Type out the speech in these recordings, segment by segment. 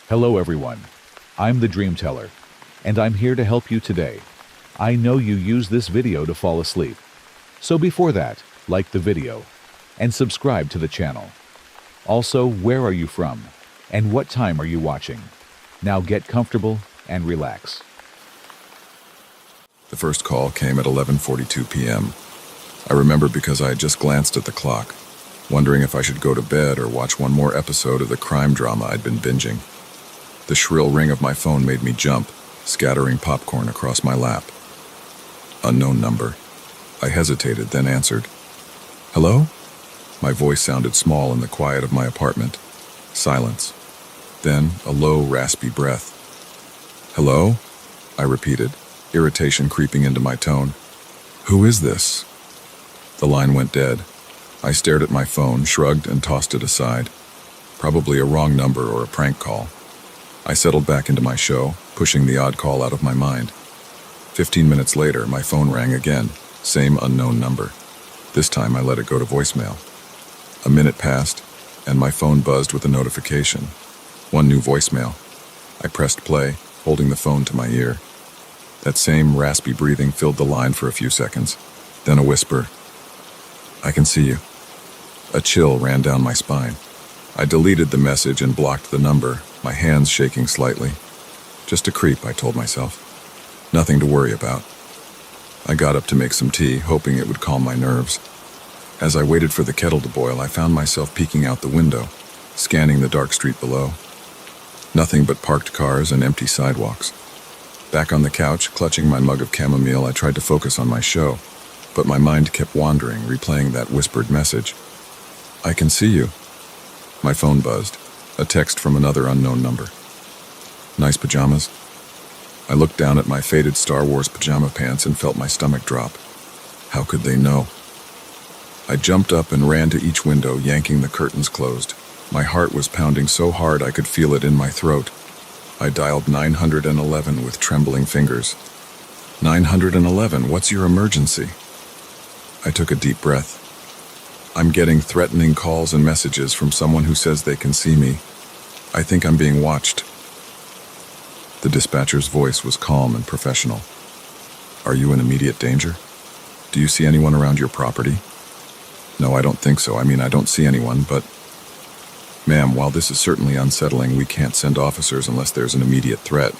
Hello everyone, I'm the Dream Teller, and I'm here to help you today. I know you use this video to fall asleep. So before that, like the video and subscribe to the channel. Also, where are you from? And what time are you watching? Now get comfortable and relax. The first call came at 11:42 p.m. I remember because I had just glanced at the clock, wondering if I should go to bed or watch one more episode of the crime drama I'd been binging. The shrill ring of my phone made me jump, scattering popcorn across my lap. Unknown number. I hesitated, then answered. Hello? My voice sounded small in the quiet of my apartment. Silence. Then a low, raspy breath. Hello? I repeated, irritation creeping into my tone. Who is this? The line went dead. I stared at my phone, shrugged, and tossed it aside. Probably a wrong number or a prank call. I settled back into my show, pushing the odd call out of my mind. 15 minutes later, my phone rang again, same unknown number. This time I let it go to voicemail. A minute passed, and my phone buzzed with a notification. One new voicemail. I pressed play, holding the phone to my ear. That same raspy breathing filled the line for a few seconds. Then a whisper. I can see you. A chill ran down my spine. I deleted the message and blocked the number, my hands shaking slightly. Just a creep, I told myself. Nothing to worry about. I got up to make some tea, hoping it would calm my nerves. As I waited for the kettle to boil, I found myself peeking out the window, scanning the dark street below. Nothing but parked cars and empty sidewalks. Back on the couch, clutching my mug of chamomile, I tried to focus on my show, but my mind kept wandering, replaying that whispered message. I can see you. My phone buzzed, a text from another unknown number. Nice pajamas? I looked down at my faded Star Wars pajama pants and felt my stomach drop. How could they know? I jumped up and ran to each window, yanking the curtains closed. My heart was pounding so hard I could feel it in my throat. I dialed 911 with trembling fingers. 911, what's your emergency? I took a deep breath. I'm getting threatening calls and messages from someone who says they can see me. I think I'm being watched. The dispatcher's voice was calm and professional. Are you in immediate danger? Do you see anyone around your property? No, I don't think so. I don't see anyone, but... Ma'am, while this is certainly unsettling, we can't send officers unless there's an immediate threat.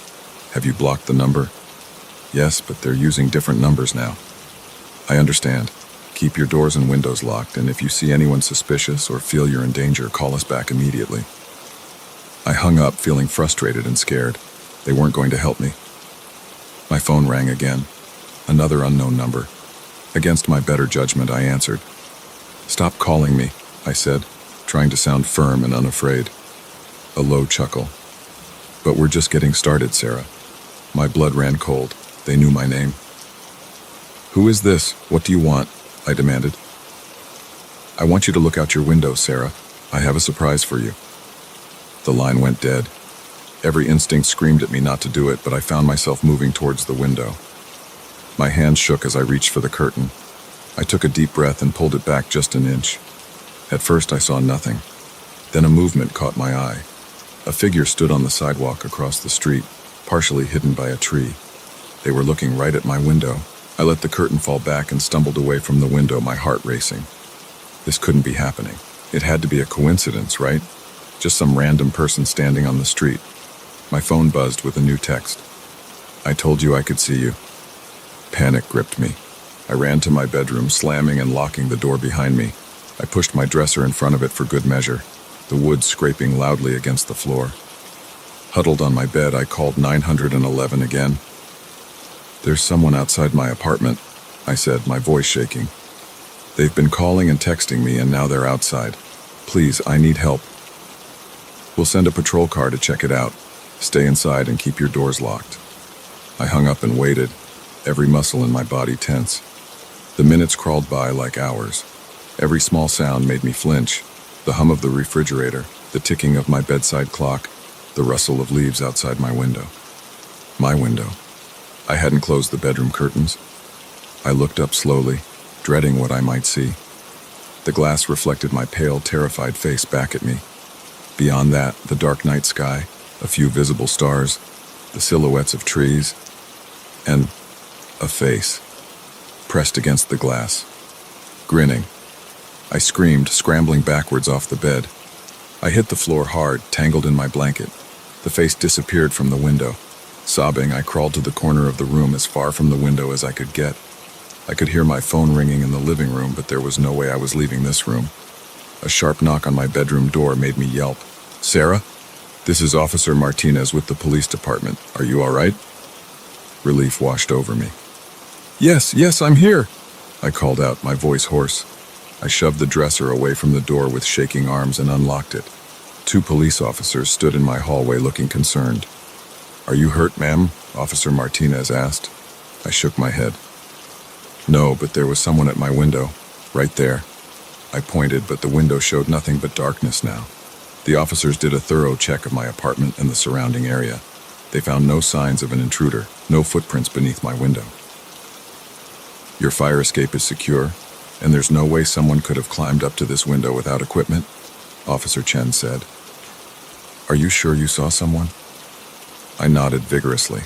Have you blocked the number? Yes, but they're using different numbers now. I understand. Keep your doors and windows locked, and if you see anyone suspicious or feel you're in danger, call us back immediately. I hung up, feeling frustrated and scared. They weren't going to help me. My phone rang again. Another unknown number. Against my better judgment, I answered. Stop calling me, I said, trying to sound firm and unafraid. A low chuckle. But we're just getting started, Sarah. My blood ran cold. They knew my name. Who is this? What do you want? I demanded. I want you to look out your window, Sarah. I have a surprise for you. The line went dead. Every instinct screamed at me not to do it, but I found myself moving towards the window. My hands shook as I reached for the curtain. I took a deep breath and pulled it back just an inch. At first I saw nothing. Then a movement caught my eye. A figure stood on the sidewalk across the street, partially hidden by a tree. They were looking right at my window. I let the curtain fall back and stumbled away from the window, my heart racing. This couldn't be happening. It had to be a coincidence, right? Just some random person standing on the street. My phone buzzed with a new text. I told you I could see you. Panic gripped me. I ran to my bedroom, slamming and locking the door behind me. I pushed my dresser in front of it for good measure, the wood scraping loudly against the floor. Huddled on my bed, I called 911 again. There's someone outside my apartment, I said, my voice shaking. They've been calling and texting me, and now they're outside. Please, I need help. We'll send a patrol car to check it out. Stay inside and keep your doors locked. I hung up and waited, every muscle in my body tense. The minutes crawled by like hours. Every small sound made me flinch. The hum of the refrigerator, the ticking of my bedside clock, the rustle of leaves outside my window. My window. I hadn't closed the bedroom curtains. I looked up slowly, dreading what I might see. The glass reflected my pale, terrified face back at me. Beyond that, the dark night sky, A few visible stars, the silhouettes of trees, and a face pressed against the glass, grinning. I screamed, scrambling backwards off the bed. I hit the floor hard, tangled in my blanket. The face disappeared from the window. Sobbing, I crawled to the corner of the room as far from the window as I could get. I could hear my phone ringing in the living room, but there was no way I was leaving this room. A sharp knock on my bedroom door made me yelp. "Sarah? This is Officer Martinez with the police department. Are you all right?" Relief washed over me. Yes, I'm here," I called out, my voice hoarse. I shoved the dresser away from the door with shaking arms and unlocked it. 2 police officers stood in my hallway looking concerned. "Are you hurt, ma'am?" Officer Martinez asked. I shook my head. "No, but there was someone at my window, right there." I pointed, but the window showed nothing but darkness now. The officers did a thorough check of my apartment and the surrounding area. They found no signs of an intruder, no footprints beneath my window. "Your fire escape is secure, and there's no way someone could have climbed up to this window without equipment," Officer Chen said. "Are you sure you saw someone?" I nodded vigorously.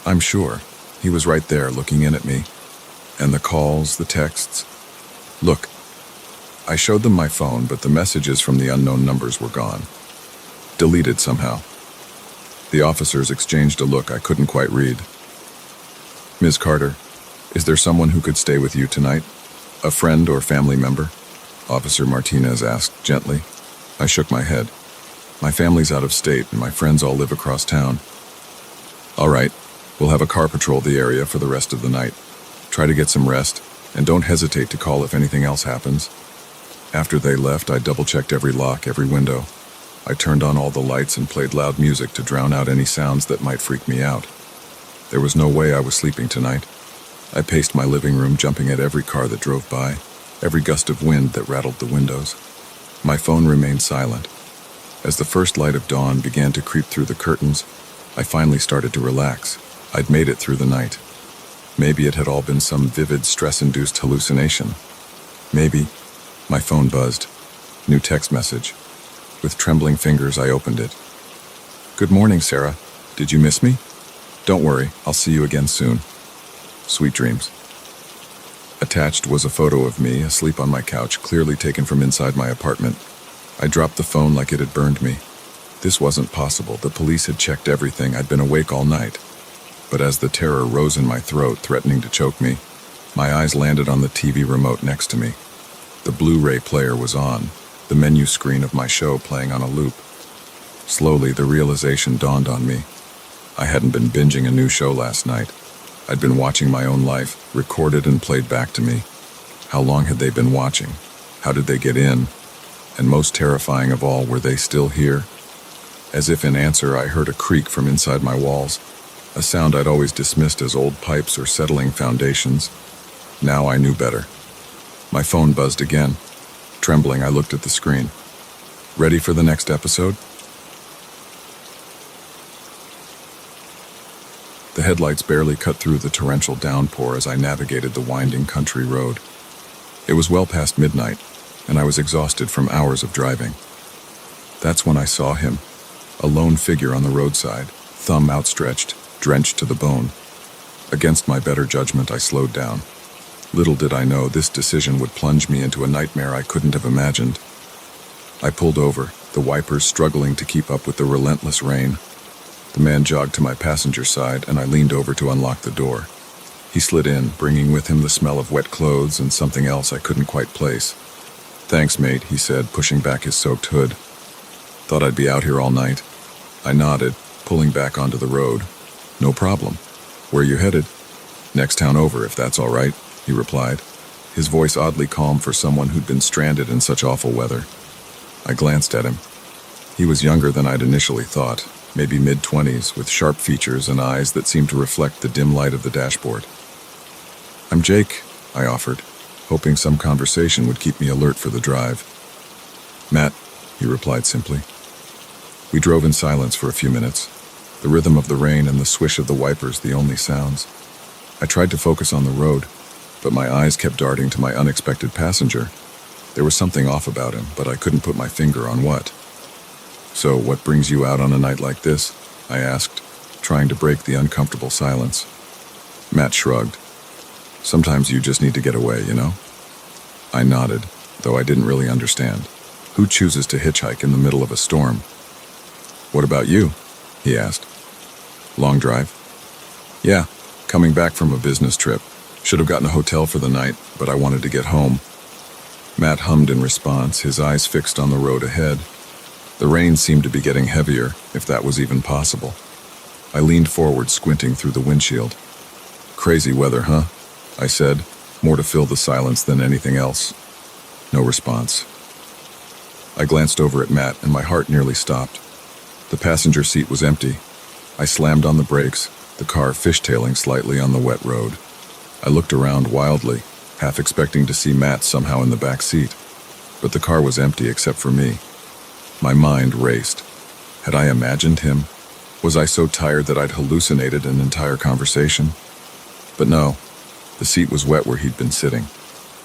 "I'm sure. He was right there looking in at me. And the calls, the texts. Look." I showed them my phone, but the messages from the unknown numbers were gone. Deleted somehow. The officers exchanged a look I couldn't quite read. "Ms. Carter, is there someone who could stay with you tonight? A friend or family member?" Officer Martinez asked gently. I shook my head. "My family's out of state and my friends all live across town." "All right, we'll have a car patrol the area for the rest of the night. Try to get some rest, and don't hesitate to call if anything else happens." After they left, I double-checked every lock, every window. I turned on all the lights and played loud music to drown out any sounds that might freak me out. There was no way I was sleeping tonight. I paced my living room, jumping at every car that drove by, every gust of wind that rattled the windows. My phone remained silent. As the first light of dawn began to creep through the curtains, I finally started to relax. I'd made it through the night. Maybe it had all been some vivid, stress-induced hallucination. Maybe. My phone buzzed. New text message. With trembling fingers, I opened it. "Good morning, Sarah. Did you miss me? Don't worry, I'll see you again soon. Sweet dreams." Attached was a photo of me, asleep on my couch, clearly taken from inside my apartment. I dropped the phone like it had burned me. This wasn't possible. The police had checked everything. I'd been awake all night. But as the terror rose in my throat, threatening to choke me, my eyes landed on the TV remote next to me. The Blu-ray player was on, the menu screen of my show playing on a loop. Slowly, the realization dawned on me. I hadn't been binging a new show last night. I'd been watching my own life, recorded and played back to me. How long had they been watching? How did they get in? And most terrifying of all, were they still here? As if in answer, I heard a creak from inside my walls, a sound I'd always dismissed as old pipes or settling foundations. Now I knew better. My phone buzzed again. Trembling, I looked at the screen. Ready for the next episode? The headlights barely cut through the torrential downpour as I navigated the winding country road. It was well past midnight, and I was exhausted from hours of driving. That's when I saw him, a lone figure on the roadside, thumb outstretched, drenched to the bone. Against my better judgment, I slowed down. Little did I know this decision would plunge me into a nightmare I couldn't have imagined. I pulled over, the wipers struggling to keep up with the relentless rain. The man jogged to my passenger side, and I leaned over to unlock the door. He slid in, bringing with him the smell of wet clothes and something else I couldn't quite place. "Thanks, mate," he said, pushing back his soaked hood. "Thought I'd be out here all night." I nodded, pulling back onto the road. "No problem. Where you headed?" "Next town over, if that's all right," he replied, his voice oddly calm for someone who'd been stranded in such awful weather. I glanced at him. He was younger than I'd initially thought, maybe mid-20s, with sharp features and eyes that seemed to reflect the dim light of the dashboard. "I'm Jake," I offered, hoping some conversation would keep me alert for the drive. "Matt," he replied simply. We drove in silence for a few minutes, the rhythm of the rain and the swish of the wipers the only sounds. I tried to focus on the road, but my eyes kept darting to my unexpected passenger. There was something off about him, but I couldn't put my finger on what. "So, what brings you out on a night like this?" I asked, trying to break the uncomfortable silence. Matt shrugged. "Sometimes you just need to get away, you know?" I nodded, though I didn't really understand. Who chooses to hitchhike in the middle of a storm? "What about you?" he asked. "Long drive?" "Yeah, coming back from a business trip. Should have gotten a hotel for the night, but I wanted to get home." Matt hummed in response, his eyes fixed on the road ahead. The rain seemed to be getting heavier, if that was even possible. I leaned forward, squinting through the windshield. "Crazy weather, huh?" I said, more to fill the silence than anything else. No response. I glanced over at Matt, and my heart nearly stopped. The passenger seat was empty. I slammed on the brakes, the car fishtailing slightly on the wet road. I looked around wildly, half expecting to see Matt somehow in the back seat. But the car was empty except for me. My mind raced. Had I imagined him? Was I so tired that I'd hallucinated an entire conversation? But no, the seat was wet where he'd been sitting.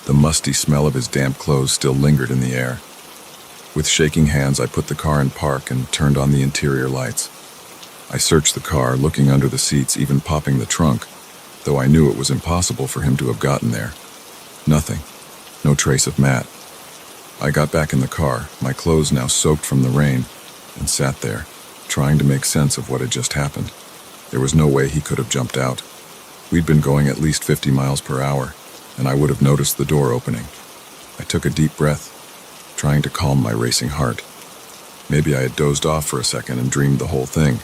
The musty smell of his damp clothes still lingered in the air. With shaking hands, I put the car in park and turned on the interior lights. I searched the car, looking under the seats, even popping the trunk, though I knew it was impossible for him to have gotten there. Nothing. No trace of Matt. I got back in the car, my clothes now soaked from the rain, and sat there, trying to make sense of what had just happened. There was no way he could have jumped out. We'd been going at least 50 miles per hour, and I would have noticed the door opening. I took a deep breath, trying to calm my racing heart. Maybe I had dozed off for a second and dreamed the whole thing.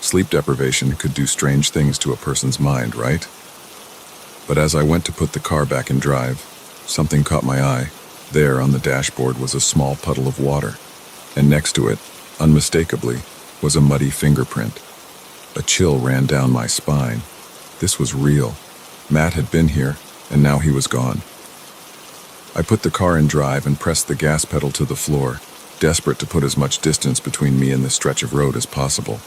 Sleep deprivation could do strange things to a person's mind, right? But as I went to put the car back in drive, something caught my eye. There on the dashboard was a small puddle of water, and next to it, unmistakably, was a muddy fingerprint. A chill ran down my spine. This was real. Matt had been here, and now he was gone. I put the car in drive and pressed the gas pedal to the floor, desperate to put as much distance between me and this stretch of road as possible.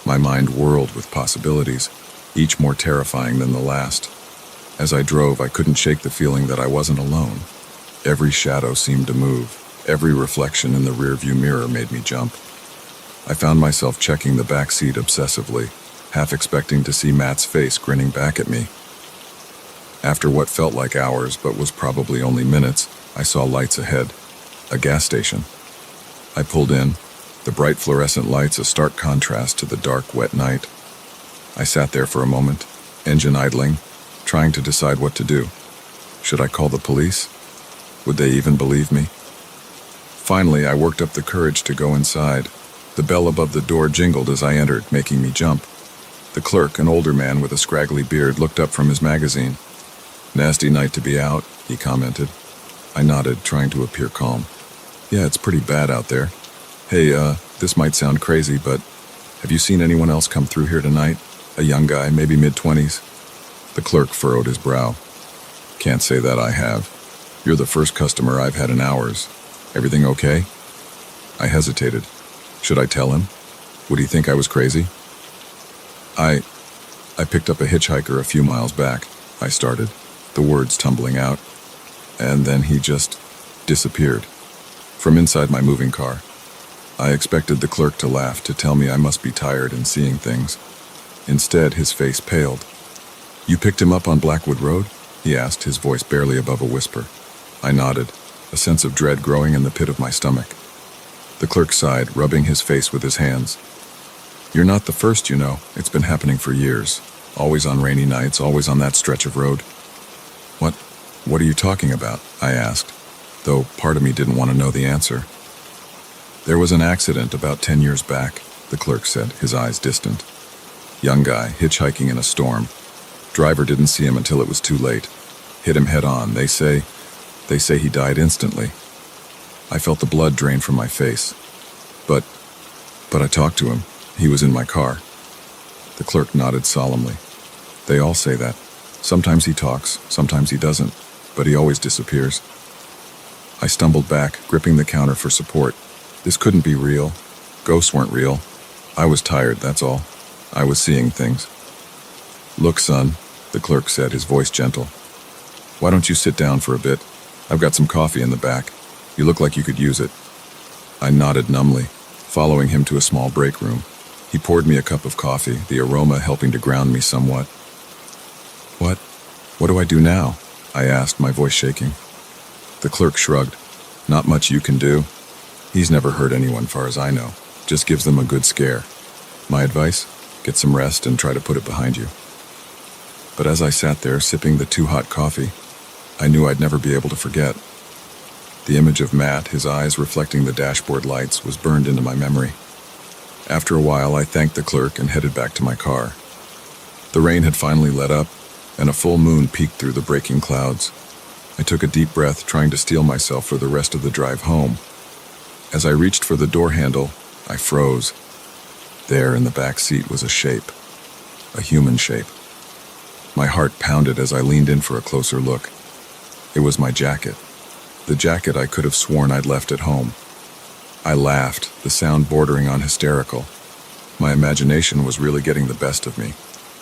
My mind whirled with possibilities, each more terrifying than the last. As I drove, I couldn't shake the feeling that I wasn't alone. Every shadow seemed to move. Every reflection in the rearview mirror made me jump. I found myself checking the back seat obsessively, half expecting to see Matt's face grinning back at me. After what felt like hours, but was probably only minutes, I saw lights ahead. A gas station. I pulled in, the bright fluorescent lights a stark contrast to the dark, wet night. I sat there for a moment, engine idling, trying to decide what to do. Should I call the police? Would they even believe me? Finally, I worked up the courage to go inside. The bell above the door jingled as I entered, making me jump. The clerk, an older man with a scraggly beard, looked up from his magazine. "Nasty night to be out," he commented. I nodded, trying to appear calm. "Yeah, it's pretty bad out there. Hey, this might sound crazy, but have you seen anyone else come through here tonight? A young guy, maybe mid-20s? The clerk furrowed his brow. "Can't say that I have. You're the first customer I've had in hours. Everything okay?" I hesitated. Should I tell him? Would he think I was crazy? I picked up a hitchhiker a few miles back, I started, the words tumbling out. And then he just disappeared. From inside my moving car. I expected the clerk to laugh, to tell me I must be tired and seeing things. Instead, his face paled. "You picked him up on Blackwood Road?" he asked, his voice barely above a whisper. I nodded, a sense of dread growing in the pit of my stomach. The clerk sighed, rubbing his face with his hands. "You're not the first, you know. It's been happening for years. Always on rainy nights, always on that stretch of road." What are you talking about?" I asked, though part of me didn't want to know the answer. "There was an accident about 10 years back," the clerk said, his eyes distant. "Young guy, hitchhiking in a storm. Driver didn't see him until it was too late. Hit him head on. They say he died instantly." I felt the blood drain from my face. But I talked to him. He was in my car." The clerk nodded solemnly. "They all say that. Sometimes he talks, sometimes he doesn't, but he always disappears." I stumbled back, gripping the counter for support. This couldn't be real. Ghosts weren't real. I was tired, that's all. I was seeing things. "Look, son," the clerk said, his voice gentle. "Why don't you sit down for a bit? I've got some coffee in the back. You look like you could use it." I nodded numbly, following him to a small break room. He poured me a cup of coffee, the aroma helping to ground me somewhat. What do I do now?" I asked, my voice shaking. The clerk shrugged. "Not much you can do. He's never hurt anyone, far as I know. Just gives them a good scare. My advice? Get some rest and try to put it behind you." But as I sat there sipping the too-hot coffee, I knew I'd never be able to forget. The image of Matt, his eyes reflecting the dashboard lights, was burned into my memory. After a while, I thanked the clerk and headed back to my car. The rain had finally let up, and a full moon peeked through the breaking clouds. I took a deep breath, trying to steel myself for the rest of the drive home. As I reached for the door handle, I froze. There in the back seat was a shape, a human shape. My heart pounded as I leaned in for a closer look. It was my jacket, the jacket I could have sworn I'd left at home. I laughed, the sound bordering on hysterical. My imagination was really getting the best of me.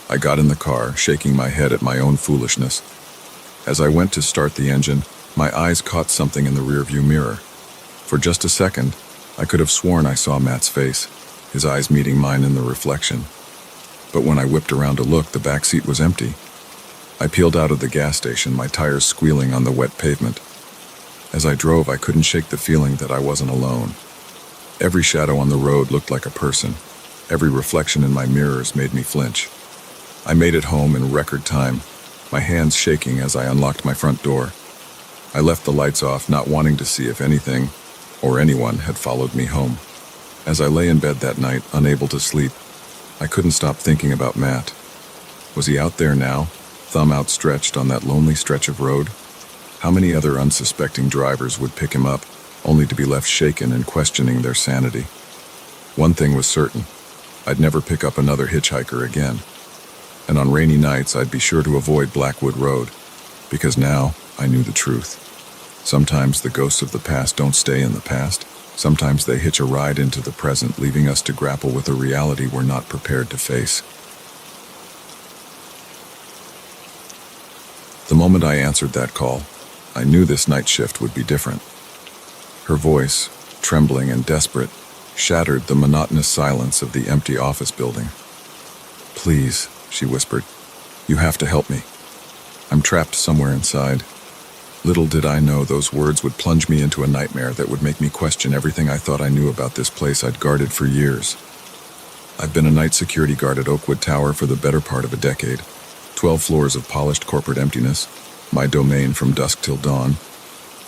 I got in the car, shaking my head at my own foolishness. As I went to start the engine, my eyes caught something in the rearview mirror. For just a second, I could have sworn I saw Matt's face, his eyes meeting mine in the reflection. But when I whipped around to look, the back seat was empty. I peeled out of the gas station, my tires squealing on the wet pavement. As I drove, I couldn't shake the feeling that I wasn't alone. Every shadow on the road looked like a person. Every reflection in my mirrors made me flinch. I made it home in record time, my hands shaking as I unlocked my front door. I left the lights off, not wanting to see if anything or anyone had followed me home. As I lay in bed that night, unable to sleep, I couldn't stop thinking about Matt. Was he out there now, thumb outstretched on that lonely stretch of road? How many other unsuspecting drivers would pick him up, only to be left shaken and questioning their sanity? One thing was certain: I'd never pick up another hitchhiker again. And on rainy nights, I'd be sure to avoid Blackwood Road, because now I knew the truth. Sometimes the ghosts of the past don't stay in the past. Sometimes they hitch a ride into the present, leaving us to grapple with a reality we're not prepared to face. The moment I answered that call, I knew this night shift would be different. Her voice, trembling and desperate, shattered the monotonous silence of the empty office building. "Please," she whispered, "you have to help me. I'm trapped somewhere inside." Little did I know those words would plunge me into a nightmare that would make me question everything I thought I knew about this place I'd guarded for years. I've been a night security guard at Oakwood Tower for the better part of a decade. 12 floors of polished corporate emptiness, my domain from dusk till dawn.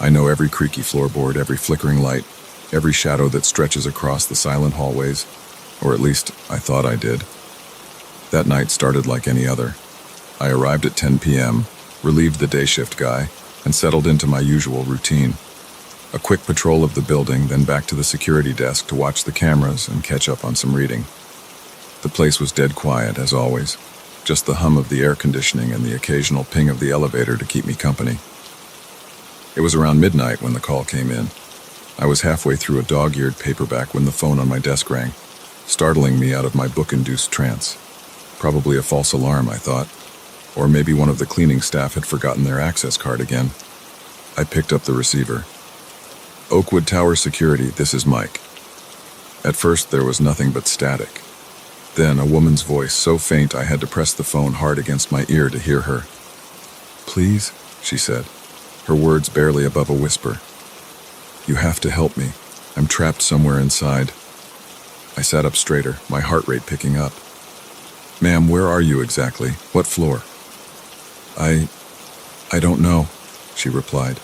I know every creaky floorboard, every flickering light, every shadow that stretches across the silent hallways, or at least I thought I did. That night started like any other. I arrived at 10 p.m., relieved the day shift guy, and settled into my usual routine. A quick patrol of the building, then back to the security desk to watch the cameras and catch up on some reading. The place was dead quiet, as always, just the hum of the air conditioning and the occasional ping of the elevator to keep me company. It was around midnight when the call came in. I was halfway through a dog-eared paperback when the phone on my desk rang, startling me out of my book-induced trance. Probably a false alarm, I thought. Or maybe one of the cleaning staff had forgotten their access card again. I picked up the receiver. "Oakwood Tower Security, this is Mike." At first there was nothing but static. Then a woman's voice, so faint I had to press the phone hard against my ear to hear her. "Please," she said, her words barely above a whisper. "You have to help me. I'm trapped somewhere inside." I sat up straighter, my heart rate picking up. "Ma'am, where are you exactly? What floor?" I don't know," she replied,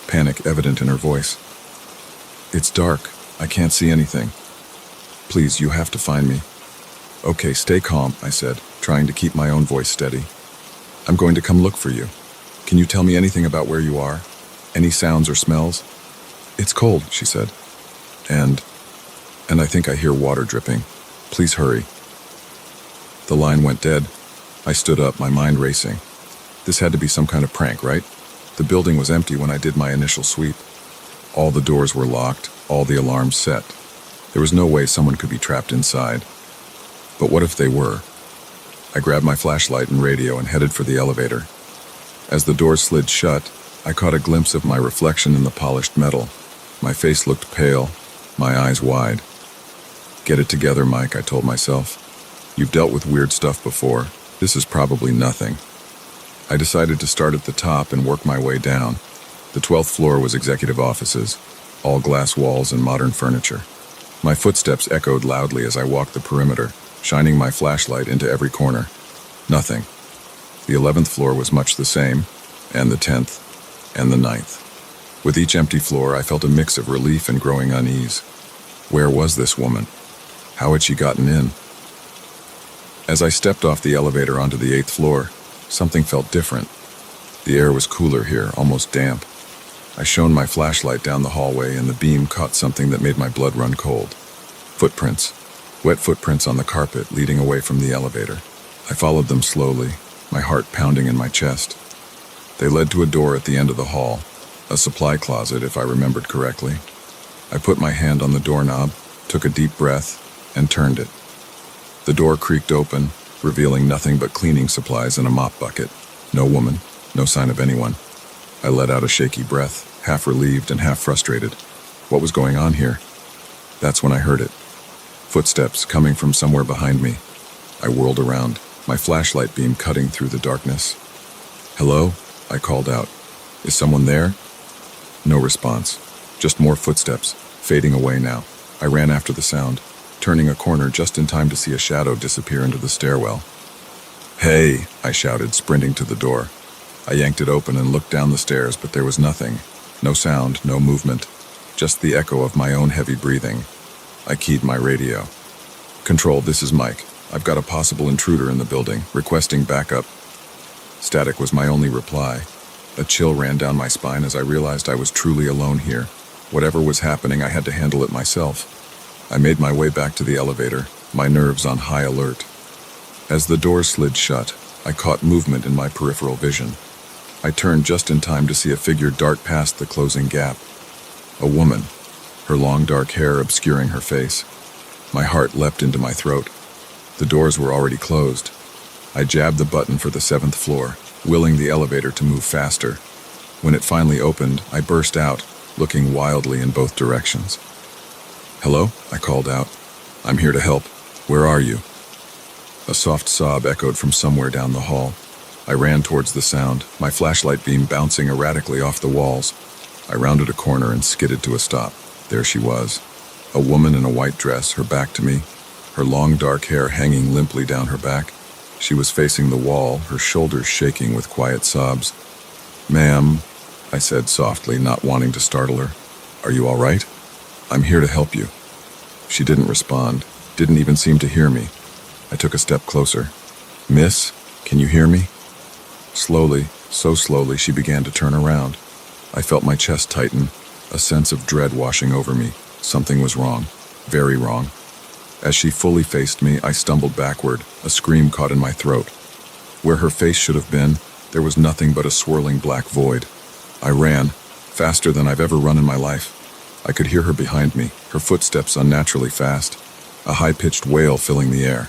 panic evident in her voice. "It's dark. I can't see anything. Please, you have to find me." "Okay, stay calm," I said, trying to keep my own voice steady. "I'm going to come look for you. Can you tell me anything about where you are? Any sounds or smells?" "It's cold," she said. And I think I hear water dripping. Please hurry." The line went dead. I stood up, my mind racing. This had to be some kind of prank, right? The building was empty when I did my initial sweep. All the doors were locked, all the alarms set. There was no way someone could be trapped inside. But what if they were? I grabbed my flashlight and radio and headed for the elevator. As the doors slid shut, I caught a glimpse of my reflection in the polished metal. My face looked pale, my eyes wide. Get it together, Mike, I told myself. You've dealt with weird stuff before. This is probably nothing. I decided to start at the top and work my way down. The 12th floor was executive offices, all glass walls and modern furniture. My footsteps echoed loudly as I walked the perimeter, shining my flashlight into every corner. Nothing. The 11th floor was much the same, and the 10th, and the 9th. With each empty floor, I felt a mix of relief and growing unease. Where was this woman? How had she gotten in? As I stepped off the elevator onto the 8th floor, something felt different. The air was cooler here, almost damp. I shone my flashlight down the hallway and the beam caught something that made my blood run cold. Footprints. Wet footprints on the carpet leading away from the elevator. I followed them slowly, my heart pounding in my chest. They led to a door at the end of the hall, a supply closet if I remembered correctly. I put my hand on the doorknob, took a deep breath, and turned it. The door creaked open, revealing nothing but cleaning supplies and a mop bucket. No woman, no sign of anyone. I let out a shaky breath, half relieved and half frustrated. What was going on here? That's when I heard it. Footsteps coming from somewhere behind me. I whirled around, my flashlight beam cutting through the darkness. "Hello?" I called out. "Is someone there?" No response. Just more footsteps, fading away now. I ran after the sound, turning a corner just in time to see a shadow disappear into the stairwell. "Hey!" I shouted, sprinting to the door. I yanked it open and looked down the stairs, but there was nothing. No sound, no movement. Just the echo of my own heavy breathing. I keyed my radio. "Control, this is Mike. I've got a possible intruder in the building, requesting backup." Static was my only reply. A chill ran down my spine as I realized I was truly alone here. Whatever was happening, I had to handle it myself. I made my way back to the elevator, my nerves on high alert. As the door slid shut, I caught movement in my peripheral vision. I turned just in time to see a figure dart past the closing gap. A woman, her long dark hair obscuring her face. My heart leapt into my throat. The doors were already closed. I jabbed the button for the 7th floor, willing the elevator to move faster. When it finally opened, I burst out, looking wildly in both directions. "Hello?" I called out. "I'm here to help. Where are you?" A soft sob echoed from somewhere down the hall. I ran towards the sound, my flashlight beam bouncing erratically off the walls. I rounded a corner and skidded to a stop. There she was. A woman in a white dress, her back to me, her long dark hair hanging limply down her back. She was facing the wall, her shoulders shaking with quiet sobs. "Ma'am," I said softly, not wanting to startle her. "Are you all right? I'm here to help you." She didn't respond, didn't even seem to hear me. I took a step closer. "Miss, can you hear me?" Slowly, so slowly, she began to turn around. I felt my chest tighten, a sense of dread washing over me. Something was wrong, very wrong. As she fully faced me, I stumbled backward, a scream caught in my throat. Where her face should have been, there was nothing but a swirling black void. I ran, faster than I've ever run in my life. I could hear her behind me, her footsteps unnaturally fast, a high-pitched wail filling the air.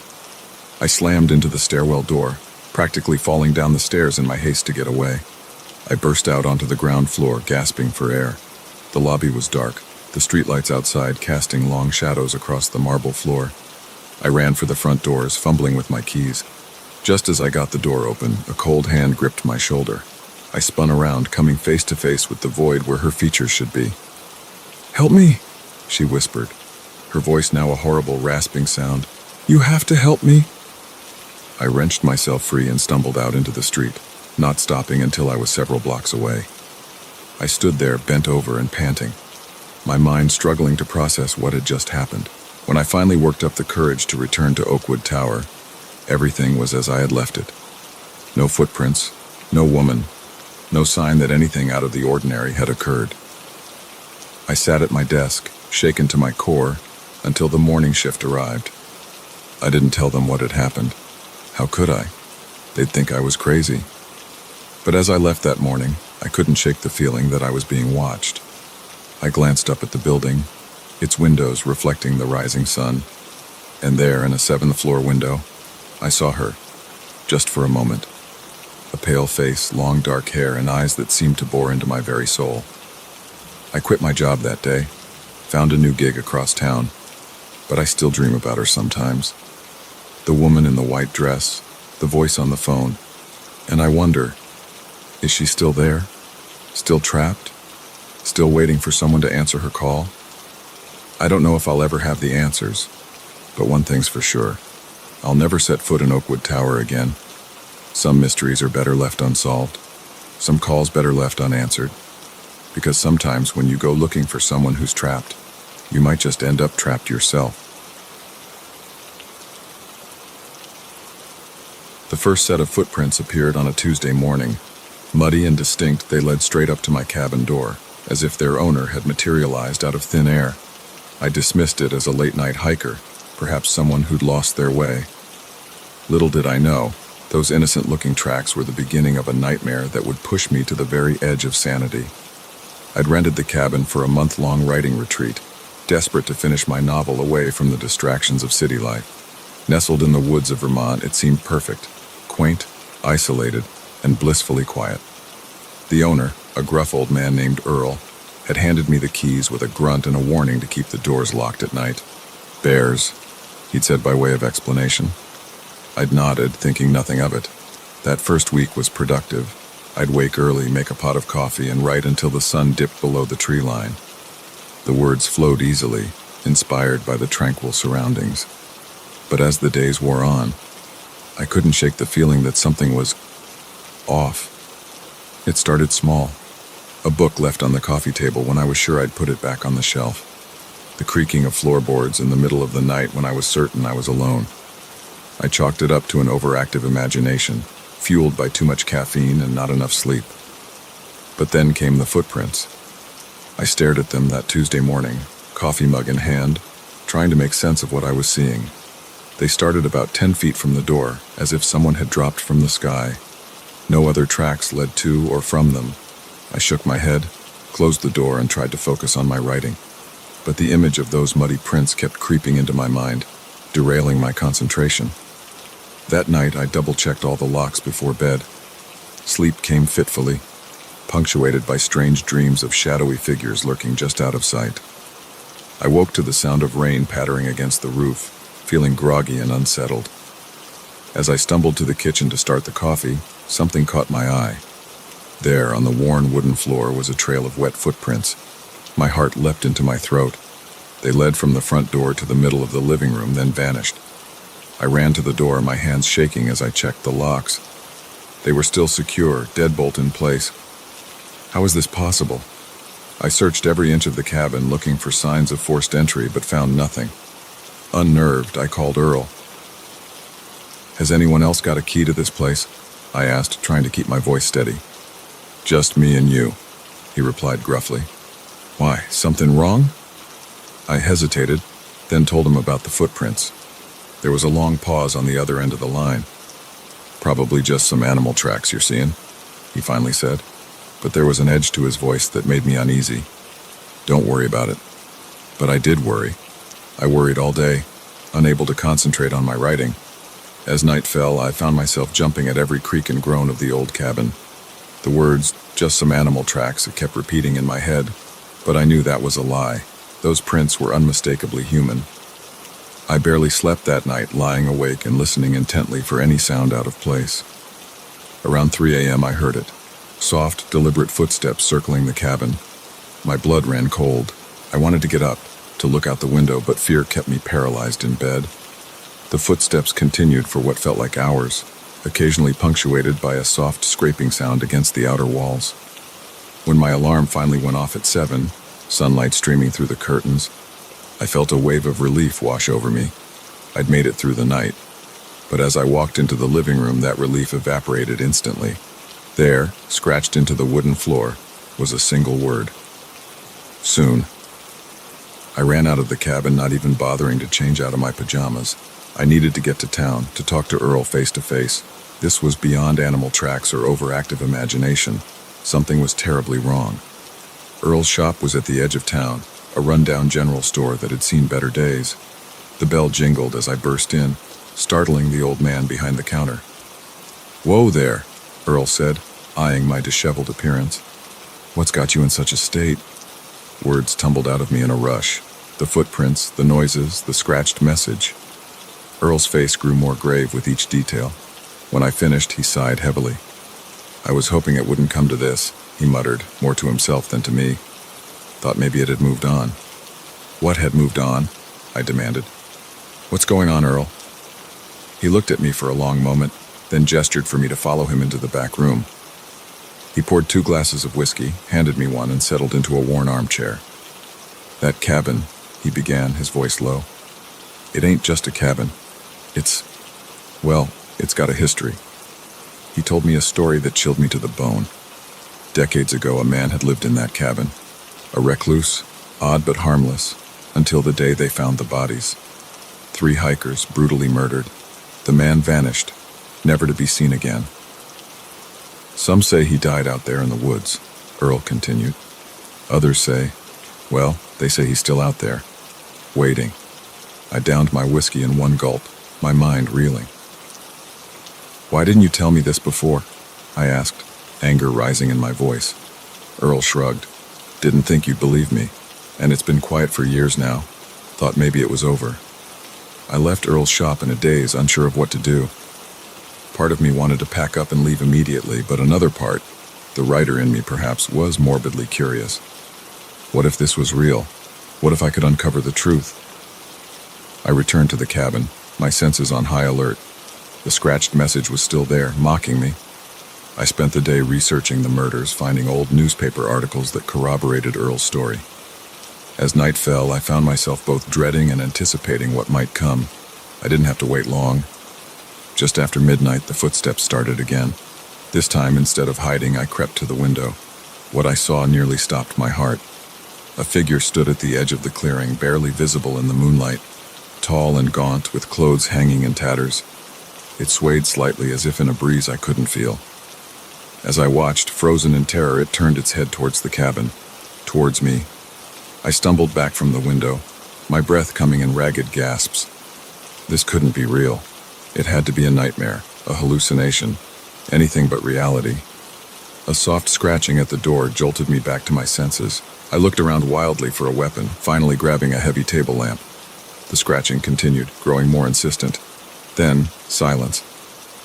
I slammed into the stairwell door, practically falling down the stairs in my haste to get away. I burst out onto the ground floor, gasping for air. The lobby was dark, the streetlights outside casting long shadows across the marble floor. I ran for the front doors, fumbling with my keys. Just as I got the door open, a cold hand gripped my shoulder. I spun around, coming face to face with the void where her features should be. "Help me," she whispered, her voice now a horrible rasping sound. "You have to help me." I wrenched myself free and stumbled out into the street, not stopping until I was several blocks away. I stood there, bent over and panting, my mind struggling to process what had just happened. When I finally worked up the courage to return to Oakwood Tower, everything was as I had left it. No footprints, no woman, no sign that anything out of the ordinary had occurred. I sat at my desk, shaken to my core, until the morning shift arrived. I didn't tell them what had happened. How could I? They'd think I was crazy. But as I left that morning, I couldn't shake the feeling that I was being watched. I glanced up at the building, its windows reflecting the rising sun, and there, in a 7th floor window, I saw her, just for a moment. A pale face, long dark hair, and eyes that seemed to bore into my very soul. I quit my job that day, found a new gig across town, but I still dream about her sometimes. The woman in the white dress, the voice on the phone, and I wonder, is she still there? Still trapped? Still waiting for someone to answer her call? I don't know if I'll ever have the answers, but one thing's for sure. I'll never set foot in Oakwood Tower again. Some mysteries are better left unsolved. Some calls better left unanswered. Because sometimes when you go looking for someone who's trapped, you might just end up trapped yourself. The first set of footprints appeared on a Tuesday morning. Muddy and distinct, they led straight up to my cabin door, as if their owner had materialized out of thin air. I dismissed it as a late-night hiker, perhaps someone who'd lost their way. Little did I know, those innocent-looking tracks were the beginning of a nightmare that would push me to the very edge of sanity. I'd rented the cabin for a month-long writing retreat, desperate to finish my novel away from the distractions of city life. Nestled in the woods of Vermont, it seemed perfect, quaint, isolated, and blissfully quiet. The owner, a gruff old man named Earl, had handed me the keys with a grunt and a warning to keep the doors locked at night. "Bears," he'd said by way of explanation. I'd nodded, thinking nothing of it. That first week was productive. I'd wake early, make a pot of coffee, and write until the sun dipped below the tree line. The words flowed easily, inspired by the tranquil surroundings. But as the days wore on, I couldn't shake the feeling that something was off. It started small. A book left on the coffee table when I was sure I'd put it back on the shelf. The creaking of floorboards in the middle of the night when I was certain I was alone. I chalked it up to an overactive imagination, fueled by too much caffeine and not enough sleep. But then came the footprints. I stared at them that Tuesday morning, coffee mug in hand, trying to make sense of what I was seeing. They started about 10 feet from the door, as if someone had dropped from the sky. No other tracks led to or from them. I shook my head, closed the door, and tried to focus on my writing. But the image of those muddy prints kept creeping into my mind, derailing my concentration. That night, I double-checked all the locks before bed. Sleep came fitfully, punctuated by strange dreams of shadowy figures lurking just out of sight. I woke to the sound of rain pattering against the roof, feeling groggy and unsettled. As I stumbled to the kitchen to start the coffee, something caught my eye. There, on the worn wooden floor, was a trail of wet footprints. My heart leapt into my throat. They led from the front door to the middle of the living room, then vanished. I ran to the door, my hands shaking as I checked the locks. They were still secure, deadbolt in place. How was this possible? I searched every inch of the cabin, looking for signs of forced entry, but found nothing. Unnerved, I called Earl. "Has anyone else got a key to this place?" I asked, trying to keep my voice steady. "Just me and you," he replied gruffly. "Why, something wrong?" I hesitated, then told him about the footprints. There was a long pause on the other end of the line. "Probably just some animal tracks you're seeing," he finally said, but there was an edge to his voice that made me uneasy. "Don't worry about it." But I did worry. I worried all day, unable to concentrate on my writing. As night fell, I found myself jumping at every creak and groan of the old cabin. The words, "just some animal tracks," kept repeating in my head, but I knew that was a lie. Those prints were unmistakably human. I barely slept that night, lying awake and listening intently for any sound out of place. Around 3 a.m. I heard it. Soft, deliberate footsteps circling the cabin. My blood ran cold. I wanted to get up, to look out the window, but fear kept me paralyzed in bed. The footsteps continued for what felt like hours, occasionally punctuated by a soft scraping sound against the outer walls. When my alarm finally went off at 7, sunlight streaming through the curtains, I felt a wave of relief wash over me. I'd made it through the night. But as I walked into the living room, that relief evaporated instantly. There, scratched into the wooden floor, was a single word. Soon. I ran out of the cabin, not even bothering to change out of my pajamas. I needed to get to town, to talk to Earl face to face. This was beyond animal tracks or overactive imagination. Something was terribly wrong. Earl's shop was at the edge of town, a rundown general store that had seen better days. The bell jingled as I burst in, startling the old man behind the counter. "Whoa there," Earl said, eyeing my disheveled appearance. "What's got you in such a state?" Words tumbled out of me in a rush. The footprints, the noises, the scratched message. Earl's face grew more grave with each detail. When I finished, he sighed heavily. "I was hoping it wouldn't come to this," he muttered, more to himself than to me. "Thought maybe it had moved on." "What had moved on?" I demanded. "What's going on, Earl?" He looked at me for a long moment, then gestured for me to follow him into the back room. He poured 2 glasses of whiskey, handed me one, and settled into a worn armchair. "That cabin," he began, his voice low. "It ain't just a cabin. It's got a history." He told me a story that chilled me to the bone. Decades ago, a man had lived in that cabin. A recluse, odd but harmless, until the day they found the bodies. 3 hikers brutally murdered. The man vanished, never to be seen again. "Some say he died out there in the woods," Earl continued. "Others say, they say he's still out there, waiting." I downed my whiskey in one gulp, my mind reeling. "Why didn't you tell me this before?" I asked, anger rising in my voice. Earl shrugged. "Didn't think you'd believe me, and it's been quiet for years now. Thought maybe it was over." I left Earl's shop in a daze, unsure of what to do. Part of me wanted to pack up and leave immediately, but another part, the writer in me perhaps, was morbidly curious. What if this was real? What if I could uncover the truth? I returned to the cabin, my senses on high alert. The scratched message was still there, mocking me. I spent the day researching the murders, finding old newspaper articles that corroborated Earl's story. As night fell, I found myself both dreading and anticipating what might come. I didn't have to wait long. Just after midnight, the footsteps started again. This time, instead of hiding, I crept to the window. What I saw nearly stopped my heart. A figure stood at the edge of the clearing, barely visible in the moonlight, tall and gaunt, with clothes hanging in tatters. It swayed slightly as if in a breeze I couldn't feel. As I watched, frozen in terror, it turned its head towards the cabin, towards me. I stumbled back from the window, my breath coming in ragged gasps. This couldn't be real. It had to be a nightmare, a hallucination, anything but reality. A soft scratching at the door jolted me back to my senses. I looked around wildly for a weapon, finally grabbing a heavy table lamp. The scratching continued, growing more insistent. Then, silence.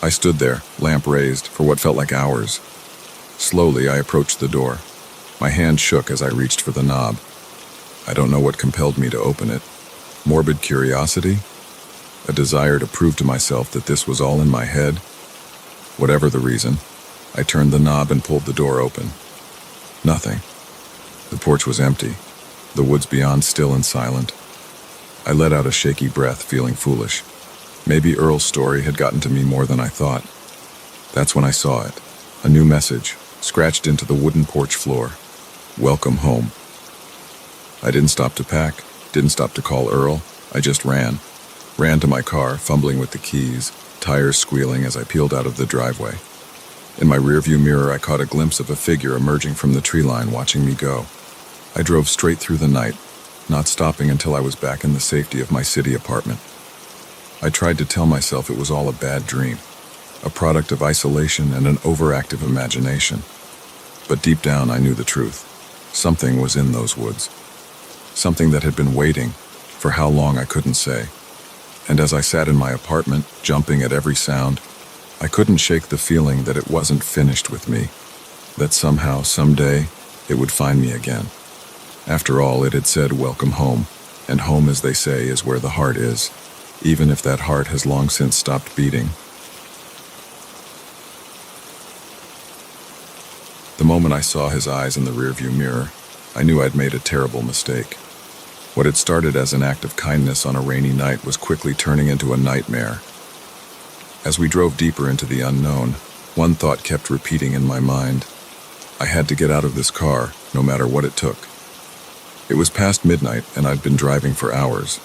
I stood there, lamp raised, for what felt like hours. Slowly, I approached the door. My hand shook as I reached for the knob. I don't know what compelled me to open it. Morbid curiosity? A desire to prove to myself that this was all in my head? Whatever the reason, I turned the knob and pulled the door open. Nothing. The porch was empty, the woods beyond still and silent. I let out a shaky breath, feeling foolish. Maybe Earl's story had gotten to me more than I thought. That's when I saw it. A new message, scratched into the wooden porch floor. "Welcome home." I didn't stop to pack, didn't stop to call Earl. I just ran. Ran to my car, fumbling with the keys, tires squealing as I peeled out of the driveway. In my rearview mirror, I caught a glimpse of a figure emerging from the tree line, watching me go. I drove straight through the night, not stopping until I was back in the safety of my city apartment. I tried to tell myself it was all a bad dream, a product of isolation and an overactive imagination. But deep down, I knew the truth. Something was in those woods. Something that had been waiting, for how long I couldn't say. And as I sat in my apartment, jumping at every sound, I couldn't shake the feeling that it wasn't finished with me, that somehow, someday, it would find me again. After all, it had said, "Welcome home," and home, as they say, is where the heart is, even if that heart has long since stopped beating. The moment I saw his eyes in the rearview mirror, I knew I'd made a terrible mistake. What had started as an act of kindness on a rainy night was quickly turning into a nightmare. As we drove deeper into the unknown, one thought kept repeating in my mind. I had to get out of this car, no matter what it took. It was past midnight, and I'd been driving for hours.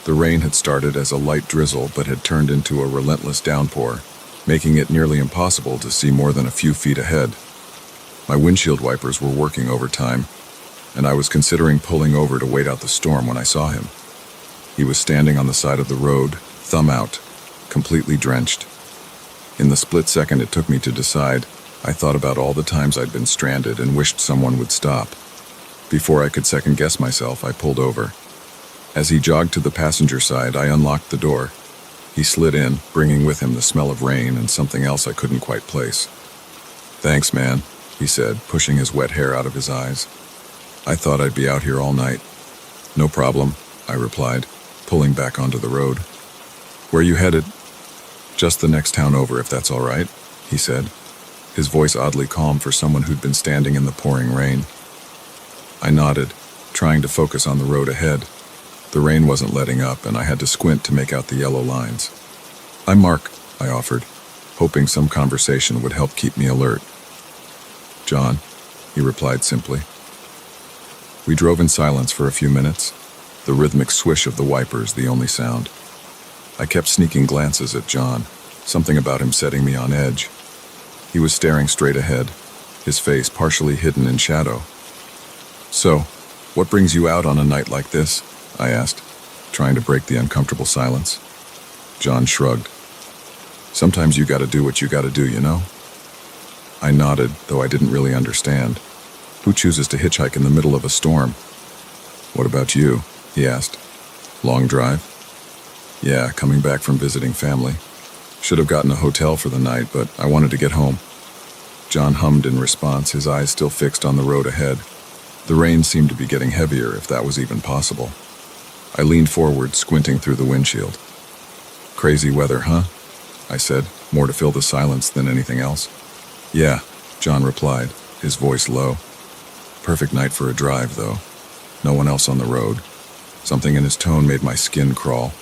The rain had started as a light drizzle, but had turned into a relentless downpour, making it nearly impossible to see more than a few feet ahead. My windshield wipers were working overtime, and I was considering pulling over to wait out the storm when I saw him. He was standing on the side of the road, thumb out, completely drenched. In the split second it took me to decide, I thought about all the times I'd been stranded and wished someone would stop. Before I could second-guess myself, I pulled over. As he jogged to the passenger side, I unlocked the door. He slid in, bringing with him the smell of rain and something else I couldn't quite place. "Thanks, man," he said, pushing his wet hair out of his eyes. "I thought I'd be out here all night." "No problem," I replied, pulling back onto the road. "Where you headed?" "Just the next town over, if that's all right," he said, his voice oddly calm for someone who'd been standing in the pouring rain. I nodded, trying to focus on the road ahead. The rain wasn't letting up, and I had to squint to make out the yellow lines. "I'm Mark," I offered, hoping some conversation would help keep me alert. "John," he replied simply. We drove in silence for a few minutes, the rhythmic swish of the wipers the only sound. I kept sneaking glances at John, something about him setting me on edge. He was staring straight ahead, his face partially hidden in shadow. "So, what brings you out on a night like this?" I asked, trying to break the uncomfortable silence. John shrugged. "Sometimes you gotta do what you gotta do, you know?" I nodded, though I didn't really understand. Who chooses to hitchhike in the middle of a storm? "What about you?" he asked. "Long drive?" "Yeah, coming back from visiting family. Should have gotten a hotel for the night, but I wanted to get home." John hummed in response, his eyes still fixed on the road ahead. The rain seemed to be getting heavier, if that was even possible. I leaned forward, squinting through the windshield. "Crazy weather, huh?" I said, more to fill the silence than anything else. "Yeah," John replied, his voice low. "Perfect night for a drive, though. No one else on the road." Something in his tone made my skin crawl.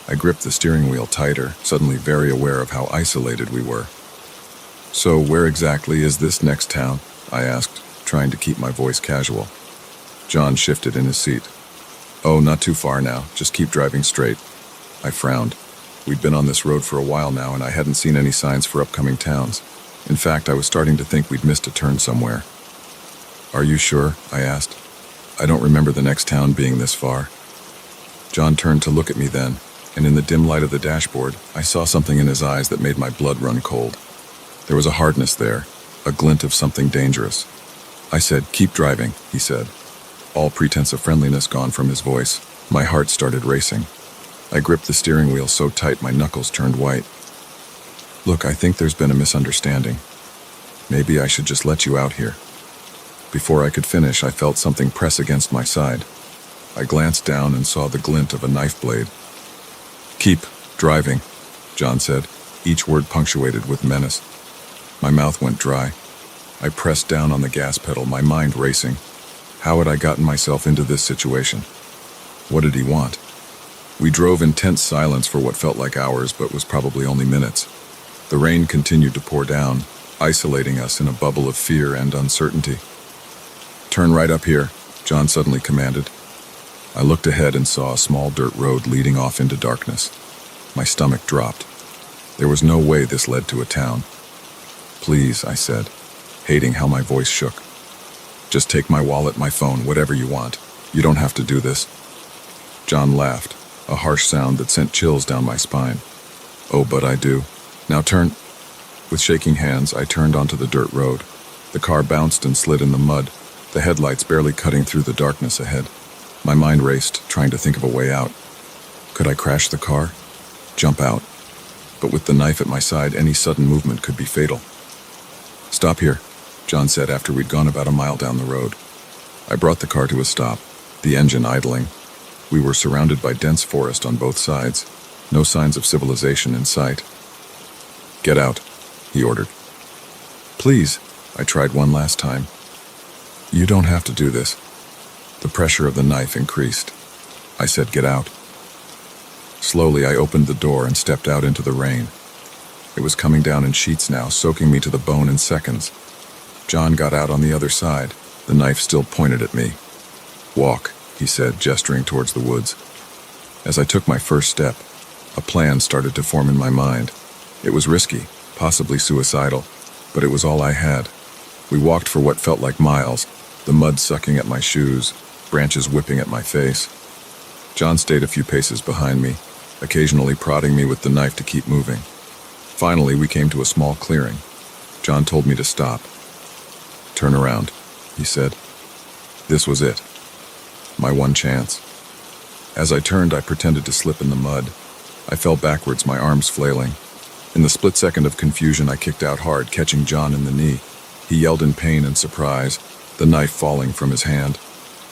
I gripped the steering wheel tighter, suddenly very aware of how isolated we were. "So where exactly is this next town?" I asked, trying to keep my voice casual. John shifted in his seat. "Oh, not too far now. Just keep driving straight." I frowned. We'd been on this road for a while now, and I hadn't seen any signs for upcoming towns. In fact, I was starting to think we'd missed a turn somewhere. "Are you sure?" I asked. "I don't remember the next town being this far." John turned to look at me then, and in the dim light of the dashboard, I saw something in his eyes that made my blood run cold. There was a hardness there, a glint of something dangerous. I said, "Keep driving," he said. All pretense of friendliness gone from his voice. My heart started racing. I gripped the steering wheel so tight my knuckles turned white. "Look, I think there's been a misunderstanding. Maybe I should just let you out here." Before I could finish, I felt something press against my side. I glanced down and saw the glint of a knife blade. "Keep driving," John said, each word punctuated with menace. My mouth went dry. I pressed down on the gas pedal, my mind racing. How had I gotten myself into this situation? What did he want? We drove in tense silence for what felt like hours, but was probably only minutes. The rain continued to pour down, isolating us in a bubble of fear and uncertainty. "Turn right up here," John suddenly commanded. I looked ahead and saw a small dirt road leading off into darkness. My stomach dropped. There was no way this led to a town. "Please," I said, hating how my voice shook. "Just take my wallet, my phone, whatever you want. You don't have to do this." John laughed, a harsh sound that sent chills down my spine. "Oh, but I do. Now turn." With shaking hands, I turned onto the dirt road. The car bounced and slid in the mud, the headlights barely cutting through the darkness ahead. My mind raced, trying to think of a way out. Could I crash the car? Jump out? But with the knife at my side, any sudden movement could be fatal. "Stop here," John said after we'd gone about a mile down the road. I brought the car to a stop, the engine idling. We were surrounded by dense forest on both sides, no signs of civilization in sight. "Get out," he ordered. "Please," I tried one last time. "You don't have to do this." The pressure of the knife increased. I said, "Get out." Slowly, I opened the door and stepped out into the rain. It was coming down in sheets now, soaking me to the bone in seconds. John got out on the other side, the knife still pointed at me. "Walk," he said, gesturing towards the woods. As I took my first step, a plan started to form in my mind. It was risky, possibly suicidal, but it was all I had. We walked for what felt like miles, the mud sucking at my shoes, branches whipping at my face. John stayed a few paces behind me, occasionally prodding me with the knife to keep moving. Finally, we came to a small clearing. John told me to stop. "Turn around," he said. This was it. My one chance. As I turned, I pretended to slip in the mud. I fell backwards, my arms flailing. In the split second of confusion, I kicked out hard, catching John in the knee. He yelled in pain and surprise, the knife falling from his hand.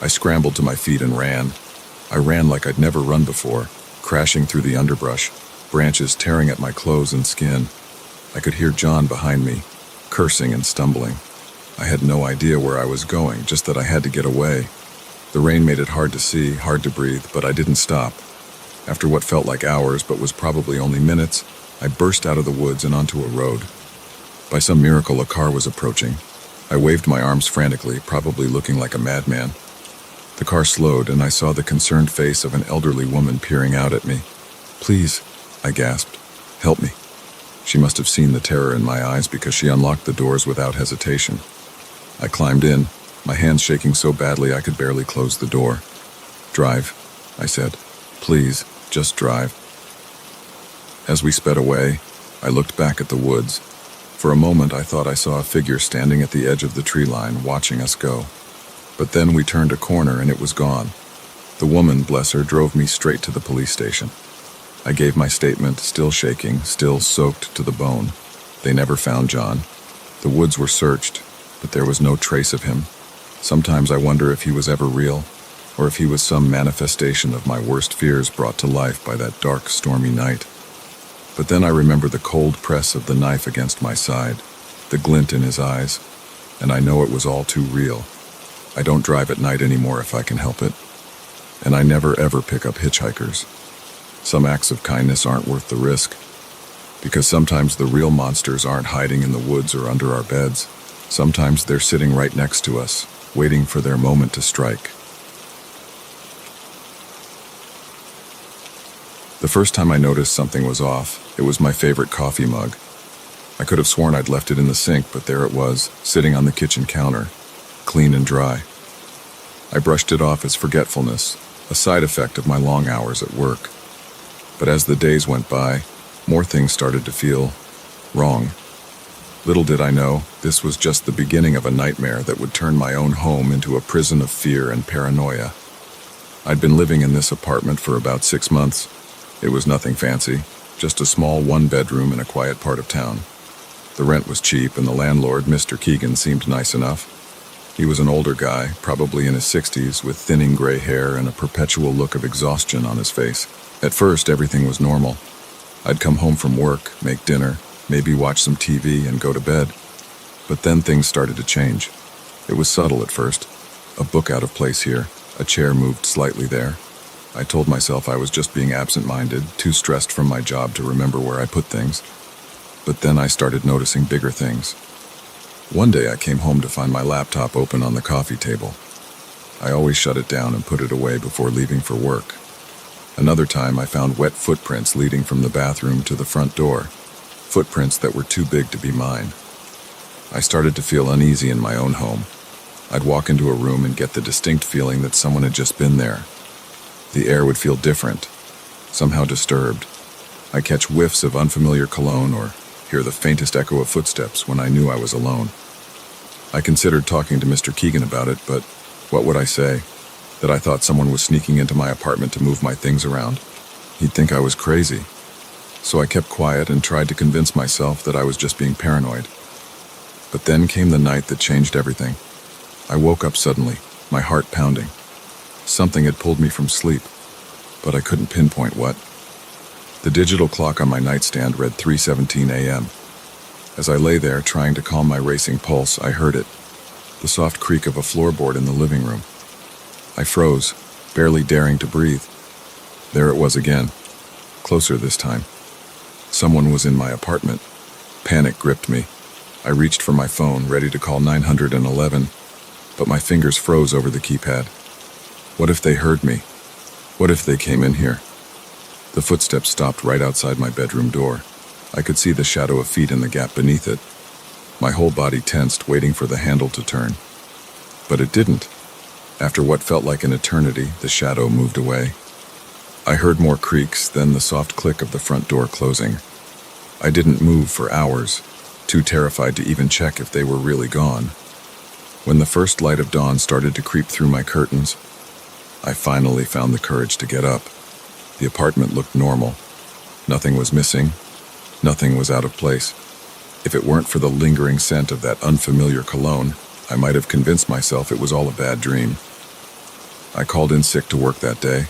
I scrambled to my feet and ran. I ran like I'd never run before, crashing through the underbrush, branches tearing at my clothes and skin. I could hear John behind me, cursing and stumbling. I had no idea where I was going, just that I had to get away. The rain made it hard to see, hard to breathe, but I didn't stop. After what felt like hours, but was probably only minutes, I burst out of the woods and onto a road. By some miracle, a car was approaching. I waved my arms frantically, probably looking like a madman. The car slowed, and I saw the concerned face of an elderly woman peering out at me. "Please," I gasped. "Help me." She must have seen the terror in my eyes because she unlocked the doors without hesitation. I climbed in, my hands shaking so badly I could barely close the door. "Drive," I said. "Please, just drive." As we sped away, I looked back at the woods. For a moment, I thought I saw a figure standing at the edge of the tree line, watching us go. But then we turned a corner and it was gone. The woman, bless her, drove me straight to the police station. I gave my statement, still shaking, still soaked to the bone. They never found John. The woods were searched, but there was no trace of him. Sometimes I wonder if he was ever real, or if he was some manifestation of my worst fears brought to life by that dark, stormy night. But then I remember the cold press of the knife against my side, the glint in his eyes, and I know it was all too real. I don't drive at night anymore if I can help it, and I never ever pick up hitchhikers. Some acts of kindness aren't worth the risk, because sometimes the real monsters aren't hiding in the woods or under our beds. Sometimes they're sitting right next to us, waiting for their moment to strike. The first time I noticed something was off, it was my favorite coffee mug. I could have sworn I'd left it in the sink, but there it was, sitting on the kitchen counter, clean and dry. I brushed it off as forgetfulness, a side effect of my long hours at work. But as the days went by, more things started to feel wrong. Little did I know, this was just the beginning of a nightmare that would turn my own home into a prison of fear and paranoia. I'd been living in this apartment for about 6 months. It was nothing fancy, just a small one-bedroom in a quiet part of town. The rent was cheap, and the landlord, Mr. Keegan, seemed nice enough. He was an older guy, probably in his 60s, with thinning gray hair and a perpetual look of exhaustion on his face. At first, everything was normal. I'd come home from work, make dinner, maybe watch some TV and go to bed. But then things started to change. It was subtle at first. A book out of place here, a chair moved slightly there. I told myself I was just being absent-minded, too stressed from my job to remember where I put things. But then I started noticing bigger things. One day I came home to find my laptop open on the coffee table. I always shut it down and put it away before leaving for work. Another time I found wet footprints leading from the bathroom to the front door, footprints that were too big to be mine. I started to feel uneasy in my own home. I'd walk into a room and get the distinct feeling that someone had just been there. The air would feel different, somehow disturbed. I'd catch whiffs of unfamiliar cologne or hear the faintest echo of footsteps when I knew I was alone. I considered talking to Mr. Keegan about it, but what would I say? That I thought someone was sneaking into my apartment to move my things around? He'd think I was crazy. So I kept quiet and tried to convince myself that I was just being paranoid. But then came the night that changed everything. I woke up suddenly, my heart pounding. Something had pulled me from sleep, but I couldn't pinpoint what. The digital clock on my nightstand read 3:17 a.m. As I lay there trying to calm my racing pulse, I heard it, the soft creak of a floorboard in the living room. I froze, barely daring to breathe. There it was again, closer this time. Someone was in my apartment. Panic gripped me. I reached for my phone, ready to call 911, but my fingers froze over the keypad. What if they heard me? What if they came in here? The footsteps stopped right outside my bedroom door. I could see the shadow of feet in the gap beneath it. My whole body tensed, waiting for the handle to turn. But it didn't. After what felt like an eternity, the shadow moved away. I heard more creaks, then the soft click of the front door closing. I didn't move for hours, too terrified to even check if they were really gone. When the first light of dawn started to creep through my curtains, I finally found the courage to get up. The apartment looked normal. Nothing was missing. Nothing was out of place. If it weren't for the lingering scent of that unfamiliar cologne, I might have convinced myself it was all a bad dream. I called in sick to work that day.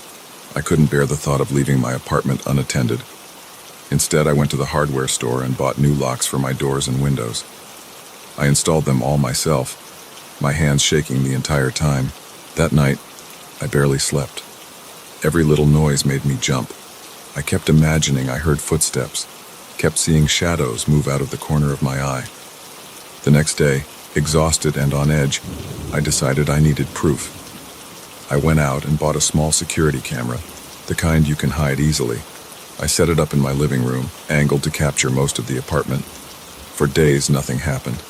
I couldn't bear the thought of leaving my apartment unattended. Instead, I went to the hardware store and bought new locks for my doors and windows. I installed them all myself, my hands shaking the entire time. That night, I barely slept. Every little noise made me jump. I kept imagining I heard footsteps, kept seeing shadows move out of the corner of my eye. The next day, exhausted and on edge, I decided I needed proof. I went out and bought a small security camera, the kind you can hide easily. I set it up in my living room, angled to capture most of the apartment. For days, nothing happened.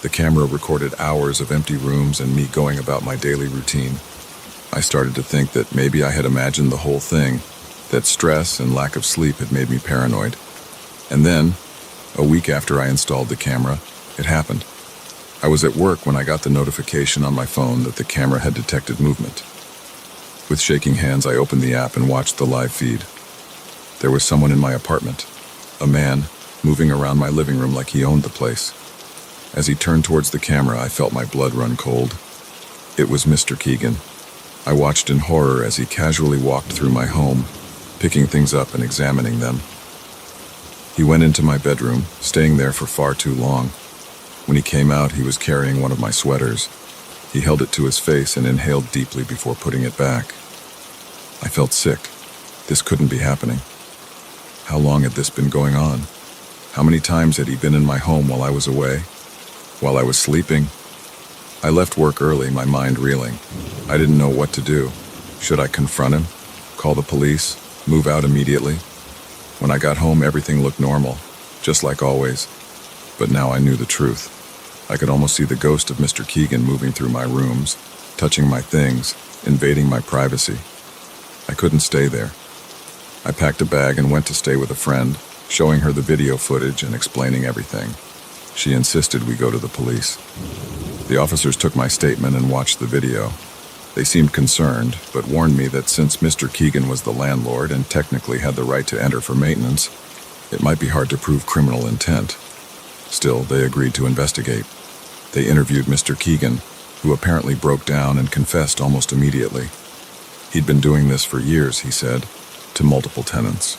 The camera recorded hours of empty rooms and me going about my daily routine. I started to think that maybe I had imagined the whole thing, that stress and lack of sleep had made me paranoid. And then, a week after I installed the camera, it happened. I was at work when I got the notification on my phone that the camera had detected movement. With shaking hands, I opened the app and watched the live feed. There was someone in my apartment, a man, moving around my living room like he owned the place. As he turned towards the camera, I felt my blood run cold. It was Mr. Keegan. I watched in horror as he casually walked through my home, picking things up and examining them. He went into my bedroom, staying there for far too long. When he came out, he was carrying one of my sweaters. He held it to his face and inhaled deeply before putting it back. I felt sick. This couldn't be happening. How long had this been going on? How many times had he been in my home while I was away? While I was sleeping? I left work early, my mind reeling. I didn't know what to do. Should I confront him? Call the police? Move out immediately? When I got home, everything looked normal, just like always. But now I knew the truth. I could almost see the ghost of Mr. Keegan moving through my rooms, touching my things, invading my privacy. I couldn't stay there. I packed a bag and went to stay with a friend, showing her the video footage and explaining everything. She insisted we go to the police. The officers took my statement and watched the video. They seemed concerned, but warned me that since Mr. Keegan was the landlord and technically had the right to enter for maintenance, it might be hard to prove criminal intent. Still, they agreed to investigate. They interviewed Mr. Keegan, who apparently broke down and confessed almost immediately. He'd been doing this for years, he said, to multiple tenants.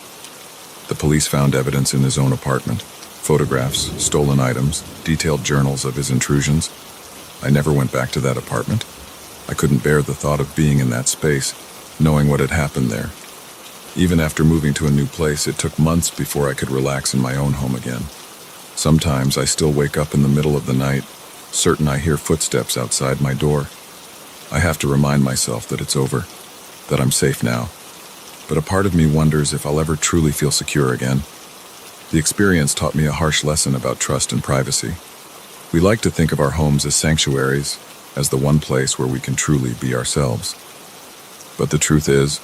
The police found evidence in his own apartment, photographs, stolen items, detailed journals of his intrusions. I never went back to that apartment. I couldn't bear the thought of being in that space, knowing what had happened there. Even after moving to a new place, it took months before I could relax in my own home again. Sometimes I still wake up in the middle of the night, certain I hear footsteps outside my door. I have to remind myself that it's over, that I'm safe now. But a part of me wonders if I'll ever truly feel secure again. The experience taught me a harsh lesson about trust and privacy. We like to think of our homes as sanctuaries, as the one place where we can truly be ourselves. But the truth is,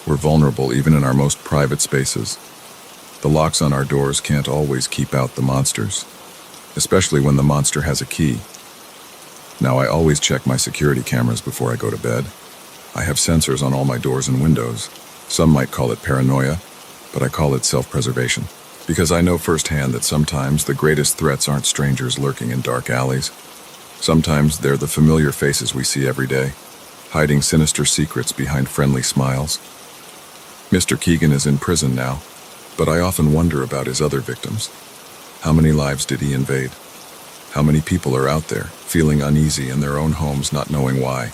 we're vulnerable even in our most private spaces. The locks on our doors can't always keep out the monsters, especially when the monster has a key. Now, I always check my security cameras before I go to bed. I have sensors on all my doors and windows. Some might call it paranoia, but I call it self-preservation. Because I know firsthand that sometimes the greatest threats aren't strangers lurking in dark alleys. Sometimes they're the familiar faces we see every day, hiding sinister secrets behind friendly smiles. Mr. Keegan is in prison now, but I often wonder about his other victims. How many lives did he invade? How many people are out there, feeling uneasy in their own homes, not knowing why?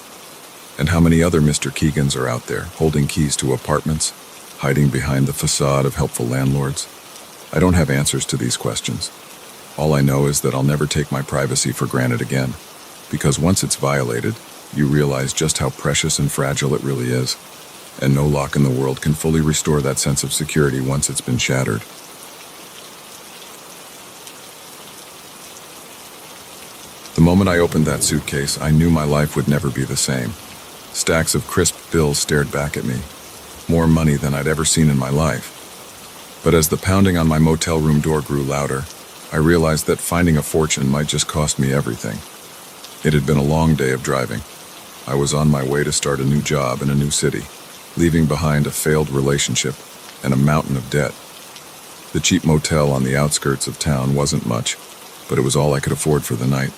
And how many other Mr. Keegans are out there, holding keys to apartments, hiding behind the facade of helpful landlords? I don't have answers to these questions. All I know is that I'll never take my privacy for granted again, because once it's violated, you realize just how precious and fragile it really is, and no lock in the world can fully restore that sense of security once it's been shattered. The moment I opened that suitcase, I knew my life would never be the same. Stacks of crisp bills stared back at me, more money than I'd ever seen in my life. But as the pounding on my motel room door grew louder, I realized that finding a fortune might just cost me everything. It had been a long day of driving. I was on my way to start a new job in a new city, leaving behind a failed relationship and a mountain of debt. The cheap motel on the outskirts of town wasn't much, but it was all I could afford for the night.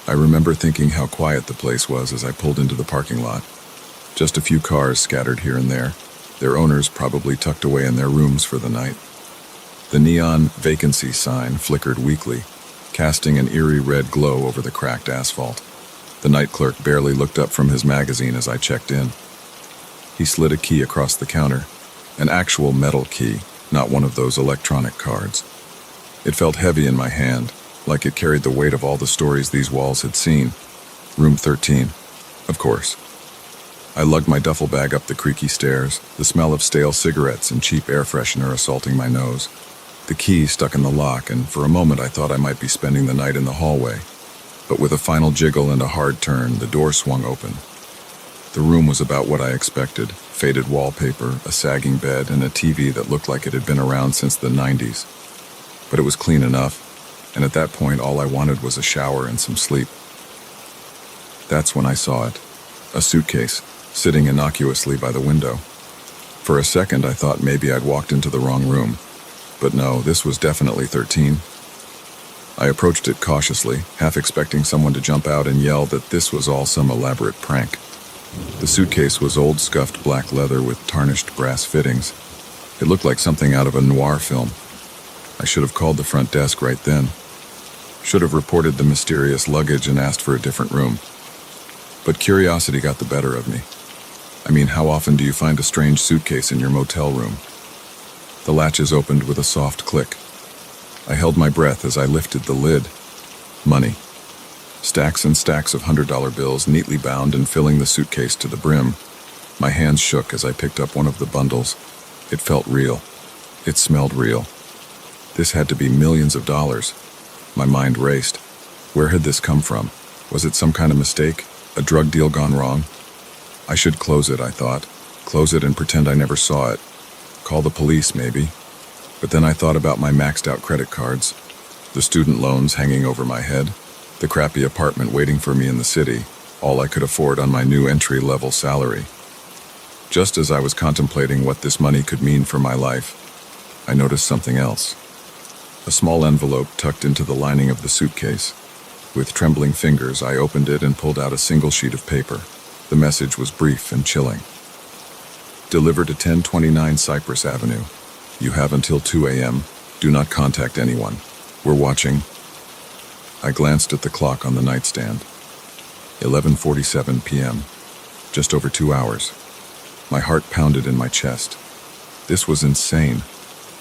I remember thinking how quiet the place was as I pulled into the parking lot. Just a few cars scattered here and there, their owners probably tucked away in their rooms for the night. The neon vacancy sign flickered weakly, casting an eerie red glow over the cracked asphalt. The night clerk barely looked up from his magazine as I checked in. He slid a key across the counter, an actual metal key, not one of those electronic cards. It felt heavy in my hand, like it carried the weight of all the stories these walls had seen. Room 13, of course. I lugged my duffel bag up the creaky stairs, the smell of stale cigarettes and cheap air freshener assaulting my nose. The key stuck in the lock, and for a moment I thought I might be spending the night in the hallway. But with a final jiggle and a hard turn, the door swung open. The room was about what I expected: faded wallpaper, a sagging bed, and a TV that looked like it had been around since the 90s. But it was clean enough, and at that point all I wanted was a shower and some sleep. That's when I saw it. A suitcase, sitting innocuously by the window. For a second I thought maybe I'd walked into the wrong room. But no, this was definitely 13. I approached it cautiously, half expecting someone to jump out and yell that this was all some elaborate prank. The suitcase was old scuffed black leather with tarnished brass fittings. It looked like something out of a noir film. I should have called the front desk right then. Should have reported the mysterious luggage and asked for a different room. But curiosity got the better of me. I mean, how often do you find a strange suitcase in your motel room? The latches opened with a soft click. I held my breath as I lifted the lid. Money. Stacks and stacks of $100 bills neatly bound and filling the suitcase to the brim. My hands shook as I picked up one of the bundles. It felt real. It smelled real. This had to be millions of dollars. My mind raced. Where had this come from? Was it some kind of mistake? A drug deal gone wrong? I should close it, I thought. Close it and pretend I never saw it. Call the police, maybe. But then I thought about my maxed out credit cards, the student loans hanging over my head, the crappy apartment waiting for me in the city, all I could afford on my new entry-level salary. Just as I was contemplating what this money could mean for my life, I noticed something else. A small envelope tucked into the lining of the suitcase. With trembling fingers, I opened it and pulled out a single sheet of paper. The message was brief and chilling. Delivered to 1029 Cypress Avenue. You have until 2 a.m. Do not contact anyone. We're watching. I glanced at the clock on the nightstand. 11:47 p.m. Just over 2 hours. My heart pounded in my chest. This was insane.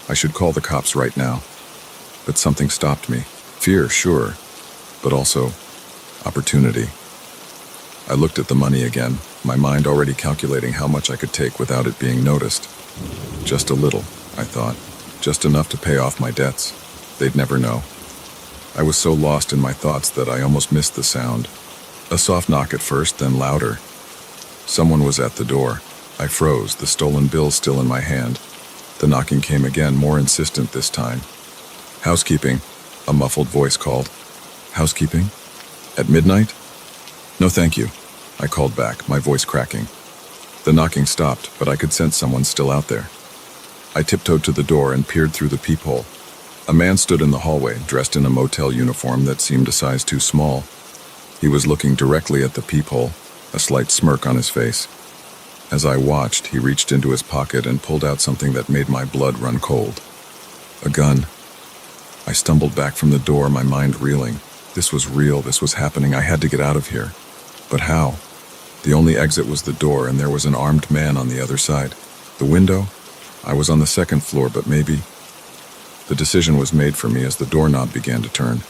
I should call the cops right now. But something stopped me. Fear, sure, but also opportunity. I looked at the money again, my mind already calculating how much I could take without it being noticed. Just a little, I thought. Just enough to pay off my debts. They'd never know. I was so lost in my thoughts that I almost missed the sound. A soft knock at first, then louder. Someone was at the door. I froze, the stolen bill still in my hand. The knocking came again, more insistent this time. Housekeeping, a muffled voice called. Housekeeping? At midnight? No, thank you, I called back, my voice cracking. The knocking stopped, but I could sense someone still out there. I tiptoed to the door and peered through the peephole. A man stood in the hallway, dressed in a motel uniform that seemed a size too small. He was looking directly at the peephole, a slight smirk on his face. As I watched, he reached into his pocket and pulled out something that made my blood run cold. A gun. I stumbled back from the door, my mind reeling. This was real, this was happening, I had to get out of here. But how? The only exit was the door, and there was an armed man on the other side. The window? I was on the second floor, but maybe... The decision was made for me as the doorknob began to turn.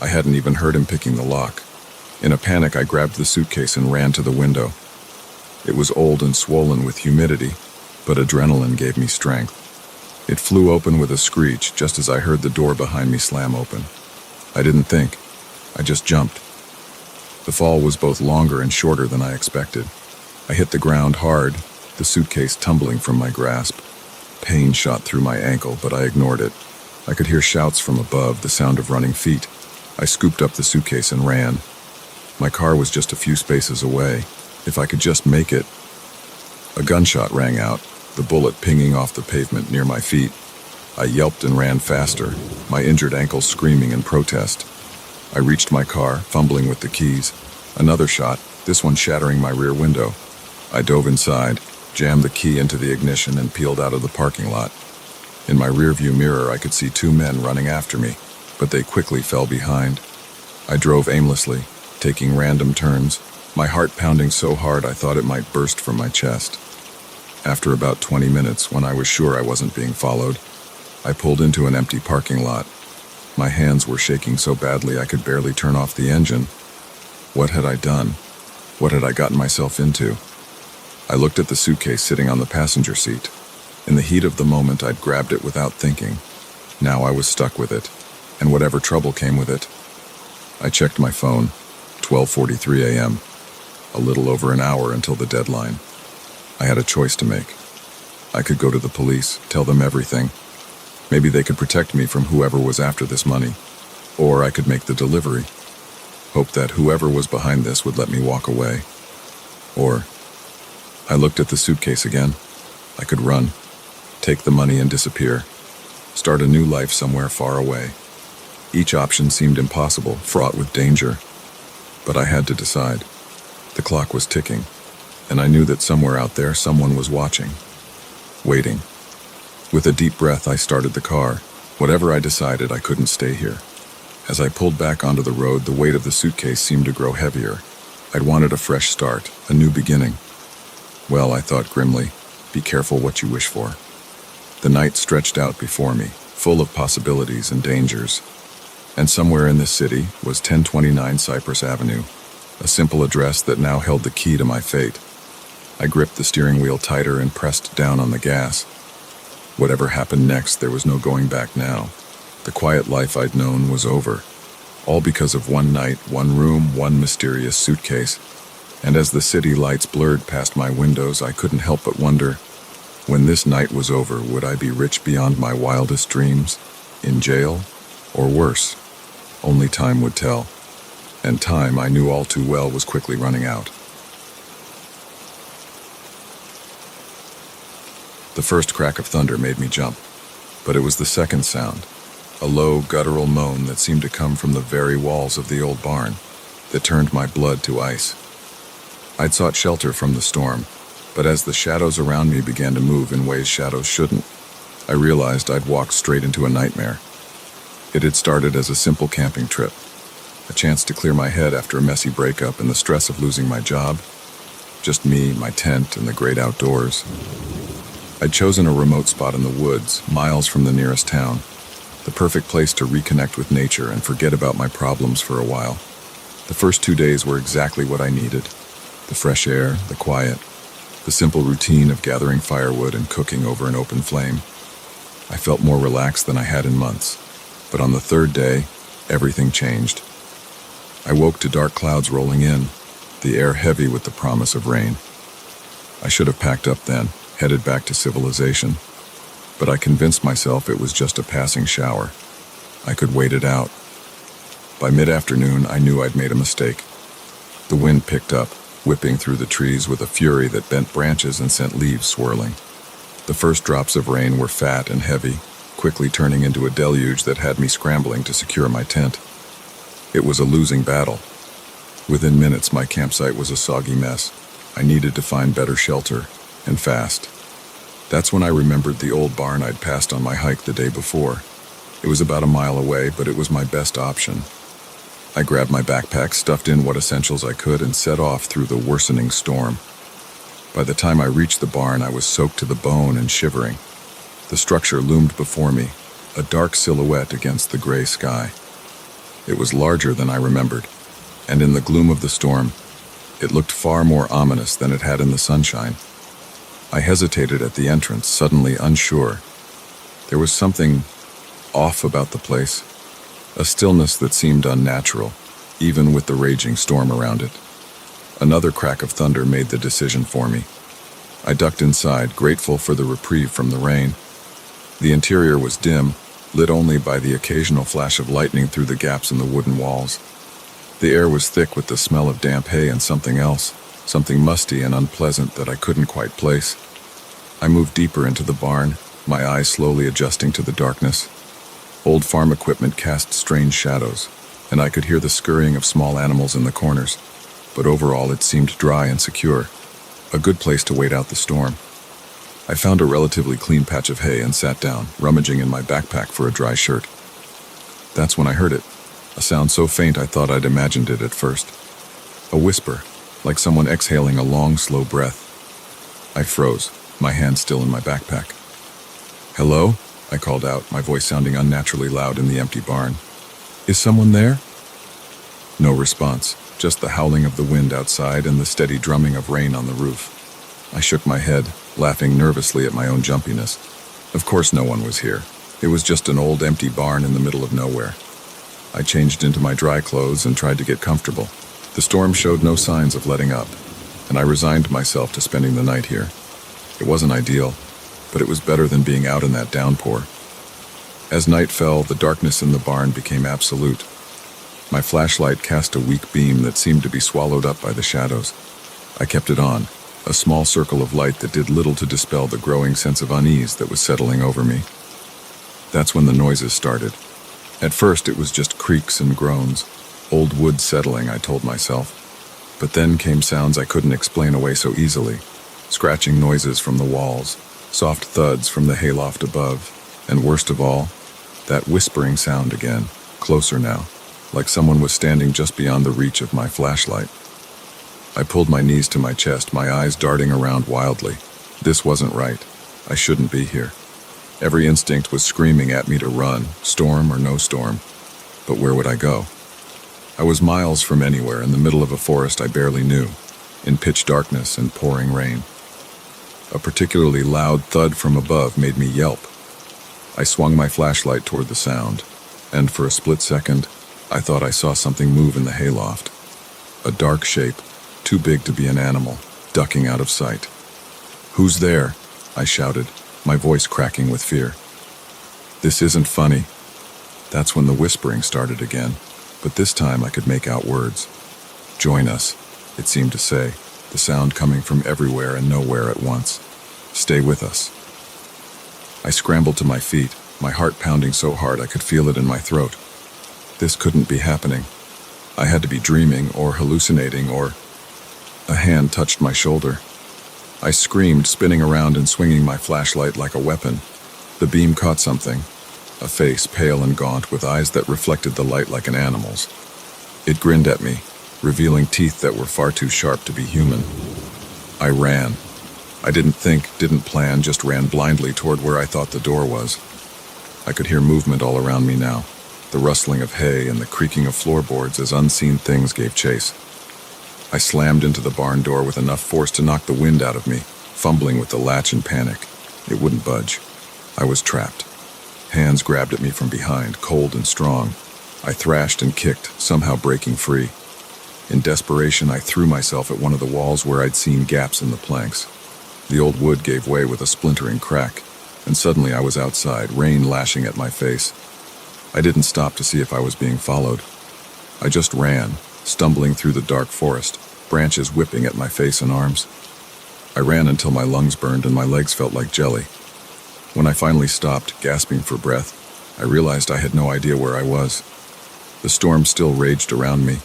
I hadn't even heard him picking the lock. In a panic, I grabbed the suitcase and ran to the window. It was old and swollen with humidity, but adrenaline gave me strength. It flew open with a screech just as I heard the door behind me slam open. I didn't think. I just jumped. The fall was both longer and shorter than I expected. I hit the ground hard, the suitcase tumbling from my grasp. Pain shot through my ankle, but I ignored it. I could hear shouts from above, the sound of running feet. I scooped up the suitcase and ran. My car was just a few spaces away. If I could just make it. A gunshot rang out, the bullet pinging off the pavement near my feet. I yelped and ran faster, my injured ankle screaming in protest. I reached my car, fumbling with the keys. Another shot, this one shattering my rear window. I dove inside, jammed the key into the ignition, and peeled out of the parking lot. In my rearview mirror, I could see two men running after me, but they quickly fell behind. I drove aimlessly, taking random turns, my heart pounding so hard I thought it might burst from my chest. After about 20 minutes, when I was sure I wasn't being followed, I pulled into an empty parking lot. My hands were shaking so badly I could barely turn off the engine. What had I done? What had I gotten myself into? I looked at the suitcase sitting on the passenger seat. In the heat of the moment, I'd grabbed it without thinking. Now I was stuck with it, and whatever trouble came with it. I checked my phone, 12:43 a.m., a little over an hour until the deadline. I had a choice to make. I could go to the police, tell them everything. Maybe they could protect me from whoever was after this money. Or I could make the delivery. Hope that whoever was behind this would let me walk away. Or I looked at the suitcase again. I could run, take the money and disappear. Start a new life somewhere far away. Each option seemed impossible, fraught with danger. But I had to decide. The clock was ticking, and I knew that somewhere out there someone was watching. Waiting. With a deep breath, I started the car. Whatever I decided, I couldn't stay here. As I pulled back onto the road, the weight of the suitcase seemed to grow heavier. I'd wanted a fresh start, a new beginning. Well, I thought grimly, be careful what you wish for. The night stretched out before me, full of possibilities and dangers. And somewhere in this city was 1029 Cypress Avenue, a simple address that now held the key to my fate. I gripped the steering wheel tighter and pressed down on the gas. Whatever happened next, there was no going back now. The quiet life I'd known was over. All because of one night, one room, one mysterious suitcase. And as the city lights blurred past my windows, I couldn't help but wonder, when this night was over, would I be rich beyond my wildest dreams? In jail? Or worse? Only time would tell. And time, I knew all too well, was quickly running out. The first crack of thunder made me jump, but it was the second sound, a low, guttural moan that seemed to come from the very walls of the old barn, that turned my blood to ice. I'd sought shelter from the storm, but as the shadows around me began to move in ways shadows shouldn't, I realized I'd walked straight into a nightmare. It had started as a simple camping trip, a chance to clear my head after a messy breakup and the stress of losing my job. Just me, my tent, and the great outdoors. I'd chosen a remote spot in the woods, miles from the nearest town, the perfect place to reconnect with nature and forget about my problems for a while. The first 2 days were exactly what I needed. The fresh air, the quiet, the simple routine of gathering firewood and cooking over an open flame. I felt more relaxed than I had in months, but on the third day, everything changed. I woke to dark clouds rolling in, the air heavy with the promise of rain. I should have packed up then, headed back to civilization, but I convinced myself it was just a passing shower. I could wait it out. By mid-afternoon, I knew I'd made a mistake. The wind picked up, whipping through the trees with a fury that bent branches and sent leaves swirling. The first drops of rain were fat and heavy, quickly turning into a deluge that had me scrambling to secure my tent. It was a losing battle. Within minutes, my campsite was a soggy mess. I needed to find better shelter, and fast. That's when I remembered the old barn I'd passed on my hike the day before. It was about a mile away, but it was my best option. I grabbed my backpack, stuffed in what essentials I could, and set off through the worsening storm. By the time I reached the barn, I was soaked to the bone and shivering. The structure loomed before me, a dark silhouette against the gray sky. It was larger than I remembered, and in the gloom of the storm, it looked far more ominous than it had in the sunshine. I hesitated at the entrance, suddenly unsure. There was something off about the place, a stillness that seemed unnatural, even with the raging storm around it. Another crack of thunder made the decision for me. I ducked inside, grateful for the reprieve from the rain. The interior was dim, lit only by the occasional flash of lightning through the gaps in the wooden walls. The air was thick with the smell of damp hay and something else, something musty and unpleasant that I couldn't quite place. I moved deeper into the barn, my eyes slowly adjusting to the darkness. Old farm equipment cast strange shadows, and I could hear the scurrying of small animals in the corners, but overall it seemed dry and secure, a good place to wait out the storm. I found a relatively clean patch of hay and sat down, rummaging in my backpack for a dry shirt. That's when I heard it, a sound so faint I thought I'd imagined it at first. A whisper, like someone exhaling a long, slow breath. I froze, my hand still in my backpack. "Hello?" I called out, my voice sounding unnaturally loud in the empty barn. "Is someone there?" No response, just the howling of the wind outside and the steady drumming of rain on the roof. I shook my head, laughing nervously at my own jumpiness. Of course no one was here. It was just an old empty barn in the middle of nowhere. I changed into my dry clothes and tried to get comfortable. The storm showed no signs of letting up, and I resigned myself to spending the night here. It wasn't ideal, but it was better than being out in that downpour. As night fell, the darkness in the barn became absolute. My flashlight cast a weak beam that seemed to be swallowed up by the shadows. I kept it on, a small circle of light that did little to dispel the growing sense of unease that was settling over me. That's when the noises started. At first it was just creaks and groans, old wood settling, I told myself. But then came sounds I couldn't explain away so easily. Scratching noises from the walls, soft thuds from the hayloft above, and worst of all, that whispering sound again, closer now, like someone was standing just beyond the reach of my flashlight. I pulled my knees to my chest, my eyes darting around wildly. This wasn't right. I shouldn't be here. Every instinct was screaming at me to run, storm or no storm. But where would I go? I was miles from anywhere, in the middle of a forest I barely knew, in pitch darkness and pouring rain. A particularly loud thud from above made me yelp. I swung my flashlight toward the sound, and for a split second, I thought I saw something move in the hayloft. A dark shape, too big to be an animal, ducking out of sight. "Who's there?" I shouted, my voice cracking with fear. "This isn't funny." That's when the whispering started again, but this time I could make out words. "Join us," it seemed to say, the sound coming from everywhere and nowhere at once. "Stay with us." I scrambled to my feet, my heart pounding so hard I could feel it in my throat. This couldn't be happening. I had to be dreaming or hallucinating or... A hand touched my shoulder. I screamed, spinning around and swinging my flashlight like a weapon. The beam caught something. A face, pale and gaunt, with eyes that reflected the light like an animal's. It grinned at me, revealing teeth that were far too sharp to be human. I ran. I didn't think, didn't plan, just ran blindly toward where I thought the door was. I could hear movement all around me now, the rustling of hay and the creaking of floorboards as unseen things gave chase. I slammed into the barn door with enough force to knock the wind out of me, fumbling with the latch in panic. It wouldn't budge. I was trapped. Hands grabbed at me from behind, cold and strong. I thrashed and kicked, somehow breaking free. In desperation, I threw myself at one of the walls where I'd seen gaps in the planks. The old wood gave way with a splintering crack, and suddenly I was outside, rain lashing at my face. I didn't stop to see if I was being followed. I just ran, stumbling through the dark forest, branches whipping at my face and arms. I ran until my lungs burned and my legs felt like jelly. When I finally stopped, gasping for breath, I realized I had no idea where I was. The storm still raged around me,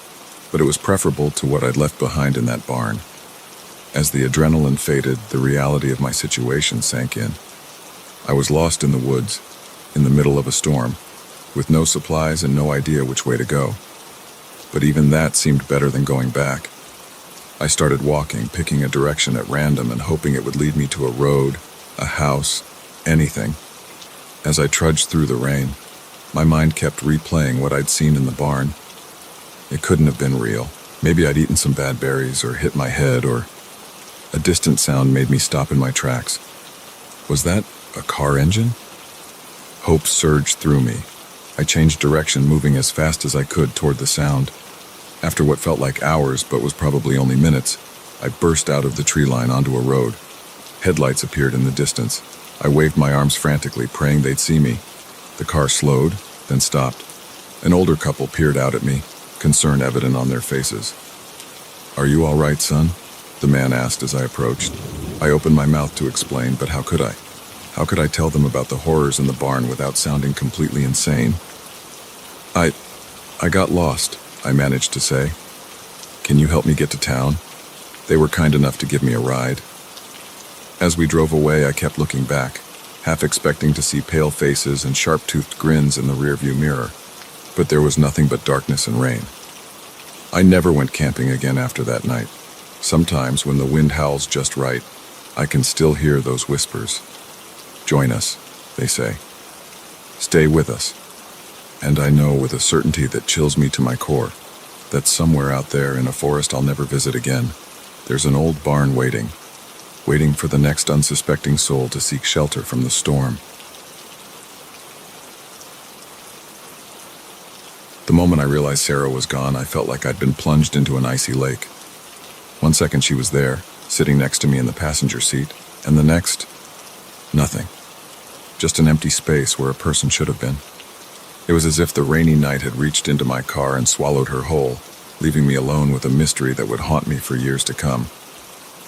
but it was preferable to what I'd left behind in that barn. As the adrenaline faded, the reality of my situation sank in. I was lost in the woods, in the middle of a storm, with no supplies and no idea which way to go. But even that seemed better than going back. I started walking, picking a direction at random and hoping it would lead me to a road, a house, anything. As I trudged through the rain, my mind kept replaying what I'd seen in the barn. It couldn't have been real. Maybe I'd eaten some bad berries or hit my head, or... A distant sound made me stop in my tracks. Was that a car engine? Hope surged through me. I changed direction, moving as fast as I could toward the sound. After what felt like hours, but was probably only minutes, I burst out of the tree line onto a road. Headlights appeared in the distance. I waved my arms frantically, praying they'd see me. The car slowed, then stopped. An older couple peered out at me, concern evident on their faces. "Are you all right, son?" the man asked as I approached. I opened my mouth to explain, but how could I? How could I tell them about the horrors in the barn without sounding completely insane? I got lost," I managed to say. "Can you help me get to town?" They were kind enough to give me a ride. As we drove away, I kept looking back, half expecting to see pale faces and sharp-toothed grins in the rearview mirror. But there was nothing but darkness and rain. I never went camping again after that night. Sometimes, when the wind howls just right, I can still hear those whispers. "Join us," they say. "Stay with us." And I know with a certainty that chills me to my core that somewhere out there in a forest I'll never visit again, there's an old barn waiting for the next unsuspecting soul to seek shelter from the storm. The moment I realized Sarah was gone, I felt like I'd been plunged into an icy lake. 1 second she was there, sitting next to me in the passenger seat, and the next, nothing. Just an empty space where a person should have been. It was as if the rainy night had reached into my car and swallowed her whole, leaving me alone with a mystery that would haunt me for years to come.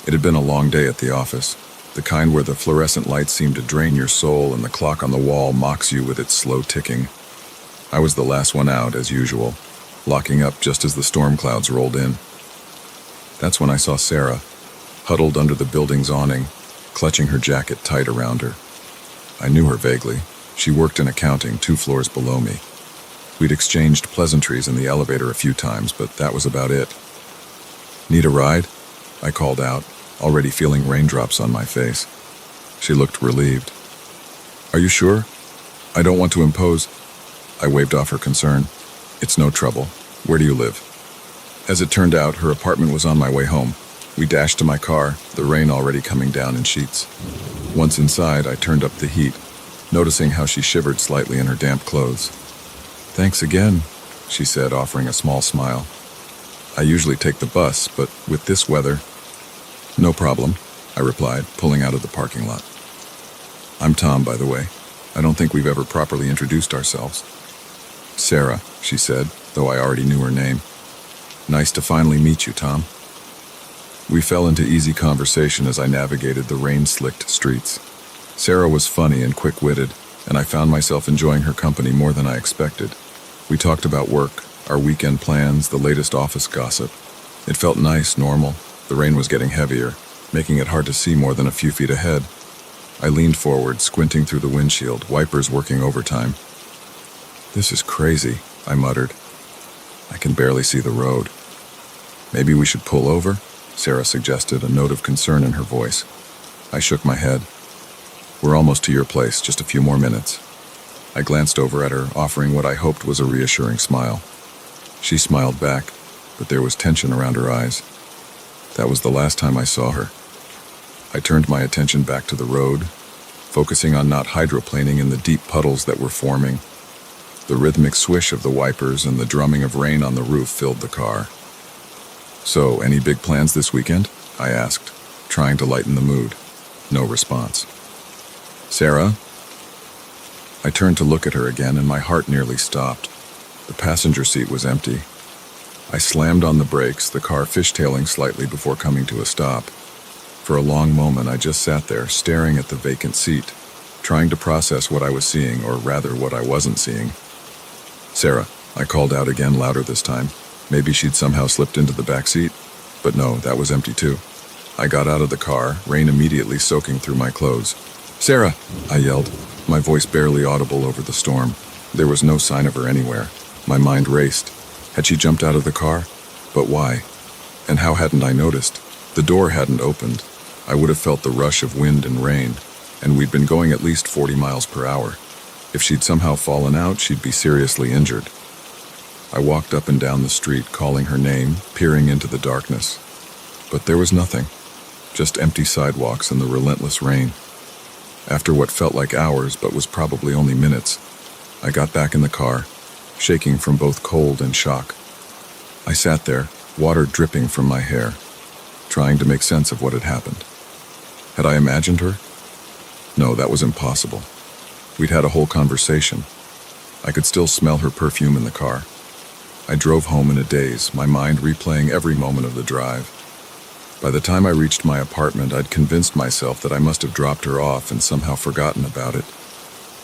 It had been a long day at the office, the kind where the fluorescent lights seem to drain your soul and the clock on the wall mocks you with its slow ticking. I was the last one out, as usual, locking up just as the storm clouds rolled in. That's when I saw Sarah, huddled under the building's awning, clutching her jacket tight around her. I knew her vaguely. She worked in accounting 2 floors below me. We'd exchanged pleasantries in the elevator a few times, but that was about it. "Need a ride?" I called out, already feeling raindrops on my face. She looked relieved. "Are you sure? I don't want to impose." I waved off her concern. "It's no trouble. Where do you live?" As it turned out, her apartment was on my way home. We dashed to my car, the rain already coming down in sheets. Once inside, I turned up the heat, noticing how she shivered slightly in her damp clothes. "Thanks again," she said, offering a small smile. "I usually take the bus, but with this weather—" "No problem," I replied, pulling out of the parking lot. "I'm Tom, by the way. I don't think we've ever properly introduced ourselves." "Sarah," she said, though I already knew her name. "Nice to finally meet you, Tom." We fell into easy conversation as I navigated the rain-slicked streets. Sarah was funny and quick-witted, and I found myself enjoying her company more than I expected. We talked about work, our weekend plans, the latest office gossip. It felt nice, normal. The rain was getting heavier, making it hard to see more than a few feet ahead. I leaned forward, squinting through the windshield, wipers working overtime. "This is crazy," I muttered. "I can barely see the road." "Maybe we should pull over?" Sarah suggested, a note of concern in her voice. I shook my head. "We're almost to your place, just a few more minutes." I glanced over at her, offering what I hoped was a reassuring smile. She smiled back, but there was tension around her eyes. That was the last time I saw her. I turned my attention back to the road, focusing on not hydroplaning in the deep puddles that were forming. The rhythmic swish of the wipers and the drumming of rain on the roof filled the car. "So, any big plans this weekend?" I asked, trying to lighten the mood. No response. "Sarah?" I turned to look at her again, and my heart nearly stopped. The passenger seat was empty. I slammed on the brakes, the car fishtailing slightly before coming to a stop. For a long moment, I just sat there, staring at the vacant seat, trying to process what I was seeing, or rather what I wasn't seeing. "Sarah," I called out again, louder this time. Maybe she'd somehow slipped into the back seat. But no, that was empty too. I got out of the car, rain immediately soaking through my clothes. "Sarah!" I yelled, my voice barely audible over the storm. There was no sign of her anywhere. My mind raced. Had she jumped out of the car? But why? And how hadn't I noticed? The door hadn't opened. I would have felt the rush of wind and rain, and we'd been going at least 40 miles per hour. If she'd somehow fallen out, she'd be seriously injured. I walked up and down the street, calling her name, peering into the darkness. But there was nothing, just empty sidewalks and the relentless rain. After what felt like hours, but was probably only minutes, I got back in the car, shaking from both cold and shock. I sat there, water dripping from my hair, trying to make sense of what had happened. Had I imagined her? No, that was impossible. We'd had a whole conversation. I could still smell her perfume in the car. I drove home in a daze, my mind replaying every moment of the drive. By the time I reached my apartment, I'd convinced myself that I must have dropped her off and somehow forgotten about it.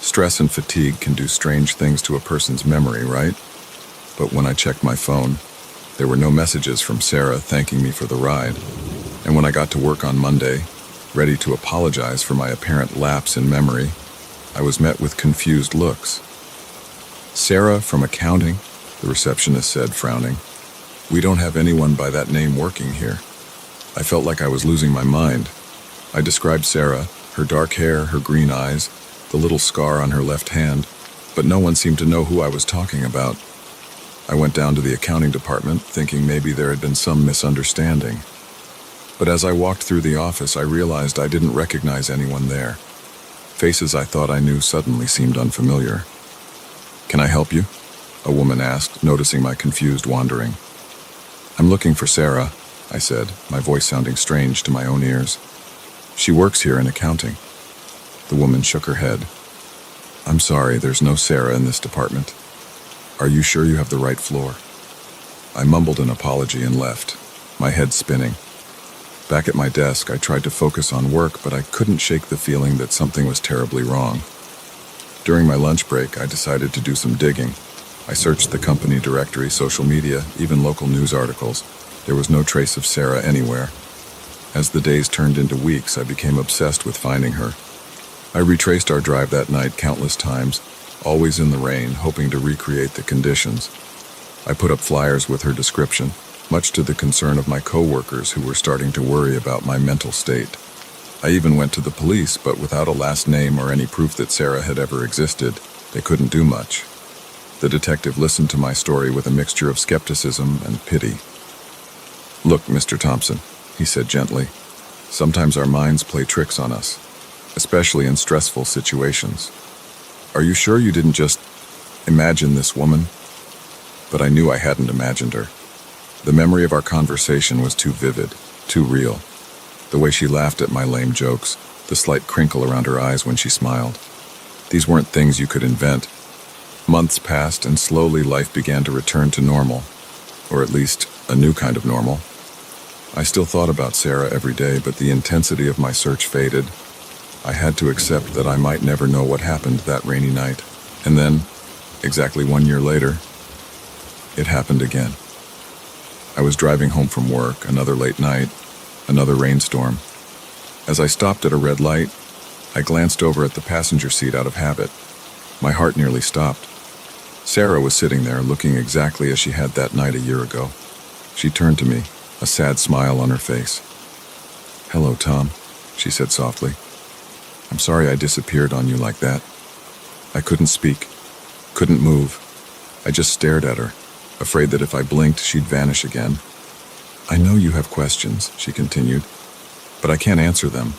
Stress and fatigue can do strange things to a person's memory, right? But when I checked my phone, there were no messages from Sarah thanking me for the ride. And when I got to work on Monday, ready to apologize for my apparent lapse in memory, I was met with confused looks. "Sarah from accounting?" the receptionist said, frowning. "We don't have anyone by that name working here." I felt like I was losing my mind. I described Sarah, her dark hair, her green eyes, the little scar on her left hand, but no one seemed to know who I was talking about. I went down to the accounting department, thinking maybe there had been some misunderstanding. But as I walked through the office, I realized I didn't recognize anyone there. Faces I thought I knew suddenly seemed unfamiliar. "Can I help you?" a woman asked, noticing my confused wandering. "I'm looking for Sarah," I said, my voice sounding strange to my own ears. "She works here in accounting." The woman shook her head. "I'm sorry, there's no Sarah in this department. Are you sure you have the right floor?" I mumbled an apology and left, my head spinning. Back at my desk, I tried to focus on work, but I couldn't shake the feeling that something was terribly wrong. During my lunch break, I decided to do some digging. I searched the company directory, social media, even local news articles. There was no trace of Sarah anywhere. As the days turned into weeks, I became obsessed with finding her. I retraced our drive that night countless times, always in the rain, hoping to recreate the conditions. I put up flyers with her description, much to the concern of my co-workers who were starting to worry about my mental state. I even went to the police, but without a last name or any proof that Sarah had ever existed, they couldn't do much. The detective listened to my story with a mixture of skepticism and pity. "Look, Mr. Thompson," he said gently, "sometimes our minds play tricks on us, especially in stressful situations. Are you sure you didn't just imagine this woman?" But I knew I hadn't imagined her. The memory of our conversation was too vivid, too real. The way she laughed at my lame jokes, the slight crinkle around her eyes when she smiled. These weren't things you could invent. Months passed, and slowly life began to return to normal, or at least a new kind of normal. I still thought about Sarah every day, but the intensity of my search faded. I had to accept that I might never know what happened that rainy night. And then, exactly 1 year later, it happened again. I was driving home from work, another late night, another rainstorm. As I stopped at a red light, I glanced over at the passenger seat out of habit. My heart nearly stopped. Sarah was sitting there, looking exactly as she had that night a year ago. She turned to me, a sad smile on her face. "Hello, Tom," she said softly. "I'm sorry I disappeared on you like that." I couldn't speak, couldn't move. I just stared at her, afraid that if I blinked, she'd vanish again. "I know you have questions," she continued, "but I can't answer them.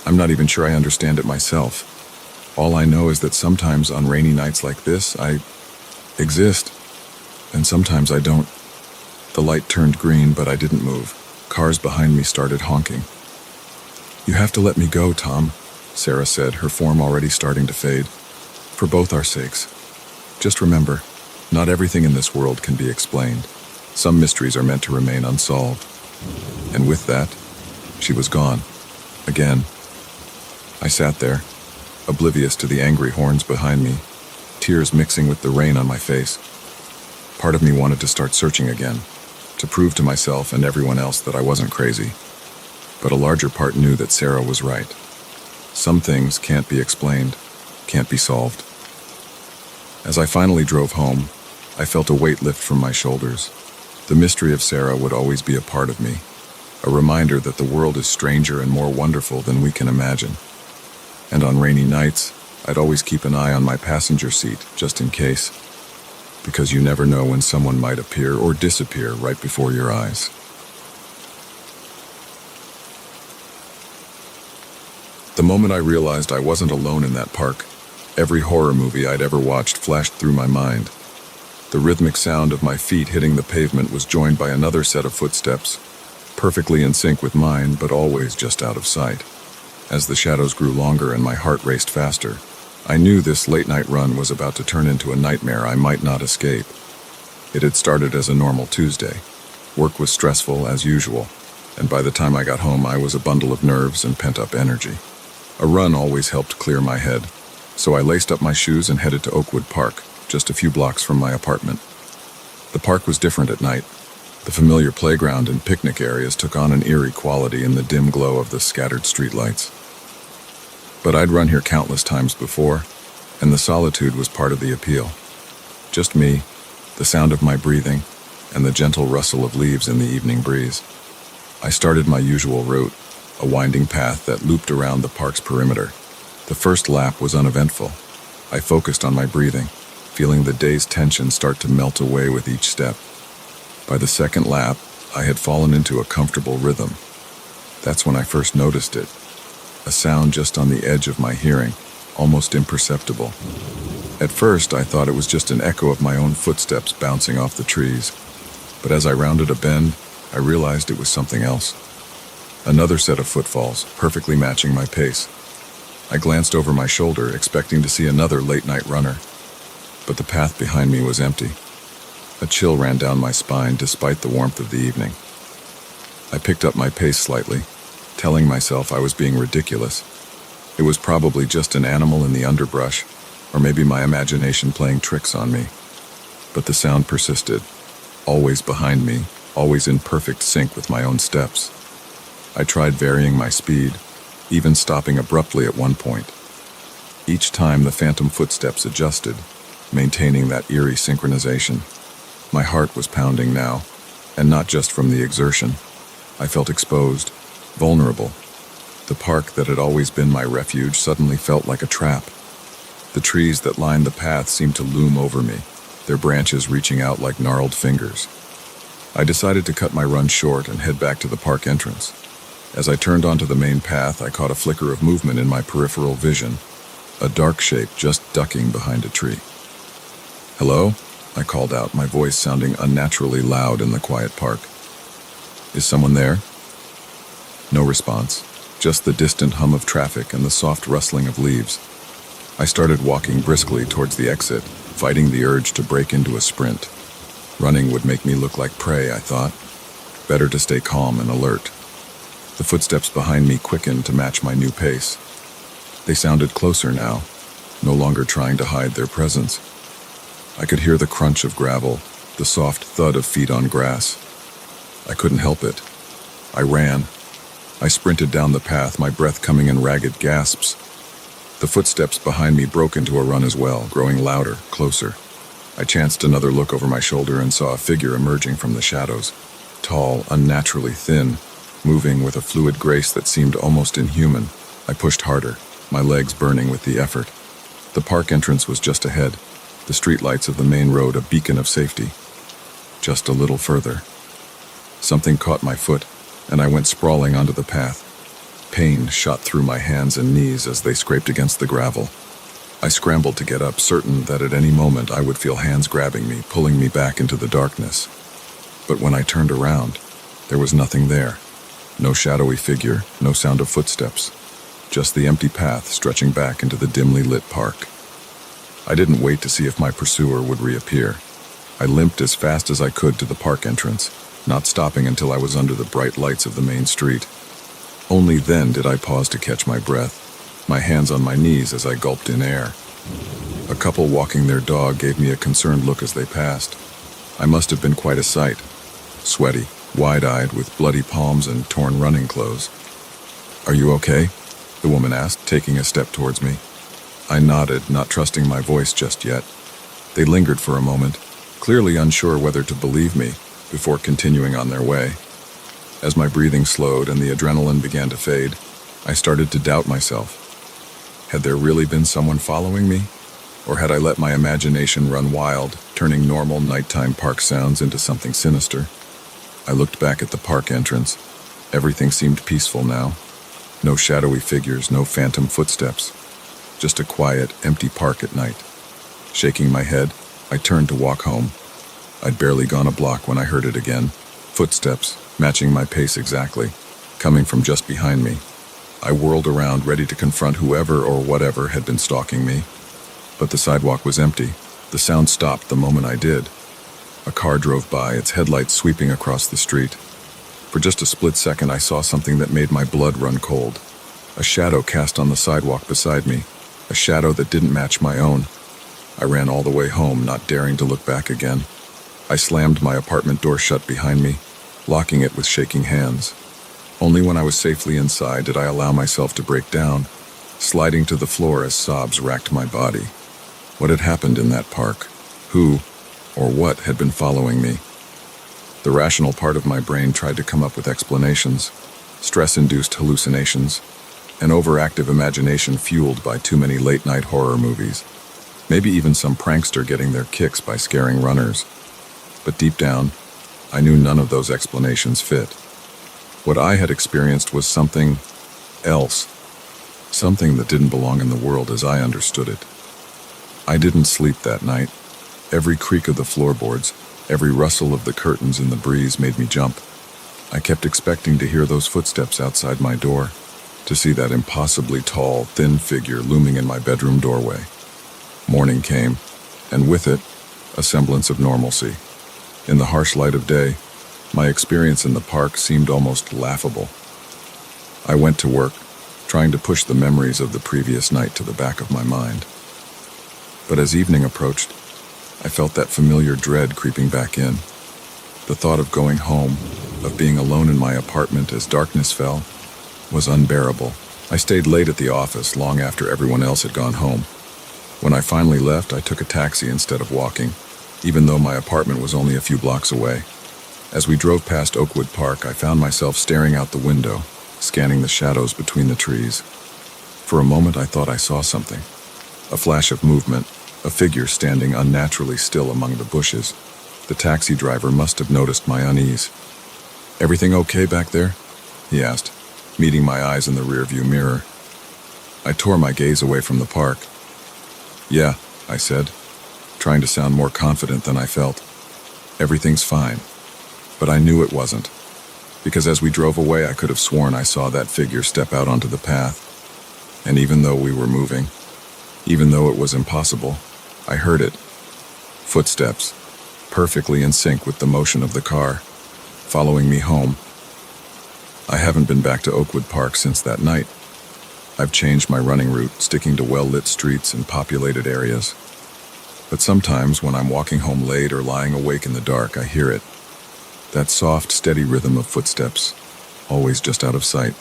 I'm not even sure I understand it myself. All I know is that sometimes on rainy nights like this, I exist, and sometimes I don't." The light turned green, but I didn't move. Cars behind me started honking. "You have to let me go, Tom," Sarah said, her form already starting to fade. "For both our sakes. Just remember, not everything in this world can be explained. Some mysteries are meant to remain unsolved." And with that, she was gone. Again. I sat there, oblivious to the angry horns behind me, tears mixing with the rain on my face. Part of me wanted to start searching again, to prove to myself and everyone else that I wasn't crazy. But a larger part knew that Sarah was right. Some things can't be explained, can't be solved. As I finally drove home, I felt a weight lift from my shoulders. The mystery of Sarah would always be a part of me, a reminder that the world is stranger and more wonderful than we can imagine. And on rainy nights, I'd always keep an eye on my passenger seat, just in case, because you never know when someone might appear or disappear right before your eyes. The moment I realized I wasn't alone in that park, every horror movie I'd ever watched flashed through my mind. The rhythmic sound of my feet hitting the pavement was joined by another set of footsteps, perfectly in sync with mine, but always just out of sight. As the shadows grew longer and my heart raced faster, I knew this late-night run was about to turn into a nightmare I might not escape. It had started as a normal Tuesday. Work was stressful as usual, and by the time I got home I was a bundle of nerves and pent-up energy. A run always helped clear my head, so I laced up my shoes and headed to Oakwood Park, just a few blocks from my apartment. The park was different at night. The familiar playground and picnic areas took on an eerie quality in the dim glow of the scattered streetlights. But I'd run here countless times before, and the solitude was part of the appeal. Just me, the sound of my breathing, and the gentle rustle of leaves in the evening breeze. I started my usual route, a winding path that looped around the park's perimeter. The first lap was uneventful. I focused on my breathing, feeling the day's tension start to melt away with each step. By the second lap, I had fallen into a comfortable rhythm. That's when I first noticed it. A sound just on the edge of my hearing, almost imperceptible. At first, I thought it was just an echo of my own footsteps bouncing off the trees. But as I rounded a bend, I realized it was something else. Another set of footfalls, perfectly matching my pace. I glanced over my shoulder, expecting to see another late-night runner. But the path behind me was empty. A chill ran down my spine despite the warmth of the evening. I picked up my pace slightly, telling myself I was being ridiculous. It was probably just an animal in the underbrush, or maybe my imagination playing tricks on me. But the sound persisted, always behind me, always in perfect sync with my own steps. I tried varying my speed, even stopping abruptly at one point. Each time the phantom footsteps adjusted, maintaining that eerie synchronization. My heart was pounding now, and not just from the exertion. I felt exposed, vulnerable. The park that had always been my refuge suddenly felt like a trap. The trees that lined the path seemed to loom over me, their branches reaching out like gnarled fingers. I decided to cut my run short and head back to the park entrance. As I turned onto the main path, I caught a flicker of movement in my peripheral vision, a dark shape just ducking behind a tree. "Hello?" I called out, my voice sounding unnaturally loud in the quiet park. "Is someone there?" No response, just the distant hum of traffic and the soft rustling of leaves. I started walking briskly towards the exit, fighting the urge to break into a sprint. Running would make me look like prey, I thought. Better to stay calm and alert. The footsteps behind me quickened to match my new pace. They sounded closer now, no longer trying to hide their presence. I could hear the crunch of gravel, the soft thud of feet on grass. I couldn't help it. I ran. I sprinted down the path, my breath coming in ragged gasps. The footsteps behind me broke into a run as well, growing louder, closer. I chanced another look over my shoulder and saw a figure emerging from the shadows. Tall, unnaturally thin, moving with a fluid grace that seemed almost inhuman. I pushed harder, my legs burning with the effort. The park entrance was just ahead, the streetlights of the main road a beacon of safety. Just a little further. Something caught my foot, and I went sprawling onto the path. Pain shot through my hands and knees as they scraped against the gravel. I scrambled to get up, certain that at any moment I would feel hands grabbing me, pulling me back into the darkness. But when I turned around, there was nothing there. No shadowy figure, no sound of footsteps. Just the empty path stretching back into the dimly lit park. I didn't wait to see if my pursuer would reappear. I limped as fast as I could to the park entrance, not stopping until I was under the bright lights of the main street. Only then did I pause to catch my breath, my hands on my knees as I gulped in air. A couple walking their dog gave me a concerned look as they passed. I must have been quite a sight. Sweaty, wide-eyed, with bloody palms and torn running clothes. "Are you okay?" the woman asked, taking a step towards me. I nodded, not trusting my voice just yet. They lingered for a moment, clearly unsure whether to believe me, before continuing on their way. As my breathing slowed and the adrenaline began to fade, I started to doubt myself. Had there really been someone following me? Or had I let my imagination run wild, turning normal nighttime park sounds into something sinister? I looked back at the park entrance. Everything seemed peaceful now. No shadowy figures, no phantom footsteps. Just a quiet, empty park at night. Shaking my head, I turned to walk home. I'd barely gone a block when I heard it again. Footsteps, matching my pace exactly, coming from just behind me. I whirled around, ready to confront whoever or whatever had been stalking me. But the sidewalk was empty. The sound stopped the moment I did. A car drove by, its headlights sweeping across the street. For just a split second, I saw something that made my blood run cold. A shadow cast on the sidewalk beside me, a shadow that didn't match my own. I ran all the way home, not daring to look back again. I slammed my apartment door shut behind me, locking it with shaking hands. Only when I was safely inside did I allow myself to break down, sliding to the floor as sobs racked my body. What had happened in that park? Who or what had been following me? The rational part of my brain tried to come up with explanations. Stress-induced hallucinations, an overactive imagination fueled by too many late-night horror movies. Maybe even some prankster getting their kicks by scaring runners. But deep down, I knew none of those explanations fit. What I had experienced was something else. Something that didn't belong in the world as I understood it. I didn't sleep that night. Every creak of the floorboards, every rustle of the curtains in the breeze made me jump. I kept expecting to hear those footsteps outside my door, to see that impossibly tall, thin figure looming in my bedroom doorway. Morning came, and with it, a semblance of normalcy. In the harsh light of day, my experience in the park seemed almost laughable. I went to work, trying to push the memories of the previous night to the back of my mind. But as evening approached, I felt that familiar dread creeping back in. The thought of going home, of being alone in my apartment as darkness fell, was unbearable. I stayed late at the office long after everyone else had gone home. When I finally left, I took a taxi instead of walking, even though my apartment was only a few blocks away. As we drove past Oakwood Park, I found myself staring out the window, scanning the shadows between the trees. For a moment, I thought I saw something. A flash of movement, a figure standing unnaturally still among the bushes. The taxi driver must have noticed my unease. "Everything okay back there?" he asked, meeting my eyes in the rearview mirror. I tore my gaze away from the park. "Yeah," I said, trying to sound more confident than I felt. "Everything's fine." But I knew it wasn't, because as we drove away, I could have sworn I saw that figure step out onto the path. And even though we were moving, even though it was impossible, I heard it. Footsteps, perfectly in sync with the motion of the car, following me home. I haven't been back to Oakwood Park since that night. I've changed my running route, sticking to well-lit streets and populated areas. But sometimes when I'm walking home late or lying awake in the dark, I hear it. That soft, steady rhythm of footsteps, always just out of sight.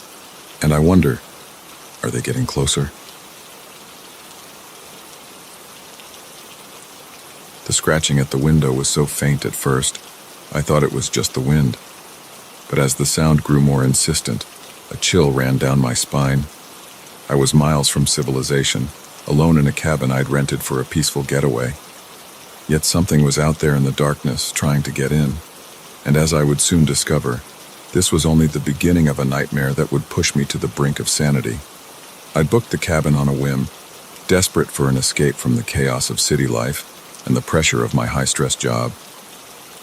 And I wonder, are they getting closer? The scratching at the window was so faint at first, I thought it was just the wind. But as the sound grew more insistent, a chill ran down my spine. I was miles from civilization, alone in a cabin I'd rented for a peaceful getaway. Yet something was out there in the darkness, trying to get in. And as I would soon discover, this was only the beginning of a nightmare that would push me to the brink of sanity. I'd booked the cabin on a whim, desperate for an escape from the chaos of city life and the pressure of my high-stress job.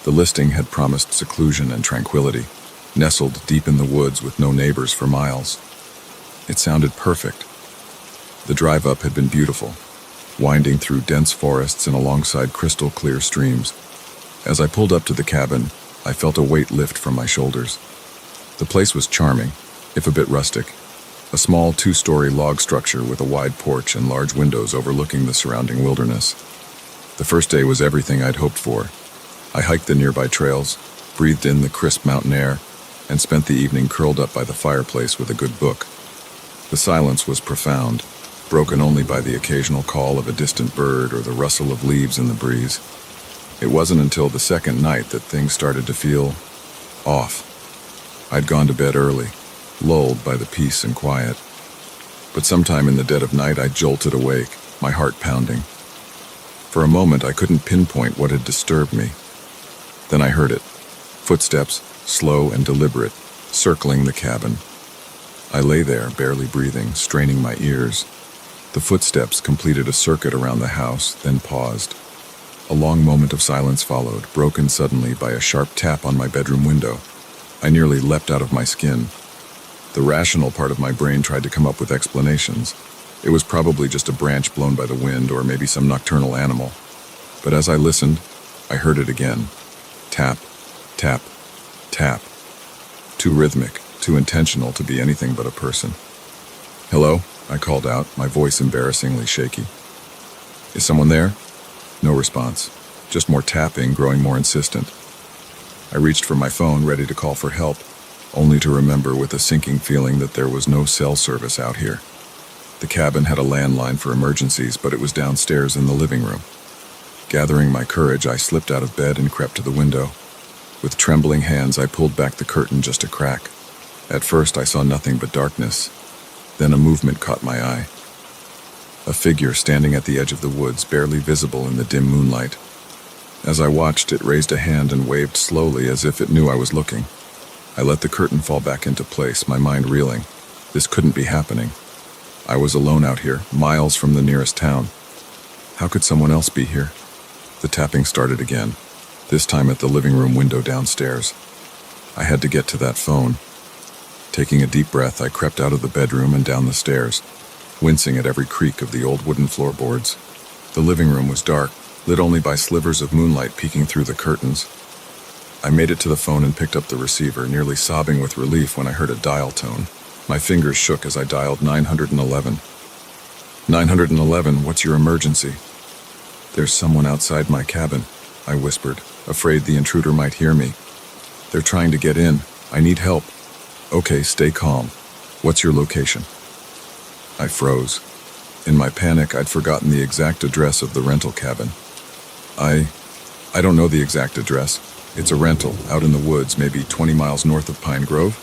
The listing had promised seclusion and tranquility, nestled deep in the woods with no neighbors for miles. It sounded perfect. The drive up had been beautiful, winding through dense forests and alongside crystal-clear streams. As I pulled up to the cabin, I felt a weight lift from my shoulders. The place was charming, if a bit rustic. A small 2-story log structure with a wide porch and large windows overlooking the surrounding wilderness. The first day was everything I'd hoped for. I hiked the nearby trails, breathed in the crisp mountain air, and spent the evening curled up by the fireplace with a good book. The silence was profound, broken only by the occasional call of a distant bird or the rustle of leaves in the breeze. It wasn't until the second night that things started to feel off. I'd gone to bed early, lulled by the peace and quiet. But sometime in the dead of night, I jolted awake, my heart pounding. For a moment, I couldn't pinpoint what had disturbed me. Then I heard it. Footsteps, slow and deliberate, circling the cabin. I lay there, barely breathing, straining my ears. The footsteps completed a circuit around the house, then paused. A long moment of silence followed, broken suddenly by a sharp tap on my bedroom window. I nearly leapt out of my skin. The rational part of my brain tried to come up with explanations. It was probably just a branch blown by the wind or maybe some nocturnal animal. But as I listened, I heard it again, Tap, tap, tap. Too rhythmic, too intentional to be anything but a person. "Hello?" I called out, my voice embarrassingly shaky. "Is someone there?" No response, just more tapping, growing more insistent. I reached for my phone, ready to call for help, only to remember with a sinking feeling that there was no cell service out here. The cabin had a landline for emergencies, but it was downstairs in the living room. Gathering my courage, I slipped out of bed and crept to the window. With trembling hands, I pulled back the curtain just a crack. At first, I saw nothing but darkness. Then a movement caught my eye. A figure standing at the edge of the woods, barely visible in the dim moonlight. As I watched, it raised a hand and waved slowly as if it knew I was looking. I let the curtain fall back into place, my mind reeling. This couldn't be happening. I was alone out here, miles from the nearest town. How could someone else be here? The tapping started again, this time at the living room window downstairs. I had to get to that phone. Taking a deep breath, I crept out of the bedroom and down the stairs, wincing at every creak of the old wooden floorboards. The living room was dark, lit only by slivers of moonlight peeking through the curtains. I made it to the phone and picked up the receiver, nearly sobbing with relief when I heard a dial tone. My fingers shook as I dialed 911. 911, what's your emergency? There's someone outside my cabin, I whispered, afraid the intruder might hear me. They're trying to get in. I need help. Okay, stay calm. What's your location? I froze. In my panic, I'd forgotten the exact address of the rental cabin. I don't know the exact address. It's a rental, out in the woods, maybe 20 miles north of Pine Grove.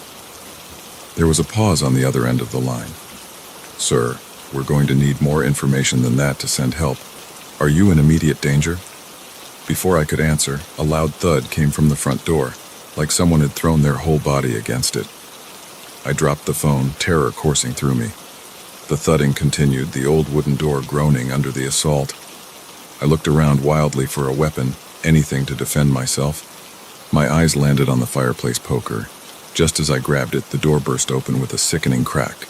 There was a pause on the other end of the line. Sir, we're going to need more information than that to send help. Are you in immediate danger? Before I could answer, a loud thud came from the front door, like someone had thrown their whole body against it. I dropped the phone, terror coursing through me. The thudding continued, the old wooden door groaning under the assault. I looked around wildly for a weapon, anything to defend myself. My eyes landed on the fireplace poker. Just as I grabbed it, the door burst open with a sickening crack.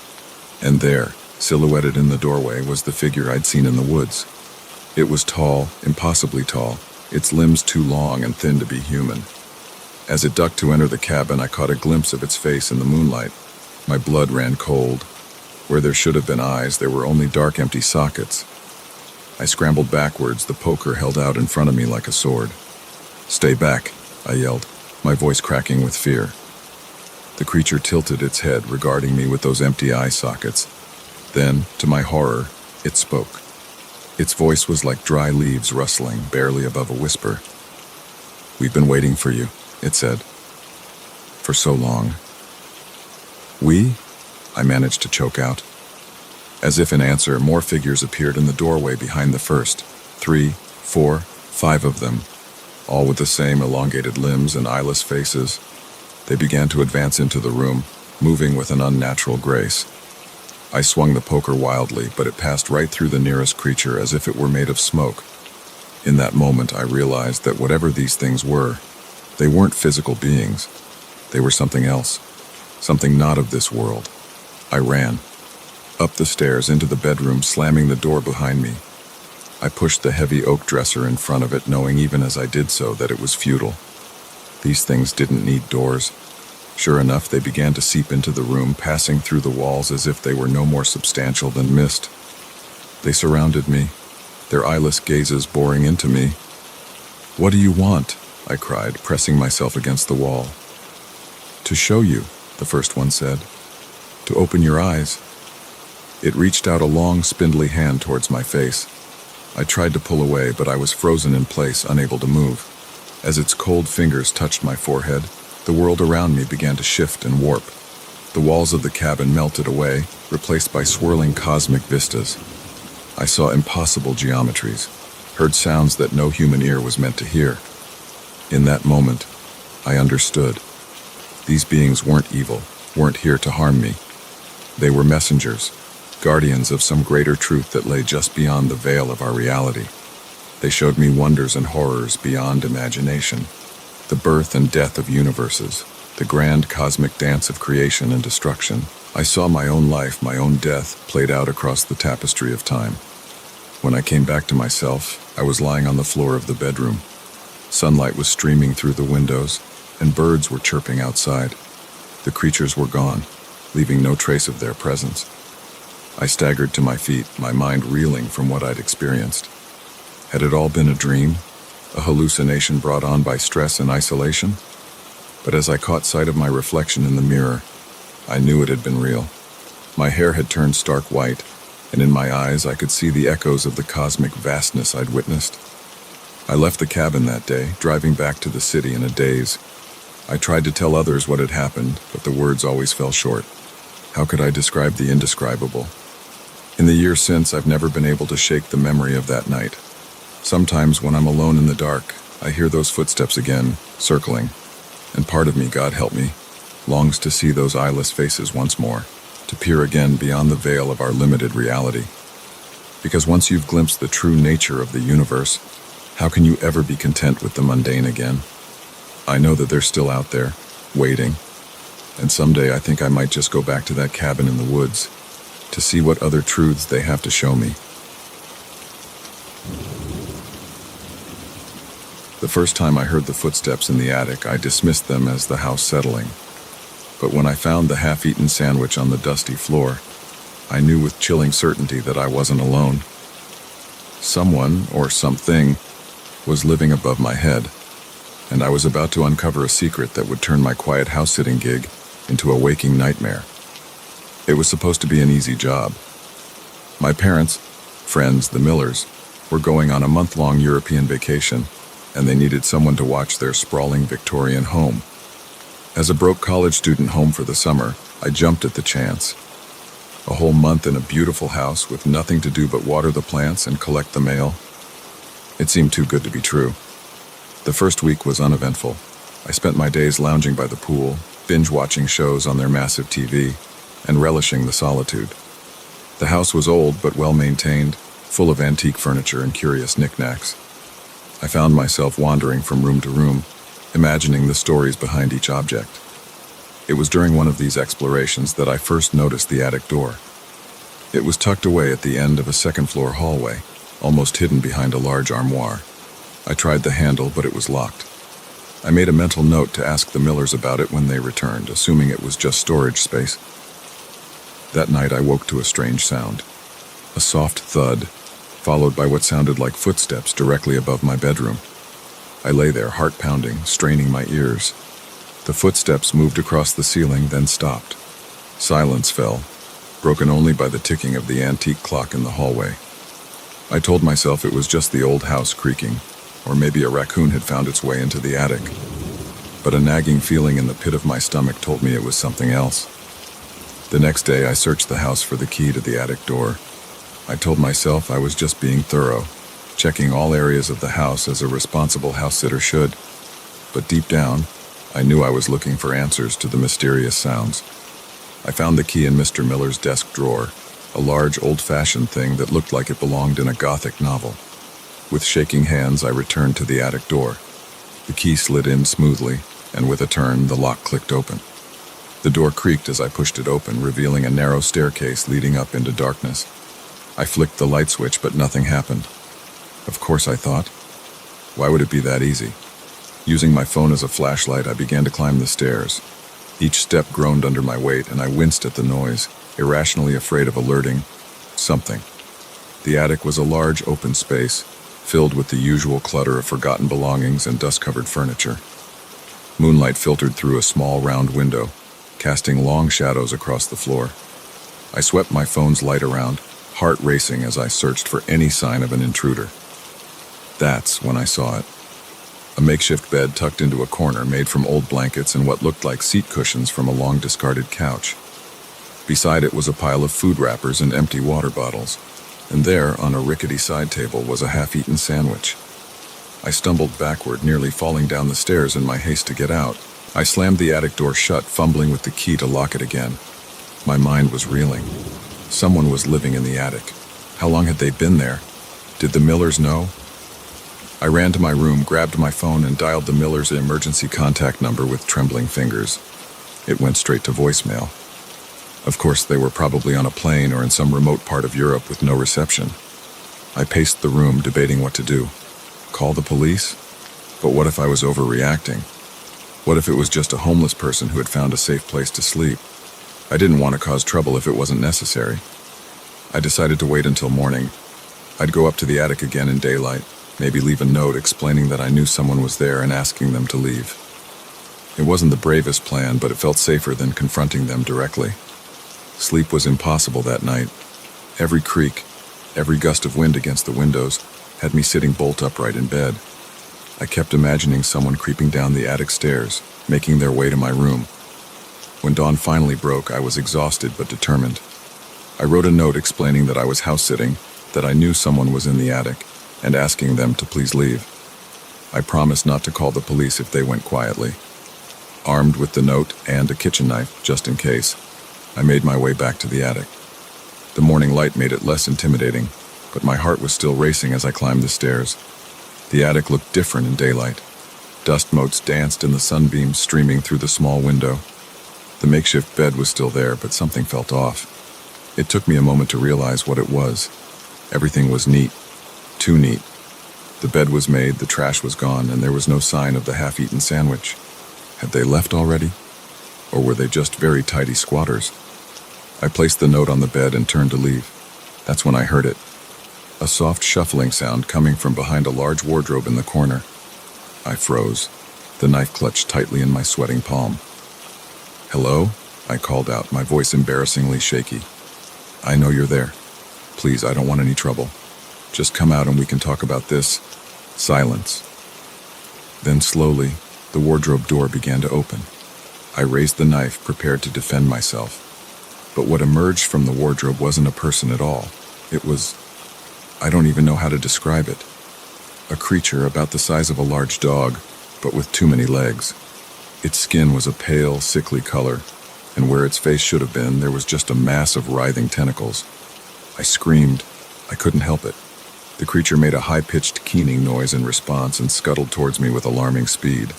And there, silhouetted in the doorway, was the figure I'd seen in the woods. It was tall, impossibly tall, its limbs too long and thin to be human. As it ducked to enter the cabin, I caught a glimpse of its face in the moonlight. My blood ran cold. Where there should have been eyes, there were only dark, empty sockets. I scrambled backwards, the poker held out in front of me like a sword. "Stay back," I yelled, my voice cracking with fear. The creature tilted its head, regarding me with those empty eye sockets. Then, to my horror, it spoke. Its voice was like dry leaves rustling, barely above a whisper. "We've been waiting for you," it said. "For so long." "We?" I managed to choke out. As if in answer, more figures appeared in the doorway behind the first. 3, 4, 5 of them, all with the same elongated limbs and eyeless faces. They began to advance into the room, moving with an unnatural grace. I swung the poker wildly, but it passed right through the nearest creature as if it were made of smoke. In that moment, I realized that whatever these things were, they weren't physical beings. They were something else, something not of this world. I ran. Up the stairs into the bedroom, slamming the door behind me. I pushed the heavy oak dresser in front of it, knowing even as I did so that it was futile. These things didn't need doors. Sure enough, they began to seep into the room, passing through the walls as if they were no more substantial than mist. They surrounded me, their eyeless gazes boring into me. "What do you want?" I cried, pressing myself against the wall. "To show you," the first one said. "To open your eyes." It reached out a long, spindly hand towards my face. I tried to pull away, but I was frozen in place, unable to move. As its cold fingers touched my forehead, the world around me began to shift and warp. The walls of the cabin melted away, replaced by swirling cosmic vistas. I saw impossible geometries, heard sounds that no human ear was meant to hear. In that moment, I understood. These beings weren't evil, weren't here to harm me. They were messengers, guardians of some greater truth that lay just beyond the veil of our reality. They showed me wonders and horrors beyond imagination, the birth and death of universes, the grand cosmic dance of creation and destruction. I saw my own life, my own death, played out across the tapestry of time. When I came back to myself, I was lying on the floor of the bedroom, Sunlight was streaming through the windows, and birds were chirping outside. The creatures were gone, leaving no trace of their presence. I staggered to my feet, my mind reeling from what I'd experienced. Had it all been a dream? A hallucination brought on by stress and isolation? But as I caught sight of my reflection in the mirror, I knew it had been real. My hair had turned stark white, and in my eyes I could see the echoes of the cosmic vastness I'd witnessed. I left the cabin that day, driving back to the city in a daze. I tried to tell others what had happened, but the words always fell short. How could I describe the indescribable? In the years since, I've never been able to shake the memory of that night. Sometimes when I'm alone in the dark, I hear those footsteps again, circling, and part of me, God help me, longs to see those eyeless faces once more, to peer again beyond the veil of our limited reality. Because once you've glimpsed the true nature of the universe, how can you ever be content with the mundane again? I know that they're still out there, waiting, and someday I think I might just go back to that cabin in the woods to see what other truths they have to show me. The first time I heard the footsteps in the attic, I dismissed them as the house settling. But when I found the half-eaten sandwich on the dusty floor, I knew with chilling certainty that I wasn't alone. Someone, or something, was living above my head, and I was about to uncover a secret that would turn my quiet house-sitting gig into a waking nightmare. It was supposed to be an easy job. My parents, friends, the Millers, were going on a month-long European vacation, and they needed someone to watch their sprawling Victorian home. As a broke college student home for the summer, I jumped at the chance. A whole month in a beautiful house with nothing to do but water the plants and collect the mail. It seemed too good to be true. The first week was uneventful. I spent my days lounging by the pool, binge-watching shows on their massive TV, and relishing the solitude. The house was old but well-maintained, full of antique furniture and curious knickknacks. I found myself wandering from room to room, imagining the stories behind each object. It was during one of these explorations that I first noticed the attic door. It was tucked away at the end of a second-floor hallway, almost hidden behind a large armoire. I tried the handle, but it was locked. I made a mental note to ask the Millers about it when they returned, assuming it was just storage space. That night I woke to a strange sound. A soft thud, followed by what sounded like footsteps directly above my bedroom. I lay there, heart pounding, straining my ears. The footsteps moved across the ceiling, then stopped. Silence fell, broken only by the ticking of the antique clock in the hallway. I told myself it was just the old house creaking, or maybe a raccoon had found its way into the attic. But a nagging feeling in the pit of my stomach told me it was something else. The next day, I searched the house for the key to the attic door. I told myself I was just being thorough, checking all areas of the house as a responsible house-sitter should. But deep down, I knew I was looking for answers to the mysterious sounds. I found the key in Mr. Miller's desk drawer, a large, old-fashioned thing that looked like it belonged in a Gothic novel. With shaking hands, I returned to the attic door. The key slid in smoothly, and with a turn, the lock clicked open. The door creaked as I pushed it open, revealing a narrow staircase leading up into darkness. I flicked the light switch, but nothing happened. Of course, I thought. Why would it be that easy? Using my phone as a flashlight, I began to climb the stairs. Each step groaned under my weight, and I winced at the noise, irrationally afraid of alerting something. The attic was a large, open space, filled with the usual clutter of forgotten belongings and dust-covered furniture. Moonlight filtered through a small, round window, casting long shadows across the floor. I swept my phone's light around, heart racing as I searched for any sign of an intruder. That's when I saw it. A makeshift bed tucked into a corner made from old blankets and what looked like seat cushions from a long-discarded couch. Beside it was a pile of food wrappers and empty water bottles, and there, on a rickety side table, was a half-eaten sandwich. I stumbled backward, nearly falling down the stairs in my haste to get out. I slammed the attic door shut, fumbling with the key to lock it again. My mind was reeling. Someone was living in the attic. How long had they been there? Did the Millers know? I ran to my room, grabbed my phone, and dialed the Millers' emergency contact number with trembling fingers. It went straight to voicemail. Of course, they were probably on a plane or in some remote part of Europe with no reception. I paced the room, debating what to do. Call the police? But what if I was overreacting? What if it was just a homeless person who had found a safe place to sleep? I didn't want to cause trouble if it wasn't necessary. I decided to wait until morning. I'd go up to the attic again in daylight, maybe leave a note explaining that I knew someone was there and asking them to leave. It wasn't the bravest plan, but it felt safer than confronting them directly. Sleep was impossible that night. Every creak, every gust of wind against the windows had me sitting bolt upright in bed. I kept imagining someone creeping down the attic stairs, making their way to my room. When dawn finally broke, I was exhausted but determined. I wrote a note explaining that I was house-sitting, that I knew someone was in the attic, and asking them to please leave. I promised not to call the police if they went quietly. Armed with the note and a kitchen knife, just in case, I made my way back to the attic. The morning light made it less intimidating, but my heart was still racing as I climbed the stairs. The attic looked different in daylight. Dust motes danced in the sunbeams streaming through the small window. The makeshift bed was still there, but something felt off. It took me a moment to realize what it was. Everything was neat. Too neat. The bed was made, the trash was gone, and there was no sign of the half-eaten sandwich. Had they left already? Or were they just very tidy squatters? I placed the note on the bed and turned to leave. That's when I heard it. A soft shuffling sound coming from behind a large wardrobe in the corner. I froze, the knife clutched tightly in my sweating palm. "Hello?" I called out, my voice embarrassingly shaky. "I know you're there. Please, I don't want any trouble. Just come out and we can talk about this." Silence. Then slowly, the wardrobe door began to open. I raised the knife, prepared to defend myself. But what emerged from the wardrobe wasn't a person at all. It was... I don't even know how to describe it. A creature about the size of a large dog, but with too many legs. Its skin was a pale, sickly color, and where its face should have been, there was just a mass of writhing tentacles. I screamed. I couldn't help it. The creature made a high-pitched keening noise in response and scuttled towards me with alarming speed.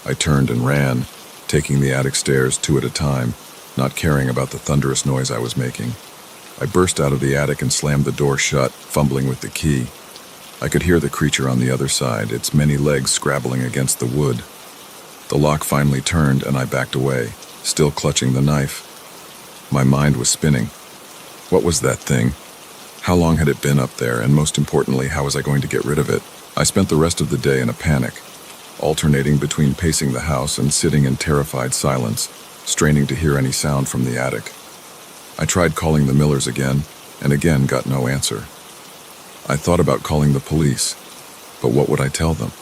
I turned and ran, taking the attic stairs 2 at a time, not caring about the thunderous noise I was making. I burst out of the attic and slammed the door shut, fumbling with the key. I could hear the creature on the other side, its many legs scrabbling against the wood. The lock finally turned and I backed away, still clutching the knife. My mind was spinning. What was that thing? How long had it been up there, and most importantly, how was I going to get rid of it? I spent the rest of the day in a panic, alternating between pacing the house and sitting in terrified silence, straining to hear any sound from the attic. I tried calling the Millers again, and again got no answer. I thought about calling the police, but what would I tell them?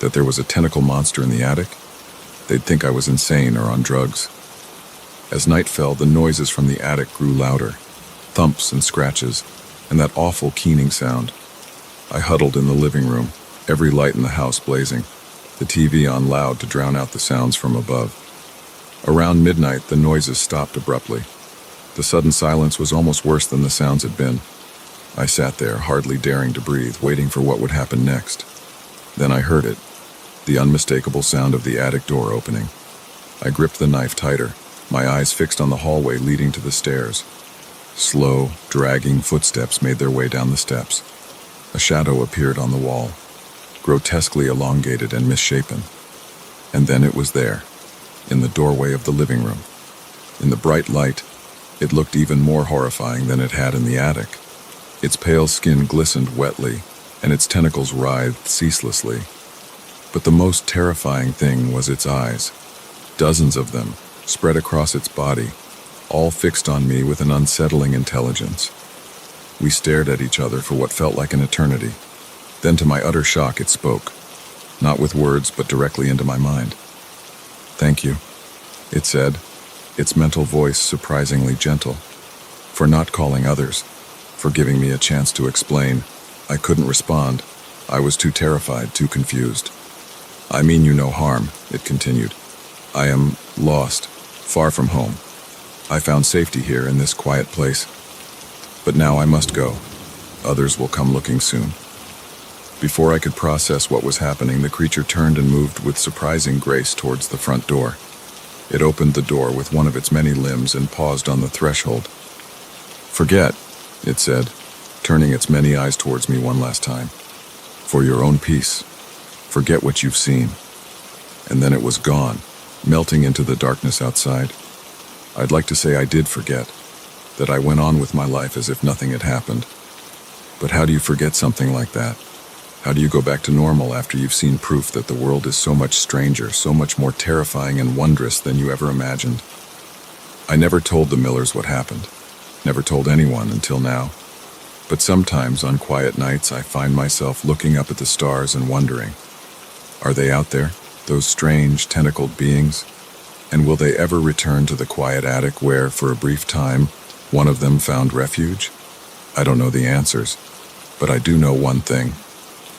That there was a tentacle monster in the attic? They'd think I was insane or on drugs. As night fell, the noises from the attic grew louder, thumps and scratches, and that awful keening sound. I huddled in the living room, every light in the house blazing, the TV on loud to drown out the sounds from above. Around midnight, the noises stopped abruptly. The sudden silence was almost worse than the sounds had been. I sat there, hardly daring to breathe, waiting for what would happen next. Then I heard it, the unmistakable sound of the attic door opening. I gripped the knife tighter, my eyes fixed on the hallway leading to the stairs. Slow, dragging footsteps made their way down the steps. A shadow appeared on the wall, grotesquely elongated and misshapen. And then it was there, in the doorway of the living room. In the bright light, it looked even more horrifying than it had in the attic. Its pale skin glistened wetly, and its tentacles writhed ceaselessly. But the most terrifying thing was its eyes. Dozens of them, spread across its body, all fixed on me with an unsettling intelligence. We stared at each other for what felt like an eternity. Then to my utter shock, it spoke. Not with words, but directly into my mind. "Thank you," it said, its mental voice surprisingly gentle. "For not calling others, for giving me a chance to explain." I couldn't respond. I was too terrified, too confused. "I mean you no harm," it continued. "I am lost, far from home. I found safety here in this quiet place. But now I must go. Others will come looking soon." Before I could process what was happening, the creature turned and moved with surprising grace towards the front door. It opened the door with one of its many limbs and paused on the threshold. "Forget," it said, turning its many eyes towards me one last time. "For your own peace. Forget what you've seen. And then it was gone, melting into the darkness outside. I'd like to say I did forget, that I went on with my life as if nothing had happened. But how do you forget something like that? How do you go back to normal after you've seen proof that the world is so much stranger, so much more terrifying and wondrous than you ever imagined? I never told the Millers what happened. Never told anyone until now. But sometimes on quiet nights I find myself looking up at the stars and wondering, are they out there, those strange, tentacled beings? And will they ever return to the quiet attic where, for a brief time, one of them found refuge? I don't know the answers, but I do know one thing.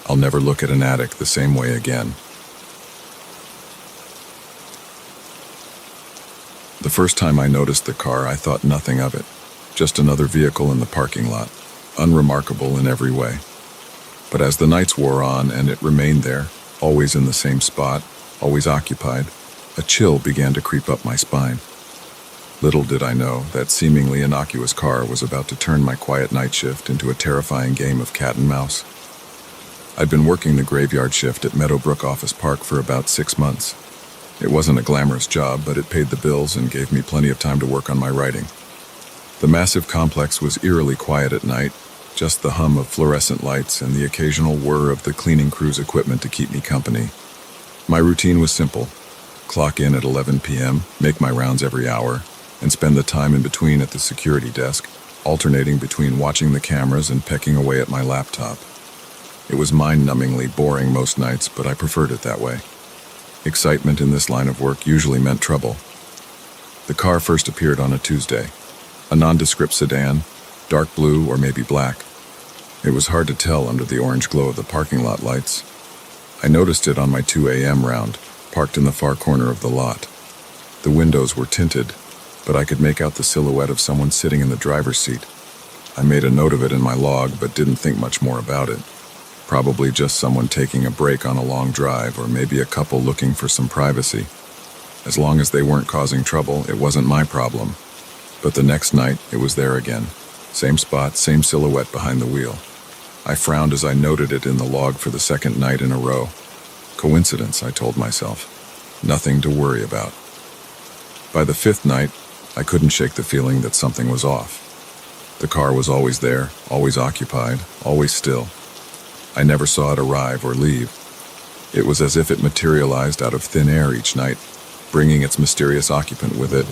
I'll never look at an attic the same way again. The first time I noticed the car, I thought nothing of it. Just another vehicle in the parking lot, unremarkable in every way. But as the nights wore on and it remained there, always in the same spot, always occupied, a chill began to creep up my spine. Little did I know that seemingly innocuous car was about to turn my quiet night shift into a terrifying game of cat and mouse. I'd been working the graveyard shift at Meadowbrook Office Park for about 6 months. It wasn't a glamorous job, but it paid the bills and gave me plenty of time to work on my writing. The massive complex was eerily quiet at night, just the hum of fluorescent lights and the occasional whir of the cleaning crew's equipment to keep me company. My routine was simple. Clock in at 11 p.m., make my rounds every hour, and spend the time in between at the security desk, alternating between watching the cameras and pecking away at my laptop. It was mind-numbingly boring most nights, but I preferred it that way. Excitement in this line of work usually meant trouble. The car first appeared on a Tuesday. A nondescript sedan, dark blue or maybe black. It was hard to tell under the orange glow of the parking lot lights. I noticed it on my 2 a.m. round, parked in the far corner of the lot. The windows were tinted, but I could make out the silhouette of someone sitting in the driver's seat. I made a note of it in my log, but didn't think much more about it. Probably just someone taking a break on a long drive, or maybe a couple looking for some privacy. As long as they weren't causing trouble, it wasn't my problem. But the next night, it was there again. Same spot, same silhouette behind the wheel. I frowned as I noted it in the log for the second night in a row. Coincidence, I told myself. Nothing to worry about. By the 5th night, I couldn't shake the feeling that something was off. The car was always there, always occupied, always still. I never saw it arrive or leave. It was as if it materialized out of thin air each night, bringing its mysterious occupant with it.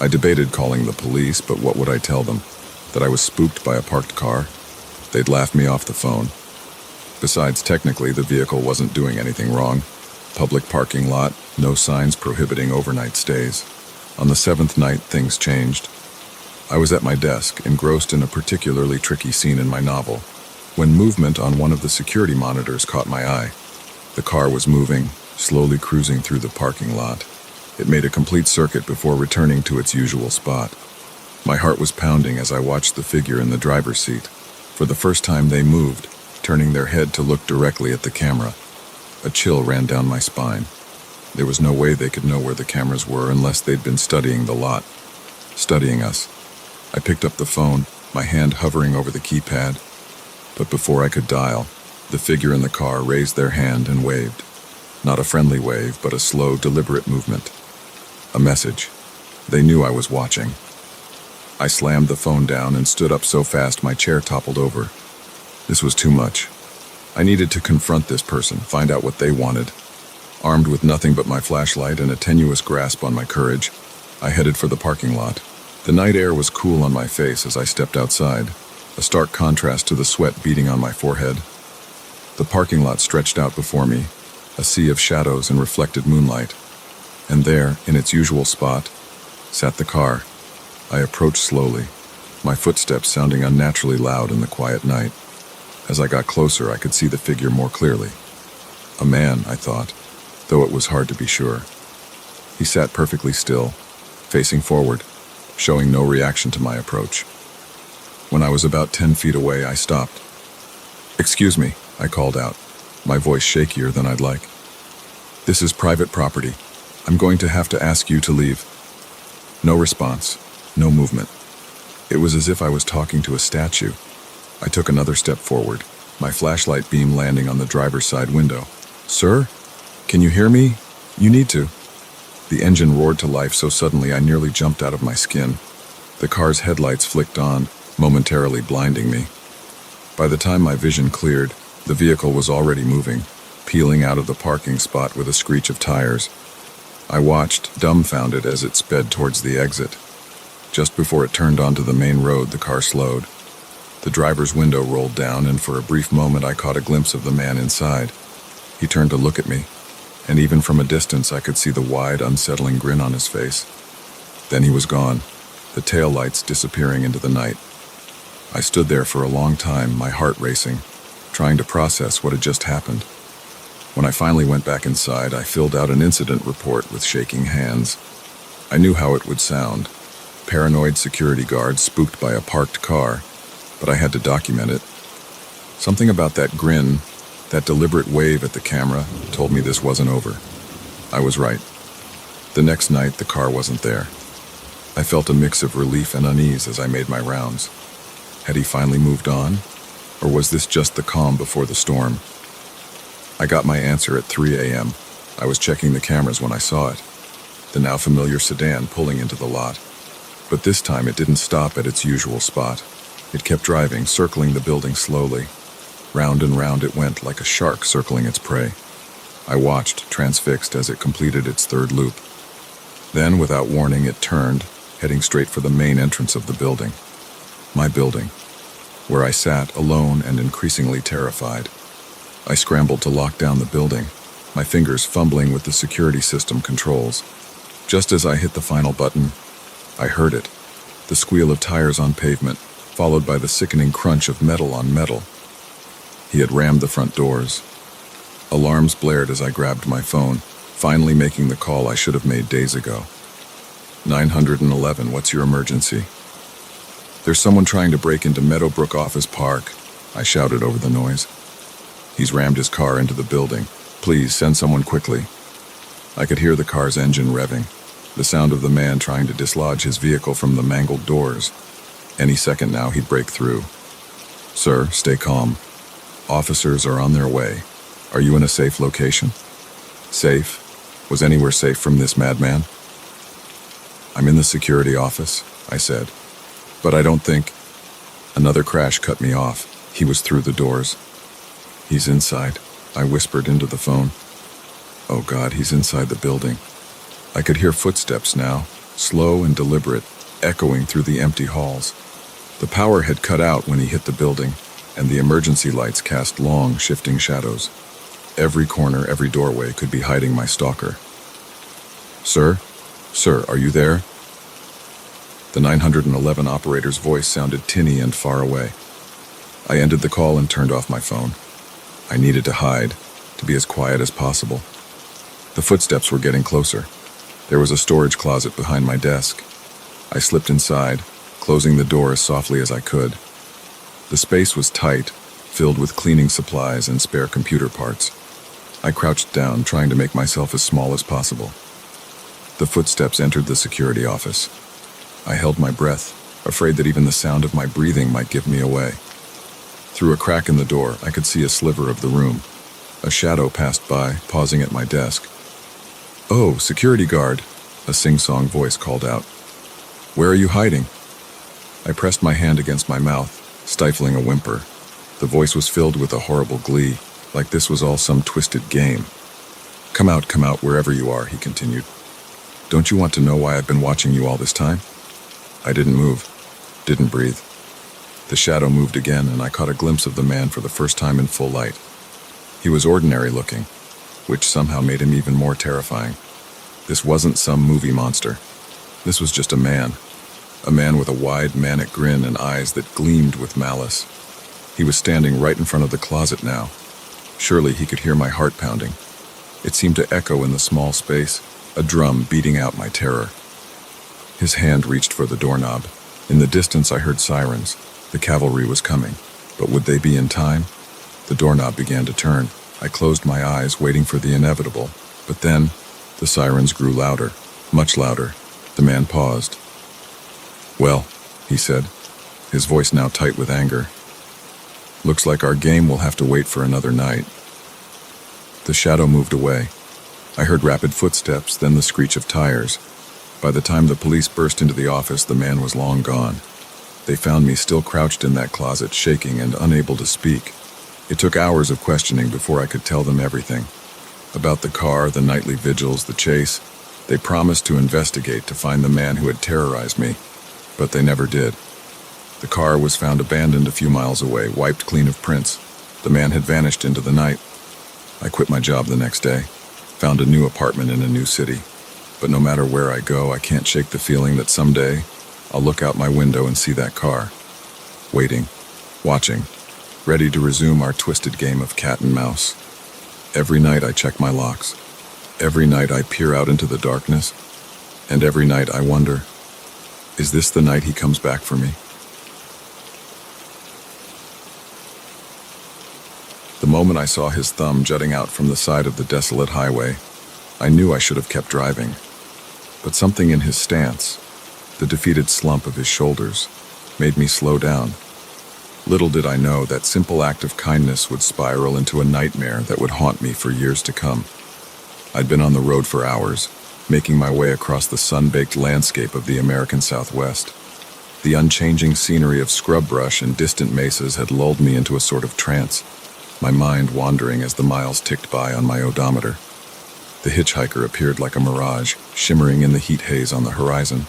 I debated calling the police, but what would I tell them? That I was spooked by a parked car? They'd laugh me off the phone. Besides, technically, the vehicle wasn't doing anything wrong. Public parking lot, no signs prohibiting overnight stays. On the 7th night, things changed. I was at my desk, engrossed in a particularly tricky scene in my novel, when movement on one of the security monitors caught my eye. The car was moving, slowly cruising through the parking lot. It made a complete circuit before returning to its usual spot. My heart was pounding as I watched the figure in the driver's seat. For the first time they moved, turning their head to look directly at the camera. A chill ran down my spine. There was no way they could know where the cameras were unless they'd been studying the lot. Studying us. I picked up the phone, my hand hovering over the keypad. But before I could dial, the figure in the car raised their hand and waved. Not a friendly wave, but a slow, deliberate movement. A message. They knew I was watching. I slammed the phone down and stood up so fast my chair toppled over. This was too much. I needed to confront this person, find out what they wanted. Armed with nothing but my flashlight and a tenuous grasp on my courage, I headed for the parking lot. The night air was cool on my face as I stepped outside, a stark contrast to the sweat beading on my forehead. The parking lot stretched out before me, a sea of shadows and reflected moonlight. And there, in its usual spot, sat the car. I approached slowly, my footsteps sounding unnaturally loud in the quiet night. As I got closer, I could see the figure more clearly. A man, I thought, though it was hard to be sure. He sat perfectly still, facing forward, showing no reaction to my approach. When I was about 10 feet away, I stopped. "Excuse me," I called out, my voice shakier than I'd like. "This is private property. I'm going to have to ask you to leave." No response, no movement. It was as if I was talking to a statue. I took another step forward, my flashlight beam landing on the driver's side window. Sir? Can you hear me? You need to. The engine roared to life so suddenly I nearly jumped out of my skin. The car's headlights flicked on, momentarily blinding me. By the time my vision cleared, the vehicle was already moving, peeling out of the parking spot with a screech of tires. I watched, dumbfounded, as it sped towards the exit. Just before it turned onto the main road, the car slowed. The driver's window rolled down, and for a brief moment I caught a glimpse of the man inside. He turned to look at me, and even from a distance I could see the wide, unsettling grin on his face. Then he was gone, the taillights disappearing into the night. I stood there for a long time, my heart racing, trying to process what had just happened. When I finally went back inside, I filled out an incident report with shaking hands. I knew how it would sound. Paranoid security guards spooked by a parked car, but I had to document it. Something about that grin, that deliberate wave at the camera, told me this wasn't over. I was right. The next night, the car wasn't there. I felt a mix of relief and unease as I made my rounds. Had he finally moved on? Or was this just the calm before the storm? I got my answer at 3 a.m. I was checking the cameras when I saw it. The now familiar sedan pulling into the lot. But this time it didn't stop at its usual spot. It kept driving, circling the building slowly. Round and round it went like a shark circling its prey. I watched, transfixed, as it completed its third loop. Then, without warning, it turned, heading straight for the main entrance of the building. My building, where I sat alone and increasingly terrified. I scrambled to lock down the building, my fingers fumbling with the security system controls. Just as I hit the final button, I heard it, the squeal of tires on pavement, followed by the sickening crunch of metal on metal. He had rammed the front doors. Alarms blared as I grabbed my phone, finally making the call I should have made days ago. 911, what's your emergency? There's someone trying to break into Meadowbrook Office Park, I shouted over the noise. He's rammed his car into the building. Please, send someone quickly. I could hear the car's engine revving, the sound of the man trying to dislodge his vehicle from the mangled doors. Any second now he'd break through. Sir, stay calm. Officers are on their way. Are you in a safe location? Safe? Was anywhere safe from this madman? I'm in the security office, I said. But I don't think... Another crash cut me off. He was through the doors. He's inside, I whispered into the phone. Oh God, he's inside the building. I could hear footsteps now, slow and deliberate, echoing through the empty halls. The power had cut out when he hit the building, and the emergency lights cast long, shifting shadows. Every corner, every doorway could be hiding my stalker. Sir? Sir, are you there? The 911 operator's voice sounded tinny and far away. I ended the call and turned off my phone. I needed to hide, to be as quiet as possible. The footsteps were getting closer. There was a storage closet behind my desk. I slipped inside, closing the door as softly as I could. The space was tight, filled with cleaning supplies and spare computer parts. I crouched down, trying to make myself as small as possible. The footsteps entered the security office. I held my breath, afraid that even the sound of my breathing might give me away. Through a crack in the door, I could see a sliver of the room. A shadow passed by, pausing at my desk. "Oh, security guard," a sing-song voice called out. "Where are you hiding?" I pressed my hand against my mouth, stifling a whimper. The voice was filled with a horrible glee, like this was all some twisted game. Come out, wherever you are," he continued. "Don't you want to know why I've been watching you all this time?" I didn't move, didn't breathe. The shadow moved again, and I caught a glimpse of the man for the first time in full light. He was ordinary looking, which somehow made him even more terrifying. This wasn't some movie monster. This was just a man with a wide, manic grin and eyes that gleamed with malice. He was standing right in front of the closet now. Surely he could hear my heart pounding. It seemed to echo in the small space, a drum beating out my terror. His hand reached for the doorknob. In the distance I heard sirens. The cavalry was coming. But would they be in time? The doorknob began to turn. I closed my eyes, waiting for the inevitable. But then, the sirens grew louder, much louder. The man paused. "Well," he said, his voice now tight with anger. "Looks like our game will have to wait for another night." The shadow moved away. I heard rapid footsteps, then the screech of tires. By the time the police burst into the office, the man was long gone. They found me still crouched in that closet, shaking and unable to speak. It took hours of questioning before I could tell them everything. About the car, the nightly vigils, the chase. They promised to investigate to find the man who had terrorized me, but they never did. The car was found abandoned a few miles away, wiped clean of prints. The man had vanished into the night. I quit my job the next day, found a new apartment in a new city. But no matter where I go, I can't shake the feeling that someday I'll look out my window and see that car. Waiting, watching, ready to resume our twisted game of cat and mouse. Every night I check my locks. Every night I peer out into the darkness. And every night I wonder, is this the night he comes back for me? The moment I saw his thumb jutting out from the side of the desolate highway, I knew I should have kept driving. But something in his stance, the defeated slump of his shoulders, made me slow down. Little did I know that simple act of kindness would spiral into a nightmare that would haunt me for years to come. I'd been on the road for hours, making my way across the sun-baked landscape of the American Southwest. The unchanging scenery of scrub brush and distant mesas had lulled me into a sort of trance, my mind wandering as the miles ticked by on my odometer. The hitchhiker appeared like a mirage, shimmering in the heat haze on the horizon.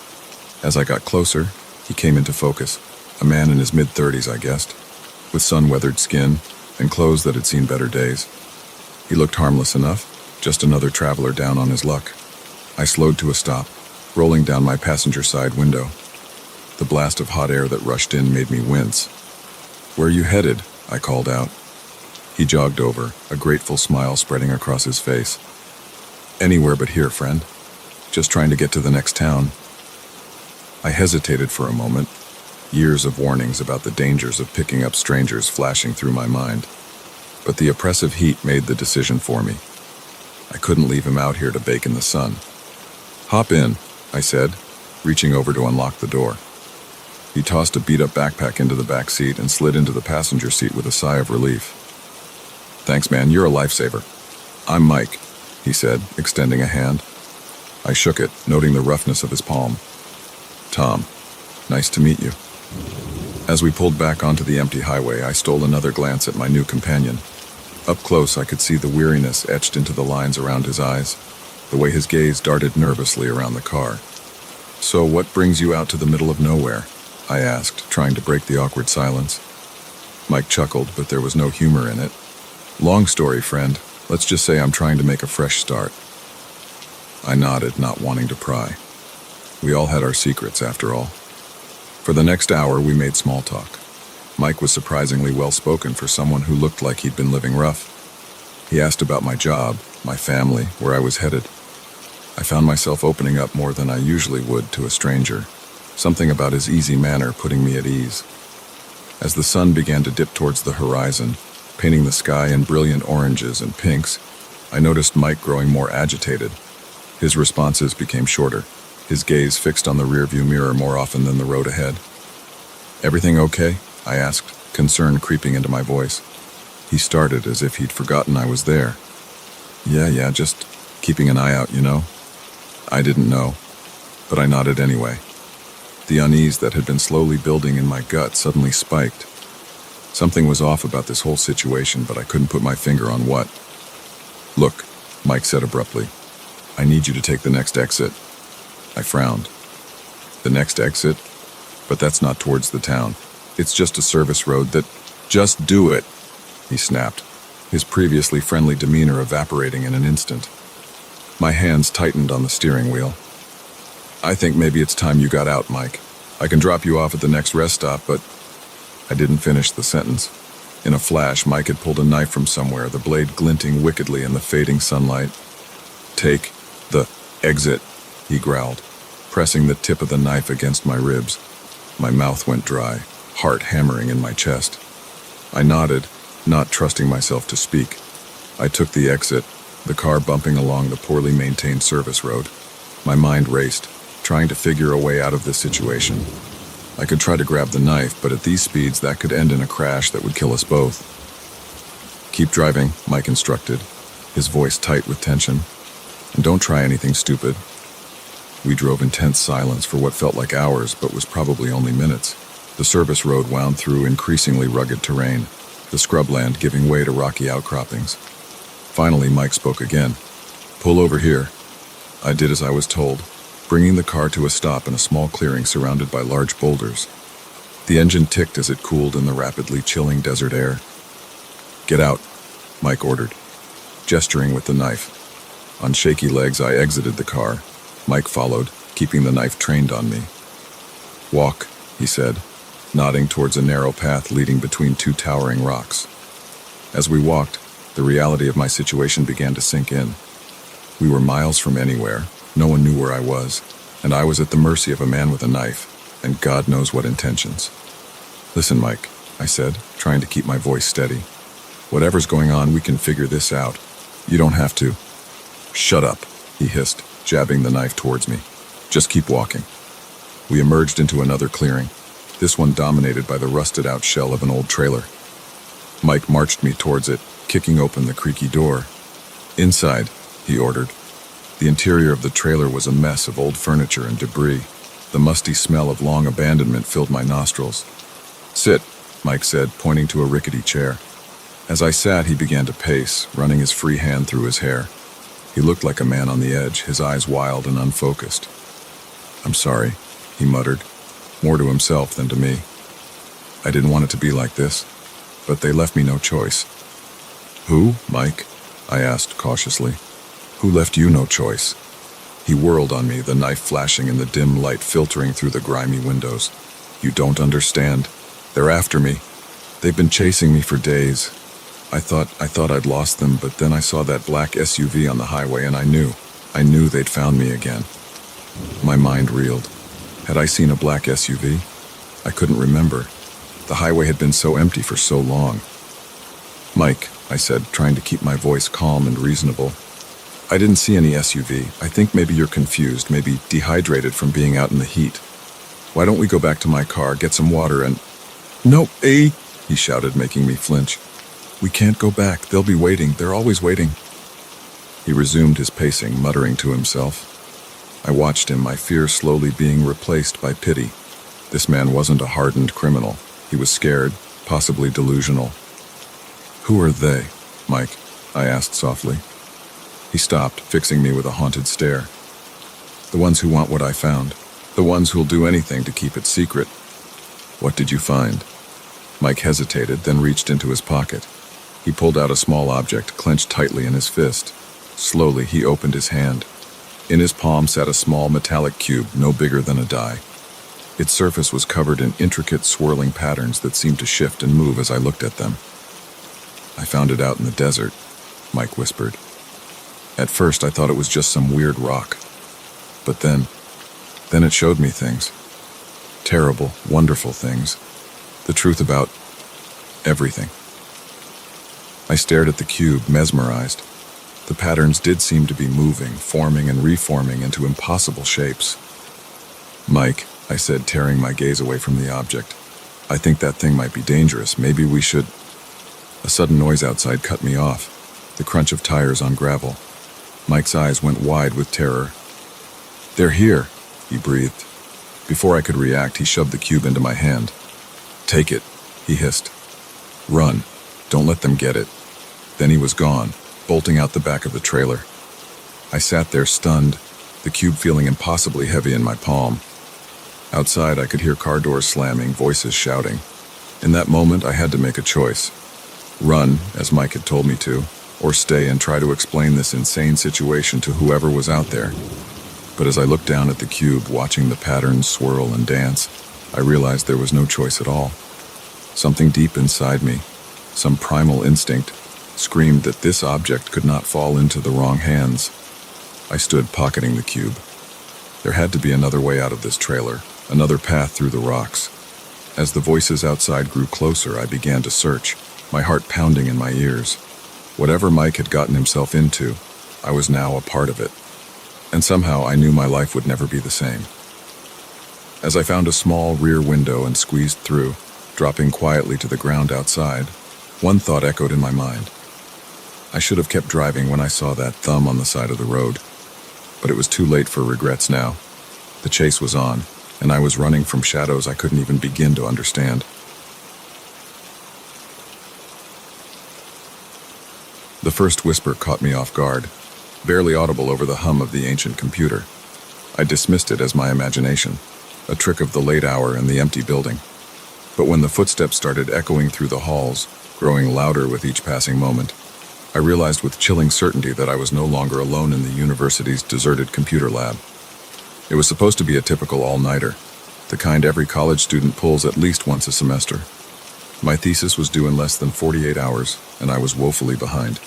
As I got closer, he came into focus, a man in his mid-30s, I guessed, with sun-weathered skin and clothes that had seen better days. He looked harmless enough, just another traveler down on his luck. I slowed to a stop, rolling down my passenger side window. The blast of hot air that rushed in made me wince. "Where are you headed?" I called out. He jogged over, a grateful smile spreading across his face. "Anywhere but here, friend. Just trying to get to the next town." I hesitated for a moment, years of warnings about the dangers of picking up strangers flashing through my mind. But the oppressive heat made the decision for me. I couldn't leave him out here to bake in the sun. "Hop in," I said, reaching over to unlock the door. He tossed a beat-up backpack into the back seat and slid into the passenger seat with a sigh of relief. "Thanks, man, you're a lifesaver." "I'm Mike," he said, extending a hand. I shook it, noting the roughness of his palm. "Tom, nice to meet you." As we pulled back onto the empty highway, I stole another glance at my new companion. Up close, I could see the weariness etched into the lines around his eyes, the way his gaze darted nervously around the car. "So what brings you out to the middle of nowhere?" I asked, trying to break the awkward silence. Mike chuckled, but there was no humor in it. "Long story, friend. Let's just say I'm trying to make a fresh start." I nodded, not wanting to pry. We all had our secrets, after all. For the next hour, we made small talk. Mike was surprisingly well-spoken for someone who looked like he'd been living rough. He asked about my job, my family, where I was headed. I found myself opening up more than I usually would to a stranger, something about his easy manner putting me at ease. As the sun began to dip towards the horizon, painting the sky in brilliant oranges and pinks, I noticed Mike growing more agitated. His responses became shorter, his gaze fixed on the rearview mirror more often than the road ahead. "Everything okay?" I asked, concern creeping into my voice. He started as if he'd forgotten I was there. Yeah, just keeping an eye out, you know." I didn't know, but I nodded anyway. The unease that had been slowly building in my gut suddenly spiked. Something was off about this whole situation, but I couldn't put my finger on what. "Look," Mike said abruptly, "I need you to take the next exit." I frowned. "The next exit? But that's not towards the town. It's just a service road that—" "Just do it," he snapped, his previously friendly demeanor evaporating in an instant. My hands tightened on the steering wheel. "I think maybe it's time you got out, Mike. I can drop you off at the next rest stop, but—" I didn't finish the sentence. In a flash, Mike had pulled a knife from somewhere, the blade glinting wickedly in the fading sunlight. "Take the exit," he growled, pressing the tip of the knife against my ribs. My mouth went dry, heart hammering in my chest. I nodded, not trusting myself to speak. I took the exit, the car bumping along the poorly maintained service road. My mind raced, trying to figure a way out of this situation. I could try to grab the knife, but at these speeds that could end in a crash that would kill us both. "Keep driving," Mike instructed, his voice tight with tension. "And don't try anything stupid." We drove in tense silence for what felt like hours, but was probably only minutes. The service road wound through increasingly rugged terrain, the scrubland giving way to rocky outcroppings. Finally, Mike spoke again. "Pull over here." I did as I was told, bringing the car to a stop in a small clearing surrounded by large boulders. The engine ticked as it cooled in the rapidly chilling desert air. "Get out," Mike ordered, gesturing with the knife. On shaky legs, I exited the car. Mike followed, keeping the knife trained on me. "Walk," he said, nodding towards a narrow path leading between two towering rocks. As we walked, the reality of my situation began to sink in. We were miles from anywhere, no one knew where I was, and I was at the mercy of a man with a knife, and God knows what intentions. "Listen, Mike," I said, trying to keep my voice steady. "Whatever's going on, we can figure this out. You don't have to." "Shut up," he hissed, jabbing the knife towards me. "Just keep walking." We emerged into another clearing, this one dominated by the rusted-out shell of an old trailer. Mike marched me towards it, kicking open the creaky door. "Inside," he ordered. The interior of the trailer was a mess of old furniture and debris. The musty smell of long abandonment filled my nostrils. "Sit," Mike said, pointing to a rickety chair. As I sat, he began to pace, running his free hand through his hair. He looked like a man on the edge, his eyes wild and unfocused. "I'm sorry," he muttered, more to himself than to me. "I didn't want it to be like this, but they left me no choice." "Who, Mike?" I asked cautiously. "Who left you no choice?" He whirled on me, the knife flashing in the dim light filtering through the grimy windows. "You don't understand. They're after me. They've been chasing me for days. I thought I'd lost them, but then I saw that black SUV on the highway and I knew they'd found me again." My mind reeled. Had I seen a black SUV? I couldn't remember. The highway had been so empty for so long. "Mike," I said, trying to keep my voice calm and reasonable, "I didn't see any SUV. I think maybe you're confused, maybe dehydrated from being out in the heat. Why don't we go back to my car, get some water and—" "No, he shouted, making me flinch. "We can't go back. They'll be waiting. They're always waiting." He resumed his pacing, muttering to himself. I watched him, my fear slowly being replaced by pity. This man wasn't a hardened criminal. He was scared, possibly delusional. "Who are they, Mike?" I asked softly. He stopped, fixing me with a haunted stare. "The ones who want what I found. The ones who'll do anything to keep it secret." "What did you find?" Mike hesitated, then reached into his pocket. He pulled out a small object, clenched tightly in his fist. Slowly, he opened his hand. In his palm sat a small metallic cube, no bigger than a die. Its surface was covered in intricate, swirling patterns that seemed to shift and move as I looked at them. "I found it out in the desert," Mike whispered. "At first, I thought it was just some weird rock. But then it showed me things. Terrible, wonderful things. The truth about everything." I stared at the cube, mesmerized. The patterns did seem to be moving, forming and reforming into impossible shapes. "Mike," I said, tearing my gaze away from the object, "I think that thing might be dangerous. Maybe we should—" A sudden noise outside cut me off, the crunch of tires on gravel. Mike's eyes went wide with terror. "They're here," he breathed. Before I could react, he shoved the cube into my hand. "Take it," he hissed. "Run. Don't let them get it." Then he was gone, bolting out the back of the trailer. I sat there stunned, the cube feeling impossibly heavy in my palm. Outside, I could hear car doors slamming, voices shouting. In that moment, I had to make a choice. Run, as Mike had told me to, or stay and try to explain this insane situation to whoever was out there. But as I looked down at the cube, watching the patterns swirl and dance, I realized there was no choice at all. Something deep inside me, some primal instinct, screamed that this object could not fall into the wrong hands. I stood pocketing the cube. There had to be another way out of this trailer, another path through the rocks. As the voices outside grew closer, I began to search, my heart pounding in my ears. Whatever Mike had gotten himself into, I was now a part of it. And somehow I knew my life would never be the same. As I found a small rear window and squeezed through, dropping quietly to the ground outside, one thought echoed in my mind. I should have kept driving when I saw that thumb on the side of the road. But it was too late for regrets now. The chase was on, and I was running from shadows I couldn't even begin to understand. The first whisper caught me off guard, barely audible over the hum of the ancient computer. I dismissed it as my imagination, a trick of the late hour and the empty building. But when the footsteps started echoing through the halls, growing louder with each passing moment, I realized with chilling certainty that I was no longer alone in the university's deserted computer lab. It was supposed to be a typical all-nighter, the kind every college student pulls at least once a semester. My thesis was due in less than 48 hours, and I was woefully behind.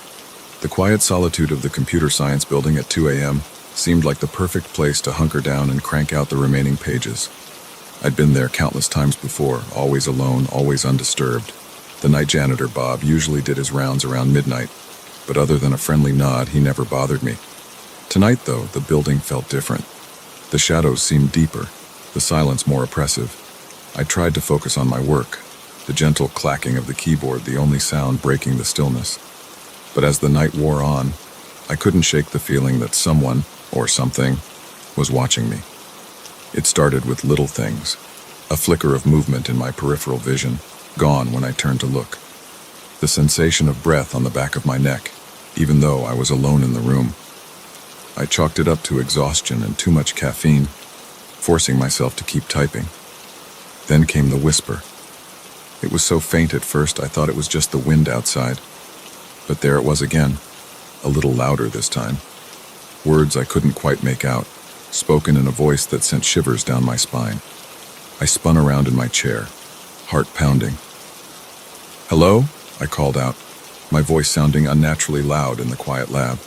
The quiet solitude of the computer science building at 2 a.m. seemed like the perfect place to hunker down and crank out the remaining pages. I'd been there countless times before, always alone, always undisturbed. The night janitor, Bob, usually did his rounds around midnight, but other than a friendly nod, he never bothered me. Tonight, though, the building felt different. The shadows seemed deeper, the silence more oppressive. I tried to focus on my work, the gentle clacking of the keyboard, the only sound breaking the stillness. But as the night wore on, I couldn't shake the feeling that someone, or something, was watching me. It started with little things, a flicker of movement in my peripheral vision, gone when I turned to look. The sensation of breath on the back of my neck, even though I was alone in the room. I chalked it up to exhaustion and too much caffeine, forcing myself to keep typing. Then came the whisper. It was so faint at first I thought it was just the wind outside. But there it was again, a little louder this time. Words I couldn't quite make out, spoken in a voice that sent shivers down my spine. I spun around in my chair, heart pounding. "Hello?" I called out, my voice sounding unnaturally loud in the quiet lab.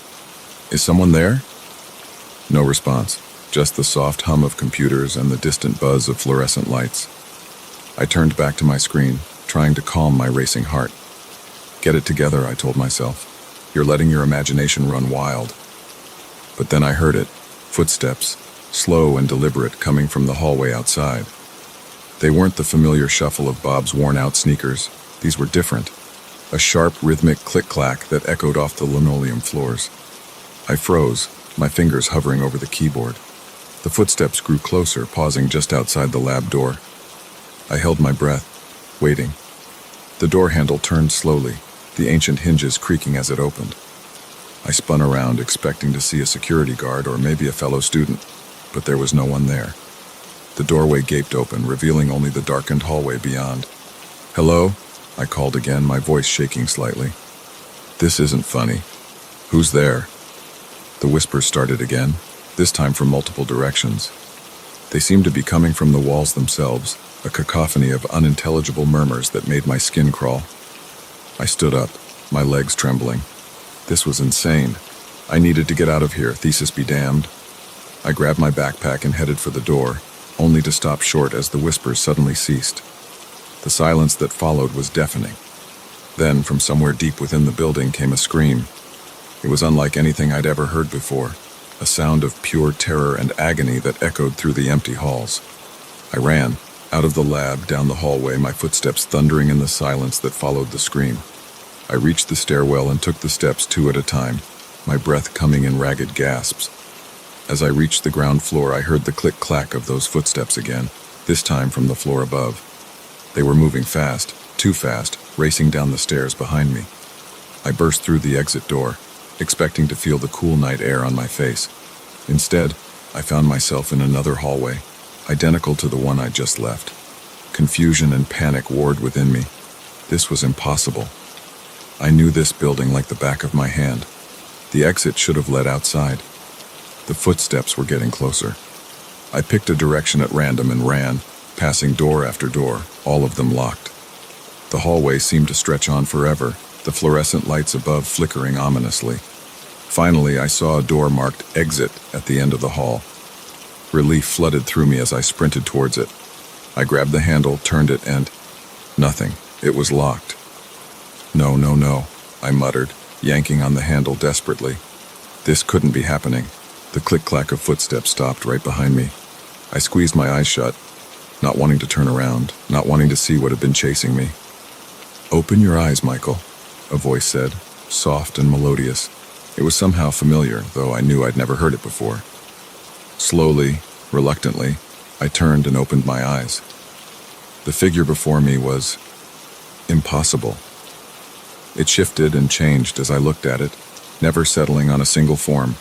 "Is someone there?" No response, just the soft hum of computers and the distant buzz of fluorescent lights. I turned back to my screen, trying to calm my racing heart. "Get it together," I told myself. "You're letting your imagination run wild." But then I heard it, footsteps, slow and deliberate, coming from the hallway outside. They weren't the familiar shuffle of Bob's worn-out sneakers. These were different. A sharp, rhythmic click-clack that echoed off the linoleum floors. I froze, my fingers hovering over the keyboard. The footsteps grew closer, pausing just outside the lab door. I held my breath, waiting. The door handle turned slowly, the ancient hinges creaking as it opened. I spun around, expecting to see a security guard or maybe a fellow student, but there was no one there. The doorway gaped open, revealing only the darkened hallway beyond. "Hello?" I called again, my voice shaking slightly. "This isn't funny. Who's there?" The whispers started again, this time from multiple directions. They seemed to be coming from the walls themselves, a cacophony of unintelligible murmurs that made my skin crawl. I stood up, my legs trembling. This was insane. I needed to get out of here, thesis be damned. I grabbed my backpack and headed for the door, only to stop short as the whispers suddenly ceased. The silence that followed was deafening. Then, from somewhere deep within the building, came a scream. It was unlike anything I'd ever heard before, a sound of pure terror and agony that echoed through the empty halls. I ran, out of the lab, down the hallway, my footsteps thundering in the silence that followed the scream. I reached the stairwell and took the steps 2 at a time, my breath coming in ragged gasps. As I reached the ground floor, I heard the click-clack of those footsteps again, this time from the floor above. They were moving fast, too fast, racing down the stairs behind me. I burst through the exit door, expecting to feel the cool night air on my face. Instead, I found myself in another hallway, identical to the one I'd just left. Confusion and panic warred within me. This was impossible. I knew this building like the back of my hand. The exit should have led outside. The footsteps were getting closer. I picked a direction at random and ran, passing door after door, all of them locked. The hallway seemed to stretch on forever, the fluorescent lights above flickering ominously. Finally, I saw a door marked "Exit" at the end of the hall. Relief flooded through me as I sprinted towards it. I grabbed the handle, turned it, and nothing. It was locked. No, no, no, I muttered, yanking on the handle desperately. This couldn't be happening. The click-clack of footsteps stopped right behind me. I squeezed my eyes shut, not wanting to turn around, not wanting to see what had been chasing me. "Open your eyes, Michael," a voice said, soft and melodious. It was somehow familiar, though I knew I'd never heard it before. Slowly, reluctantly, I turned and opened my eyes. The figure before me was impossible. It shifted and changed as I looked at it, never settling on a single form.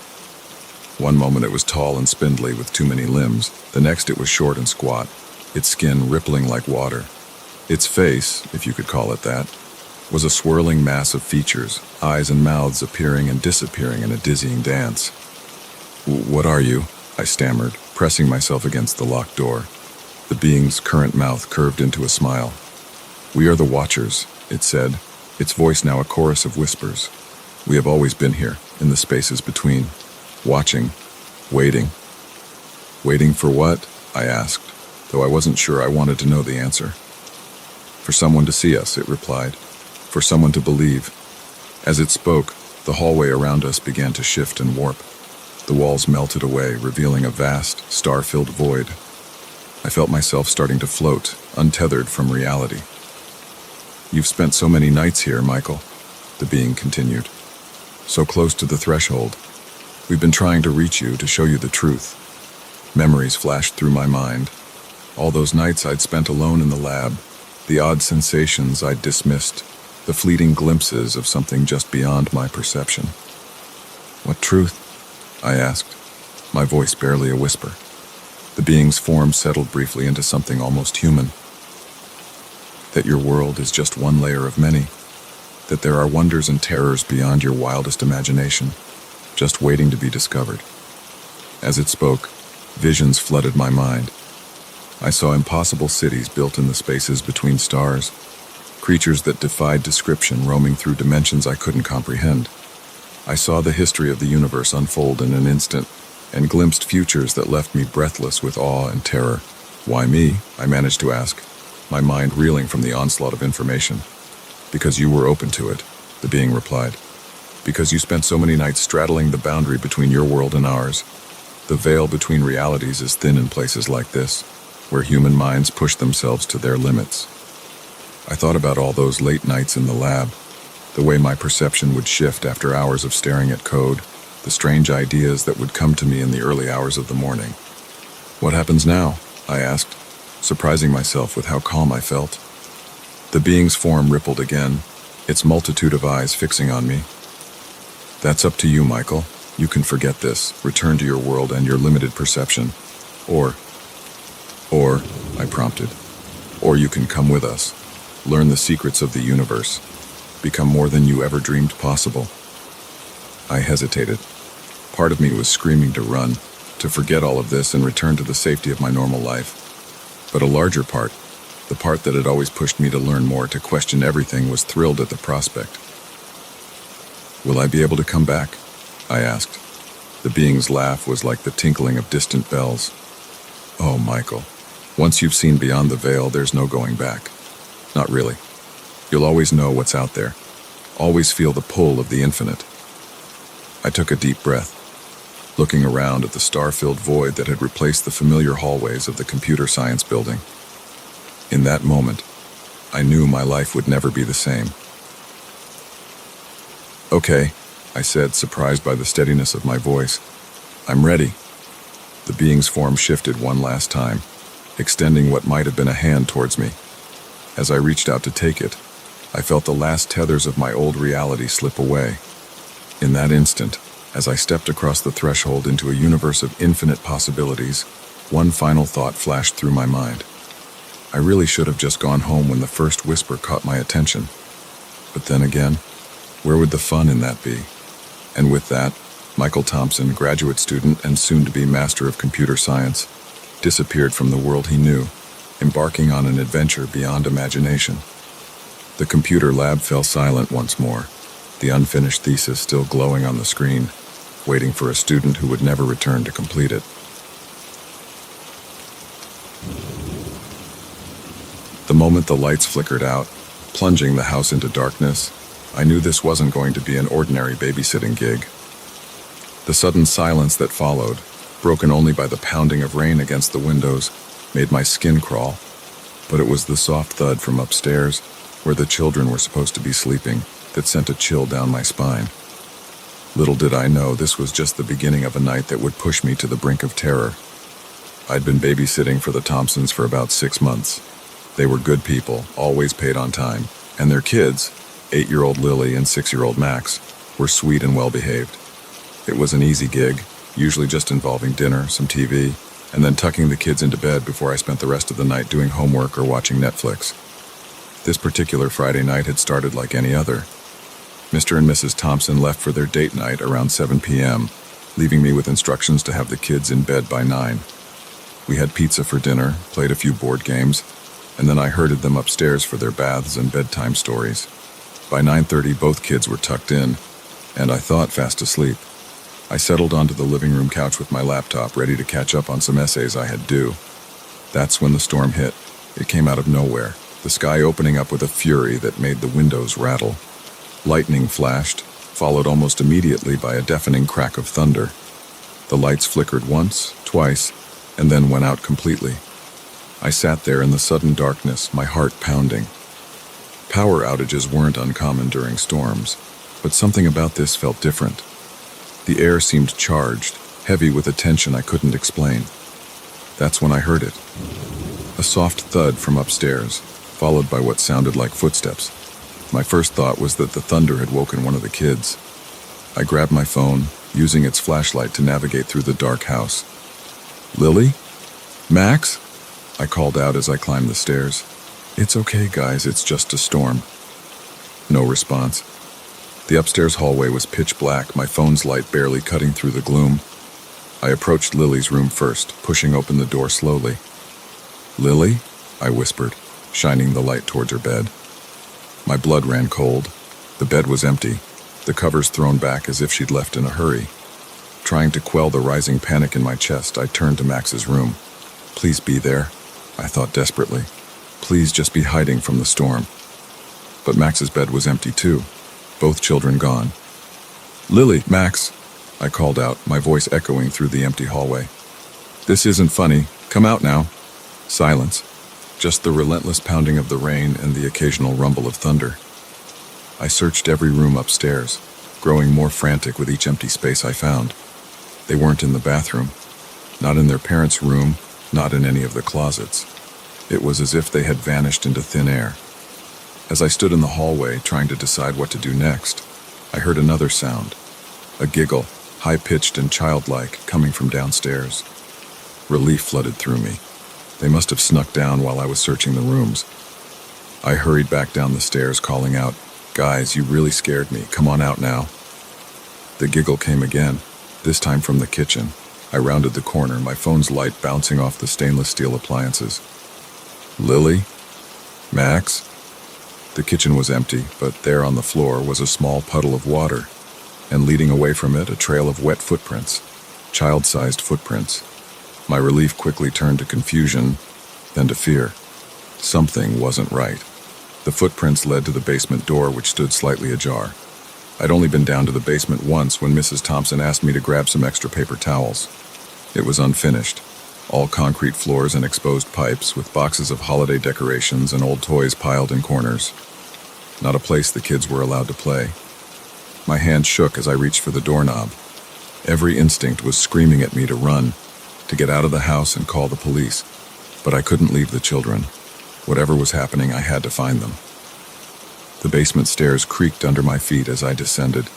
One moment it was tall and spindly with too many limbs. The next it was short and squat, its skin rippling like water. Its face, if you could call it that, was a swirling mass of features, eyes and mouths appearing and disappearing in a dizzying dance. "What are you?" I stammered, pressing myself against the locked door. The being's current mouth curved into a smile. "We are the Watchers," it said, its voice now a chorus of whispers. "We have always been here, in the spaces between, watching, waiting." "Waiting for what?" I asked, though I wasn't sure I wanted to know the answer. "For someone to see us," it replied. "For someone to believe." As it spoke, the hallway around us began to shift and warp. The walls melted away, revealing a vast, star-filled void. I felt myself starting to float, untethered from reality. "You've spent so many nights here, Michael," the being continued. "So close to the threshold. We've been trying to reach you, to show you the truth." Memories flashed through my mind. All those nights I'd spent alone in the lab, the odd sensations I'd dismissed, the fleeting glimpses of something just beyond my perception. "What truth?" I asked, my voice barely a whisper. The being's form settled briefly into something almost human. "That your world is just one layer of many. That there are wonders and terrors beyond your wildest imagination, just waiting to be discovered." As it spoke, visions flooded my mind. I saw impossible cities built in the spaces between stars, creatures that defied description roaming through dimensions I couldn't comprehend. I saw the history of the universe unfold in an instant, and glimpsed futures that left me breathless with awe and terror. "Why me?" I managed to ask, my mind reeling from the onslaught of information. "Because you were open to it," the being replied. "Because you spent so many nights straddling the boundary between your world and ours. The veil between realities is thin in places like this, where human minds push themselves to their limits." I thought about all those late nights in the lab, the way my perception would shift after hours of staring at code, the strange ideas that would come to me in the early hours of the morning. "What happens now?" I asked, surprising myself with how calm I felt. The being's form rippled again, its multitude of eyes fixing on me. "That's up to you, Michael. You can forget this, return to your world and your limited perception. Or, I prompted, or you can come with us, learn the secrets of the universe, become more than you ever dreamed possible." I hesitated. Part of me was screaming to run, to forget all of this and return to the safety of my normal life. But a larger part, the part that had always pushed me to learn more, to question everything, was thrilled at the prospect. "Will I be able to come back?" I asked. The being's laugh was like the tinkling of distant bells. "Oh, Michael, once you've seen beyond the veil, there's no going back. Not really. You'll always know what's out there, always feel the pull of the infinite." I took a deep breath, looking around at the star-filled void that had replaced the familiar hallways of the computer science building. In that moment, I knew my life would never be the same. "Okay," I said, surprised by the steadiness of my voice. "I'm ready." The being's form shifted one last time, extending what might have been a hand towards me. As I reached out to take it, I felt the last tethers of my old reality slip away. In that instant, as I stepped across the threshold into a universe of infinite possibilities, one final thought flashed through my mind. I really should have just gone home when the first whisper caught my attention. But then again, where would the fun in that be? And with that, Michael Thompson, graduate student and soon-to-be master of computer science, disappeared from the world he knew, embarking on an adventure beyond imagination. The computer lab fell silent once more, the unfinished thesis still glowing on the screen, waiting for a student who would never return to complete it. The moment the lights flickered out, plunging the house into darkness, I knew this wasn't going to be an ordinary babysitting gig. The sudden silence that followed, broken only by the pounding of rain against the windows, made my skin crawl, but it was the soft thud from upstairs, where the children were supposed to be sleeping, that sent a chill down my spine. Little did I know this was just the beginning of a night that would push me to the brink of terror. I'd been babysitting for the Thompsons for about 6 months. They were good people, always paid on time, and their kids, 8-year-old Lily and 6-year-old Max, were sweet and well-behaved. It was an easy gig, usually just involving dinner, some TV, and then tucking the kids into bed before I spent the rest of the night doing homework or watching Netflix. This particular Friday night had started like any other. Mr. and Mrs. Thompson left for their date night around 7 p.m., leaving me with instructions to have the kids in bed by 9. We had pizza for dinner, played a few board games, and then I herded them upstairs for their baths and bedtime stories. By 9:30, both kids were tucked in, and I thought fast asleep. I settled onto the living room couch with my laptop, ready to catch up on some essays I had due. That's when the storm hit. It came out of nowhere, the sky opening up with a fury that made the windows rattle. Lightning flashed, followed almost immediately by a deafening crack of thunder. The lights flickered once, twice, and then went out completely. I sat there in the sudden darkness, my heart pounding. Power outages weren't uncommon during storms, but something about this felt different. The air seemed charged, heavy with a tension I couldn't explain. That's when I heard it. A soft thud from upstairs, followed by what sounded like footsteps. My first thought was that the thunder had woken one of the kids. I grabbed my phone, using its flashlight to navigate through the dark house. "Lily? Max?" I called out as I climbed the stairs. "It's okay, guys, it's just a storm." No response. The upstairs hallway was pitch black, my phone's light barely cutting through the gloom. I approached Lily's room first, pushing open the door slowly. "Lily?" I whispered, shining the light towards her bed. My blood ran cold. The bed was empty, the covers thrown back as if she'd left in a hurry. Trying to quell the rising panic in my chest, I turned to Max's room. "Please be there," I thought desperately. "Please just be hiding from the storm." But Max's bed was empty too, both children gone. "Lily, Max," I called out, my voice echoing through the empty hallway. "This isn't funny. Come out now." Silence. Just the relentless pounding of the rain and the occasional rumble of thunder. I searched every room upstairs, growing more frantic with each empty space I found. They weren't in the bathroom, not in their parents' room, not in any of the closets. It was as if they had vanished into thin air. As I stood in the hallway, trying to decide what to do next, I heard another sound, a giggle, high-pitched and childlike, coming from downstairs. Relief flooded through me. They must have snuck down while I was searching the rooms. I hurried back down the stairs, calling out, "Guys, you really scared me. Come on out now." The giggle came again, this time from the kitchen. I rounded the corner, my phone's light bouncing off the stainless steel appliances. "Lily? Max?" The kitchen was empty, but there on the floor was a small puddle of water, and leading away from it, a trail of wet footprints, child-sized footprints. My relief quickly turned to confusion, then to fear. Something wasn't right. The footprints led to the basement door, which stood slightly ajar. I'd only been down to the basement once when Mrs. Thompson asked me to grab some extra paper towels. It was unfinished, all concrete floors and exposed pipes, with boxes of holiday decorations and old toys piled in corners. Not a place the kids were allowed to play. My hand shook as I reached for the doorknob. Every instinct was screaming at me to run, to get out of the house and call the police. But I couldn't leave the children. Whatever was happening, I had to find them. The basement stairs creaked under my feet as I descended,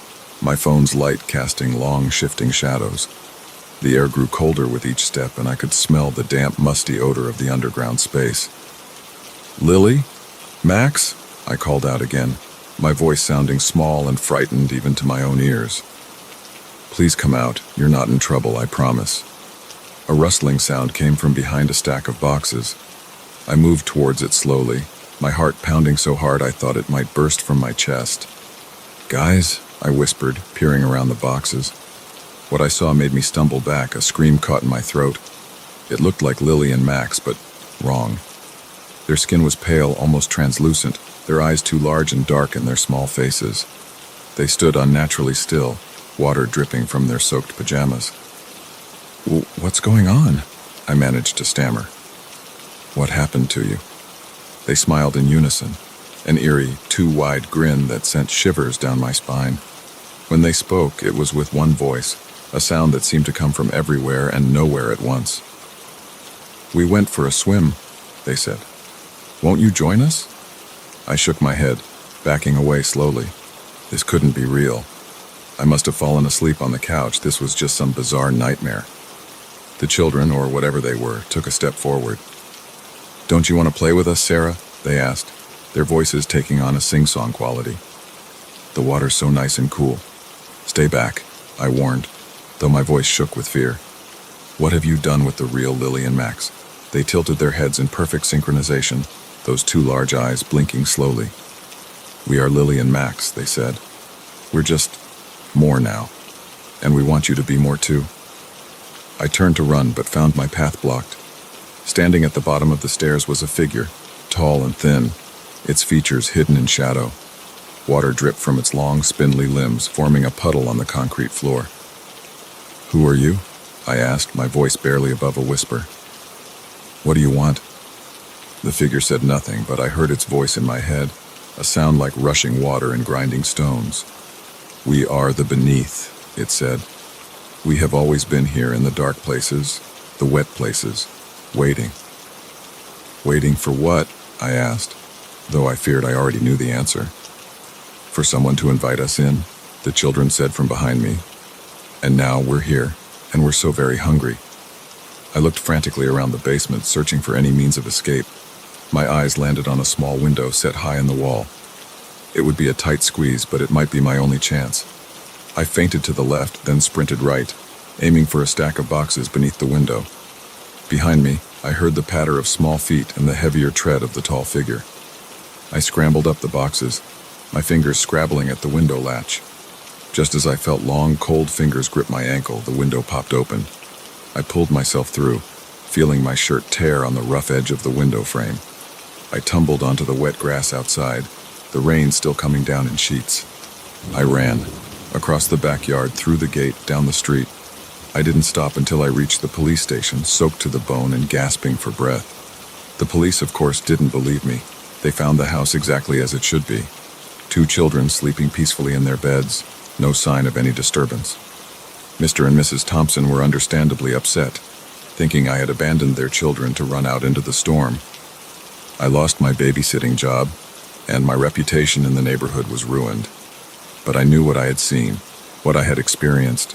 my phone's light casting long, shifting shadows. The air grew colder with each step, and I could smell the damp, musty odor of the underground space. "Lily? Max?" I called out again, my voice sounding small and frightened even to my own ears. "Please come out. You're not in trouble, I promise." A rustling sound came from behind a stack of boxes. I moved towards it slowly, my heart pounding so hard I thought it might burst from my chest. "Guys," I whispered, peering around the boxes. What I saw made me stumble back, a scream caught in my throat. It looked like Lily and Max, but wrong. Their skin was pale, almost translucent, their eyes too large and dark in their small faces. They stood unnaturally still, water dripping from their soaked pajamas. "What's going on?" I managed to stammer. "What happened to you?" They smiled in unison. an eerie, too-wide grin that sent shivers down my spine. When they spoke, it was with one voice, a sound that seemed to come from everywhere and nowhere at once. "We went for a swim," they said. "Won't you join us?" I shook my head, backing away slowly. This couldn't be real. I must have fallen asleep on the couch. This was just some bizarre nightmare. The children, or whatever they were, took a step forward. "Don't you want to play with us, Sarah?" they asked, their voices taking on a sing-song quality. "The water's so nice and cool." "Stay back," I warned, though my voice shook with fear. "What have you done with the real Lily and Max?" They tilted their heads in perfect synchronization, those two large eyes blinking slowly. "We are Lily and Max," they said. "We're just more now, and we want you to be more too." I turned to run, but found my path blocked. Standing at the bottom of the stairs was a figure, tall and thin, its features hidden in shadow. Water dripped from its long, spindly limbs, forming a puddle on the concrete floor. "Who are you?" I asked, my voice barely above a whisper. "What do you want?" The figure said nothing, but I heard its voice in my head, a sound like rushing water and grinding stones. "We are the beneath," it said. "We have always been here in the dark places, the wet places, waiting." "Waiting for what?" I asked, though I feared I already knew the answer. "For someone to invite us in," the children said from behind me. "And now we're here, and we're so very hungry." I looked frantically around the basement, searching for any means of escape. My eyes landed on a small window set high in the wall. It would be a tight squeeze, but it might be my only chance. I feinted to the left, then sprinted right, aiming for a stack of boxes beneath the window. Behind me, I heard the patter of small feet and the heavier tread of the tall figure. I scrambled up the boxes, my fingers scrabbling at the window latch. Just as I felt long, cold fingers grip my ankle, the window popped open. I pulled myself through, feeling my shirt tear on the rough edge of the window frame. I tumbled onto the wet grass outside, the rain still coming down in sheets. I ran, across the backyard, through the gate, down the street. I didn't stop until I reached the police station, soaked to the bone and gasping for breath. The police, of course, didn't believe me. They found the house exactly as it should be. 2 children sleeping peacefully in their beds, no sign of any disturbance. Mr. and Mrs. Thompson were understandably upset, thinking I had abandoned their children to run out into the storm. I lost my babysitting job, and my reputation in the neighborhood was ruined. But I knew what I had seen, what I had experienced,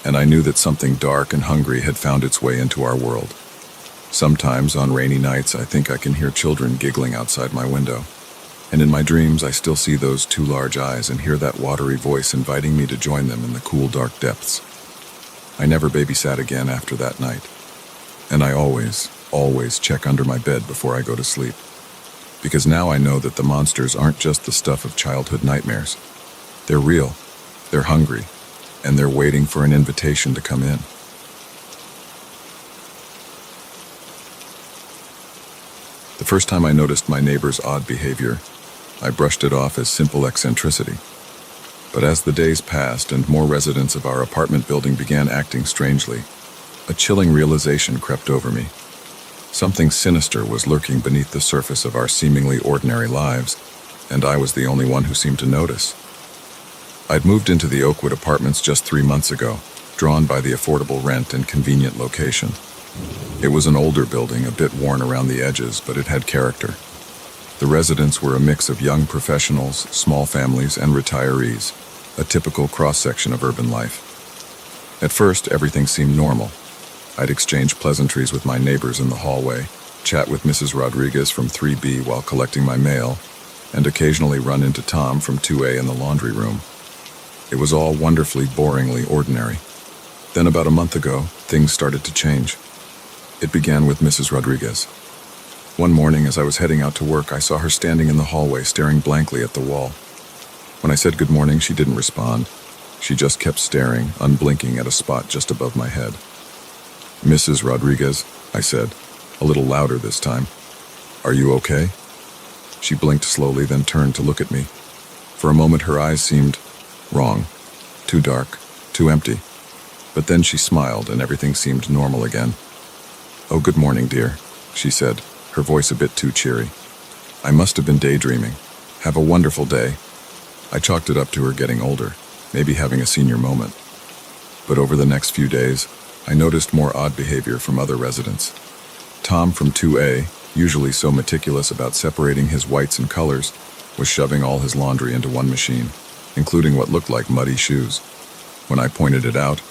and I knew that something dark and hungry had found its way into our world. Sometimes, on rainy nights, I think I can hear children giggling outside my window. And in my dreams, I still see those 2 large eyes and hear that watery voice inviting me to join them in the cool, dark depths. I never babysat again after that night. And I always check under my bed before I go to sleep. Because now I know that the monsters aren't just the stuff of childhood nightmares. They're real, they're hungry, and they're waiting for an invitation to come in. The first time I noticed my neighbor's odd behavior, I brushed it off as simple eccentricity. But as the days passed and more residents of our apartment building began acting strangely, a chilling realization crept over me. Something sinister was lurking beneath the surface of our seemingly ordinary lives, and I was the only one who seemed to notice. I'd moved into the Oakwood apartments just 3 months ago, drawn by the affordable rent and convenient location. It was an older building, a bit worn around the edges, but it had character. The residents were a mix of young professionals, small families, and retirees, a typical cross-section of urban life. At first, everything seemed normal. I'd exchange pleasantries with my neighbors in the hallway, chat with Mrs. Rodriguez from 3B while collecting my mail, and occasionally run into Tom from 2A in the laundry room. It was all wonderfully, boringly ordinary. Then about a month ago, things started to change. It began with Mrs. Rodriguez. One morning, as I was heading out to work, I saw her standing in the hallway, staring blankly at the wall. When I said good morning, she didn't respond. She just kept staring, unblinking, at a spot just above my head. "Mrs. Rodriguez," I said, a little louder this time. "Are you okay?" She blinked slowly, then turned to look at me. For a moment, her eyes seemed wrong, too dark, too empty. But then she smiled, and everything seemed normal again. "Oh, good morning, dear," she said, her voice a bit too cheery. I must have been daydreaming. Have a wonderful day. I chalked it up to her getting older, maybe having a senior moment. But over the next few days, I noticed more odd behavior from other residents. Tom from 2A, usually so meticulous about separating his whites and colors, was shoving all his laundry into one machine, including what looked like muddy shoes. When I pointed it out,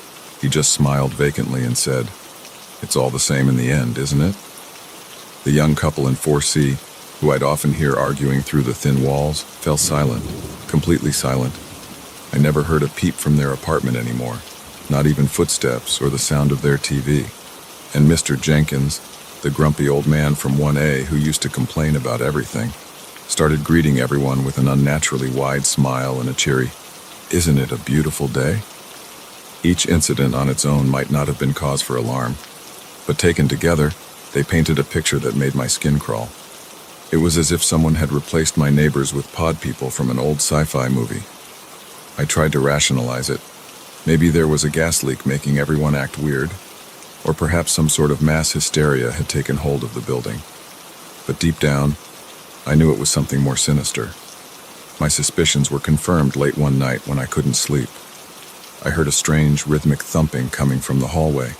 he just smiled vacantly and said, "It's all the same in the end, isn't it?" The young couple in 4C, who I'd often hear arguing through the thin walls, fell silent, completely silent. I never heard a peep from their apartment anymore, not even footsteps or the sound of their TV. And Mr. Jenkins, the grumpy old man from 1A who used to complain about everything, started greeting everyone with an unnaturally wide smile and a cheery, "Isn't it a beautiful day?" Each incident on its own might not have been cause for alarm, but taken together, they painted a picture that made my skin crawl. It was as if someone had replaced my neighbors with pod people from an old sci-fi movie. I tried to rationalize it. Maybe there was a gas leak making everyone act weird, or perhaps some sort of mass hysteria had taken hold of the building. But deep down, I knew it was something more sinister. My suspicions were confirmed late one night when I couldn't sleep. I heard a strange, rhythmic thumping coming from the hallway.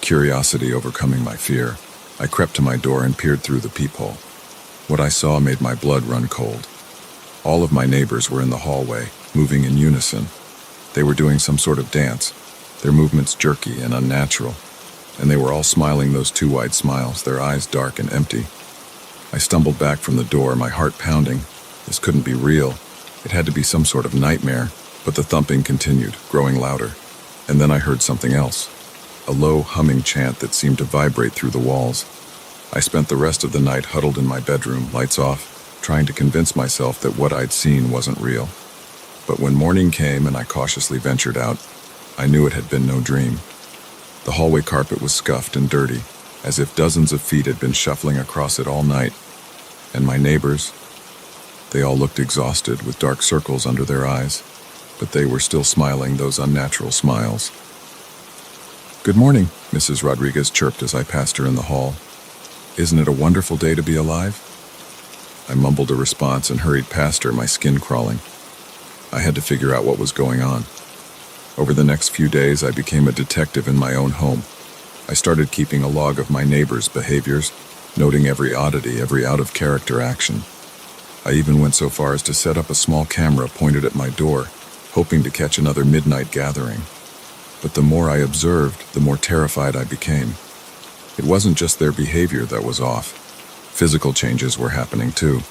Curiosity overcoming my fear, I crept to my door and peered through the peephole. What I saw made my blood run cold. All of my neighbors were in the hallway, moving in unison. They were doing some sort of dance, their movements jerky and unnatural, and they were all smiling those two wide smiles, their eyes dark and empty. I stumbled back from the door, my heart pounding. This couldn't be real. It had to be some sort of nightmare, but the thumping continued, growing louder. And then I heard something else, a low humming chant that seemed to vibrate through the walls. I spent the rest of the night huddled in my bedroom, lights off, trying to convince myself that what I'd seen wasn't real. But when morning came and I cautiously ventured out, I knew it had been no dream. The hallway carpet was scuffed and dirty, as if dozens of feet had been shuffling across it all night. And my neighbors, they all looked exhausted with dark circles under their eyes, but they were still smiling those unnatural smiles. "Good morning," Mrs. Rodriguez chirped as I passed her in the hall. "Isn't it a wonderful day to be alive?" I mumbled a response and hurried past her, my skin crawling. I had to figure out what was going on. Over the next few days, I became a detective in my own home. I started keeping a log of my neighbors' behaviors, noting every oddity, every out-of-character action. I even went so far as to set up a small camera pointed at my door, hoping to catch another midnight gathering. But the more I observed, the more terrified I became. It wasn't just their behavior that was off. Physical changes were happening too.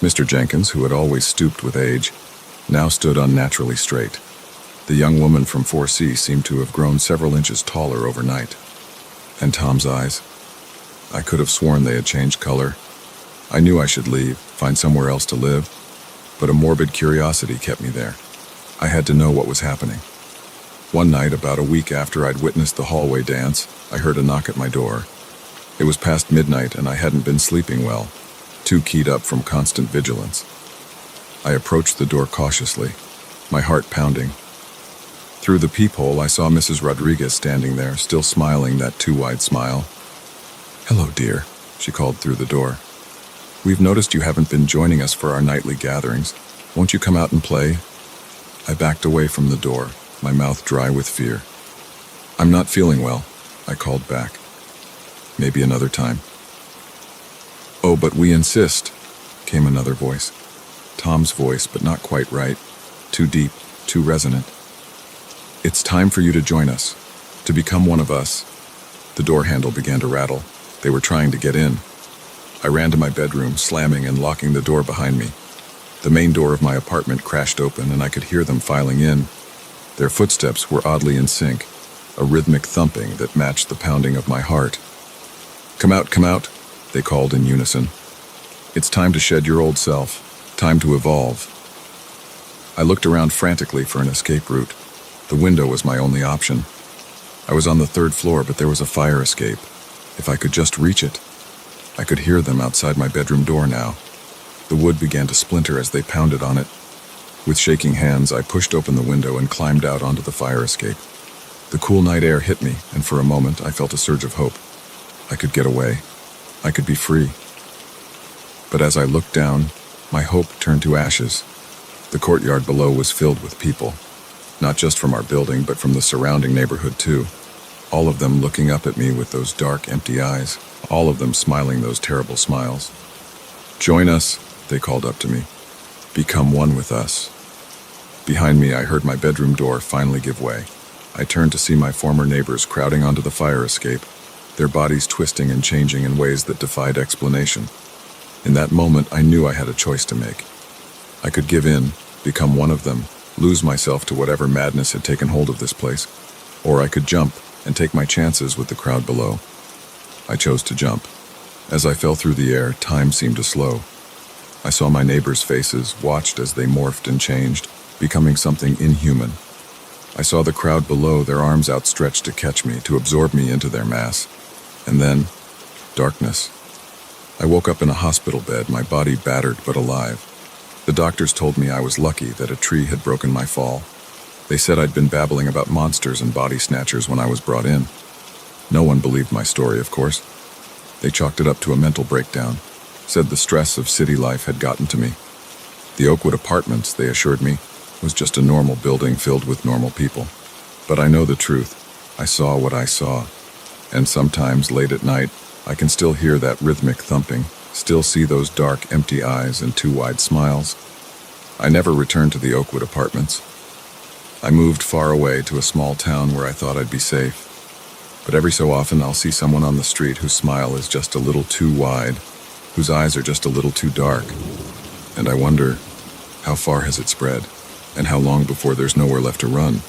Mr. Jenkins, who had always stooped with age, now stood unnaturally straight. The young woman from 4C seemed to have grown several inches taller overnight. And Tom's eyes? I could have sworn they had changed color. I knew I should leave, find somewhere else to live, but a morbid curiosity kept me there. I had to know what was happening. One night, about a week after I'd witnessed the hallway dance, I heard a knock at my door. It was past midnight and I hadn't been sleeping well, too keyed up from constant vigilance. I approached the door cautiously, my heart pounding. Through the peephole, I saw Mrs. Rodriguez standing there, still smiling that too-wide smile. "Hello, dear," she called through the door. "We've noticed you haven't been joining us for our nightly gatherings. Won't you come out and play?" I backed away from the door, my mouth dry with fear. "I'm not feeling well," I called back. "Maybe another time." "Oh, but we insist," came another voice. Tom's voice, but not quite right. Too deep, too resonant. "It's time for you to join us, to become one of us." The door handle began to rattle. They were trying to get in. I ran to my bedroom, slamming and locking the door behind me. The main door of my apartment crashed open and I could hear them filing in. Their footsteps were oddly in sync, a rhythmic thumping that matched the pounding of my heart. Come out," they called in unison. "It's time to shed your old self, time to evolve." I looked around frantically for an escape route. The window was my only option. I was on the 3rd floor, but there was a fire escape. If I could just reach it. I could hear them outside my bedroom door now. The wood began to splinter as they pounded on it. With shaking hands, I pushed open the window and climbed out onto the fire escape. The cool night air hit me, and for a moment I felt a surge of hope. I could get away. I could be free. But as I looked down, my hope turned to ashes. The courtyard below was filled with people, not just from our building, but from the surrounding neighborhood too. All of them looking up at me with those dark, empty eyes, all of them smiling those terrible smiles. "Join us," they called up to me. "Become one with us." Behind me, I heard my bedroom door finally give way. I turned to see my former neighbors crowding onto the fire escape, their bodies twisting and changing in ways that defied explanation. In that moment, I knew I had a choice to make. I could give in, become one of them, lose myself to whatever madness had taken hold of this place, or I could jump and take my chances with the crowd below. I chose to jump. As I fell through the air, time seemed to slow. I saw my neighbors' faces, watched as they morphed and changed, becoming something inhuman. I saw the crowd below, their arms outstretched to catch me, to absorb me into their mass. And then, darkness. I woke up in a hospital bed, my body battered but alive. The doctors told me I was lucky that a tree had broken my fall. They said I'd been babbling about monsters and body snatchers when I was brought in. No one believed my story, of course. They chalked it up to a mental breakdown, said the stress of city life had gotten to me. The Oakwood Apartments, they assured me, was just a normal building filled with normal people. But I know the truth. I saw what I saw. And sometimes, late at night, I can still hear that rhythmic thumping, still see those dark, empty eyes and too wide smiles. I never returned to the Oakwood Apartments. I moved far away to a small town where I thought I'd be safe. But every so often I'll see someone on the street whose smile is just a little too wide, whose eyes are just a little too dark. And I wonder, how far has it spread? And how long before there's nowhere left to run?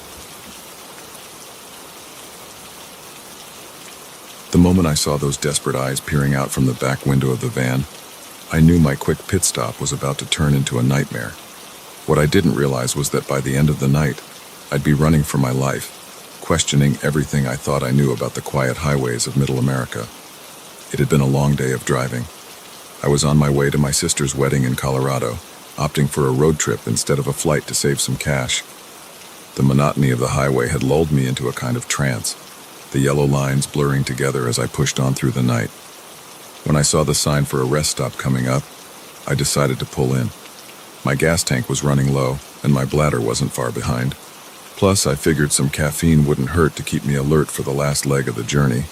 The moment I saw those desperate eyes peering out from the back window of the van, I knew my quick pit stop was about to turn into a nightmare. What I didn't realize was that by the end of the night, I'd be running for my life, questioning everything I thought I knew about the quiet highways of Middle America. It had been a long day of driving. I was on my way to my sister's wedding in Colorado, opting for a road trip instead of a flight to save some cash. The monotony of the highway had lulled me into a kind of trance, the yellow lines blurring together as I pushed on through the night. When I saw the sign for a rest stop coming up, I decided to pull in. My gas tank was running low, and my bladder wasn't far behind. Plus, I figured some caffeine wouldn't hurt to keep me alert for the last leg of the journey.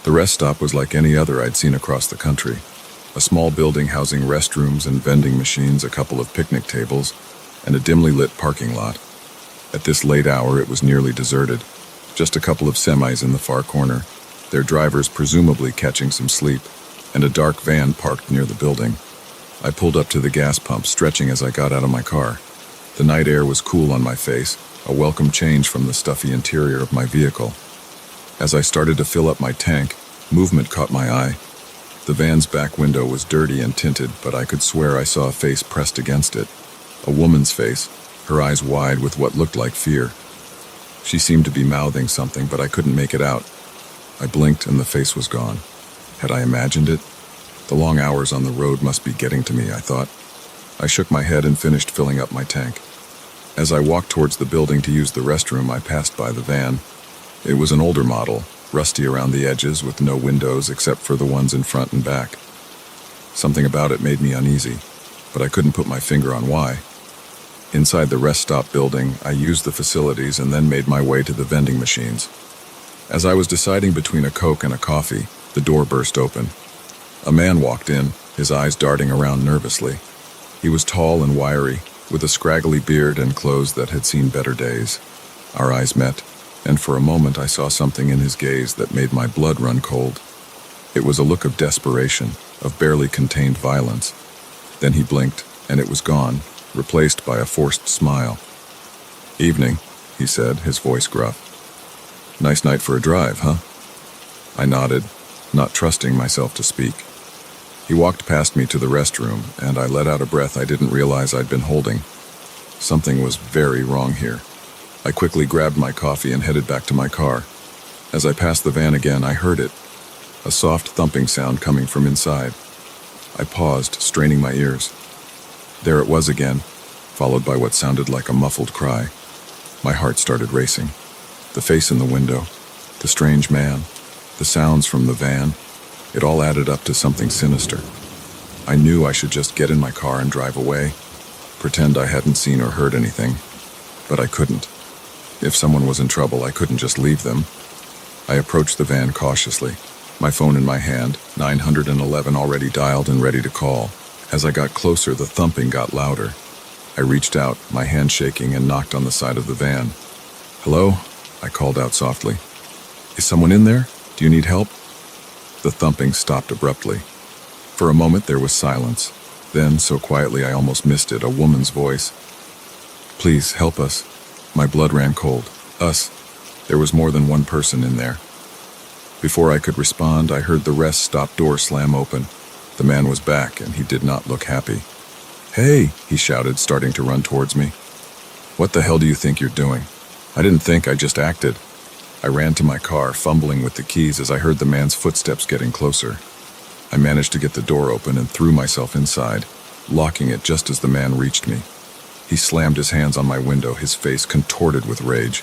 The rest stop was like any other I'd seen across the country. A small building housing restrooms and vending machines, a couple of picnic tables, and a dimly lit parking lot. At this late hour, it was nearly deserted. Just a couple of semis in the far corner, their drivers presumably catching some sleep, and a dark van parked near the building. I pulled up to the gas pump, stretching as I got out of my car. The night air was cool on my face, a welcome change from the stuffy interior of my vehicle. As I started to fill up my tank, movement caught my eye. The van's back window was dirty and tinted, but I could swear I saw a face pressed against it. A woman's face, her eyes wide with what looked like fear. She seemed to be mouthing something, but I couldn't make it out. I blinked and the face was gone. Had I imagined it? The long hours on the road must be getting to me, I thought. I shook my head and finished filling up my tank. As I walked towards the building to use the restroom, I passed by the van. It was an older model, rusty around the edges with no windows except for the ones in front and back. Something about it made me uneasy, but I couldn't put my finger on why. Inside the rest stop building, I used the facilities and then made my way to the vending machines. As I was deciding between a Coke and a coffee, the door burst open. A man walked in, his eyes darting around nervously. He was tall and wiry, with a scraggly beard and clothes that had seen better days. Our eyes met, and for a moment I saw something in his gaze that made my blood run cold. It was a look of desperation, of barely contained violence. Then he blinked, and it was gone, replaced by a forced smile. "Evening," he said, his voice gruff. "Nice night for a drive, huh?" I nodded, not trusting myself to speak. He walked past me to the restroom, and I let out a breath I didn't realize I'd been holding. Something was very wrong here. I quickly grabbed my coffee and headed back to my car. As I passed the van again, I heard it, a soft thumping sound coming from inside. I paused, straining my ears. There it was again, followed by what sounded like a muffled cry. My heart started racing. The face in the window, the strange man, the sounds from the van, it all added up to something sinister. I knew I should just get in my car and drive away, pretend I hadn't seen or heard anything, but I couldn't. If someone was in trouble, I couldn't just leave them. I approached the van cautiously, my phone in my hand, 911 already dialed and ready to call. As I got closer, the thumping got louder. I reached out, my hand shaking, and knocked on the side of the van. "Hello?" I called out softly. "Is someone in there? Do you need help?" The thumping stopped abruptly. For a moment there was silence. Then, so quietly I almost missed it, a woman's voice. "Please, help us." My blood ran cold. Us. There was more than one person in there. Before I could respond, I heard the rest-stop door slam open. The man was back, and he did not look happy. "Hey!" he shouted, starting to run towards me. "What the hell do you think you're doing?" "I didn't think, I just acted." I ran to my car, fumbling with the keys as I heard the man's footsteps getting closer. I managed to get the door open and threw myself inside, locking it just as the man reached me. He slammed his hands on my window, his face contorted with rage.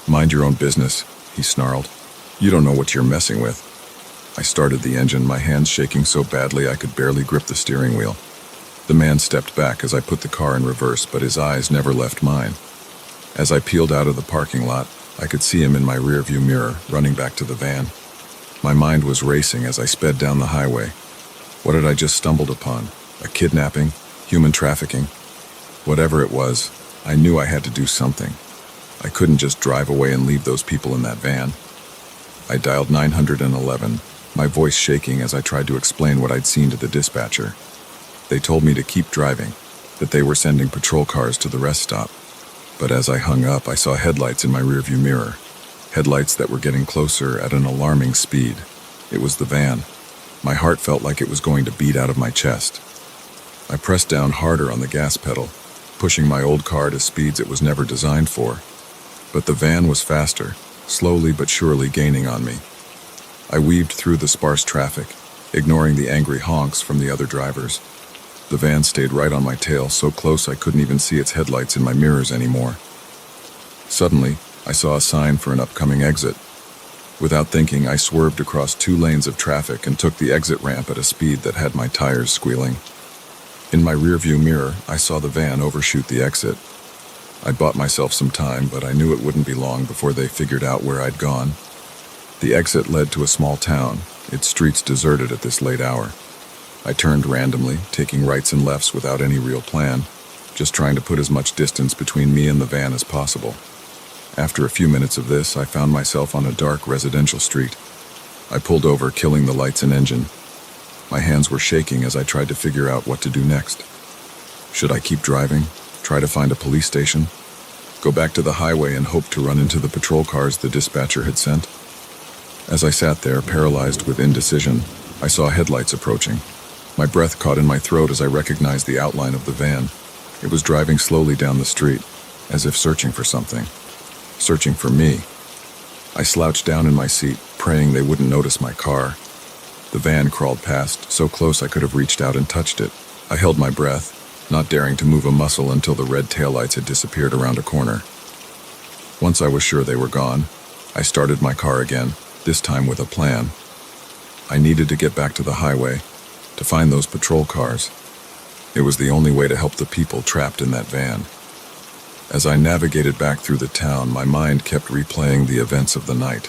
"Mind your own business," he snarled. "You don't know what you're messing with." I started the engine, my hands shaking so badly I could barely grip the steering wheel. The man stepped back as I put the car in reverse, but his eyes never left mine. As I peeled out of the parking lot, I could see him in my rearview mirror, running back to the van. My mind was racing as I sped down the highway. What had I just stumbled upon? A kidnapping? Human trafficking? Whatever it was, I knew I had to do something. I couldn't just drive away and leave those people in that van. I dialed 911, my voice shaking as I tried to explain what I'd seen to the dispatcher. They told me to keep driving, that they were sending patrol cars to the rest stop. But as I hung up, I saw headlights in my rearview mirror. Headlights that were getting closer at an alarming speed. It was the van. My heart felt like it was going to beat out of my chest. I pressed down harder on the gas pedal, pushing my old car to speeds it was never designed for. But the van was faster, slowly but surely gaining on me. I weaved through the sparse traffic, ignoring the angry honks from the other drivers. The van stayed right on my tail, so close I couldn't even see its headlights in my mirrors anymore. Suddenly, I saw a sign for an upcoming exit. Without thinking, I swerved across 2 lanes of traffic and took the exit ramp at a speed that had my tires squealing. In my rearview mirror, I saw the van overshoot the exit. I'd bought myself some time, but I knew it wouldn't be long before they figured out where I'd gone. The exit led to a small town, its streets deserted at this late hour. I turned randomly, taking rights and lefts without any real plan, just trying to put as much distance between me and the van as possible. After a few minutes of this, I found myself on a dark residential street. I pulled over, killing the lights and engine. My hands were shaking as I tried to figure out what to do next. Should I keep driving? Try to find a police station? Go back to the highway and hope to run into the patrol cars the dispatcher had sent? As I sat there, paralyzed with indecision, I saw headlights approaching. My breath caught in my throat as I recognized the outline of the van. It was driving slowly down the street, as if searching for something. Searching for me. I slouched down in my seat, praying they wouldn't notice my car. The van crawled past, so close I could have reached out and touched it. I held my breath, not daring to move a muscle until the red taillights had disappeared around a corner. Once I was sure they were gone, I started my car again, this time with a plan. I needed to get back to the highway, to find those patrol cars. It was the only way to help the people trapped in that van. As I navigated back through the town, my mind kept replaying the events of the night.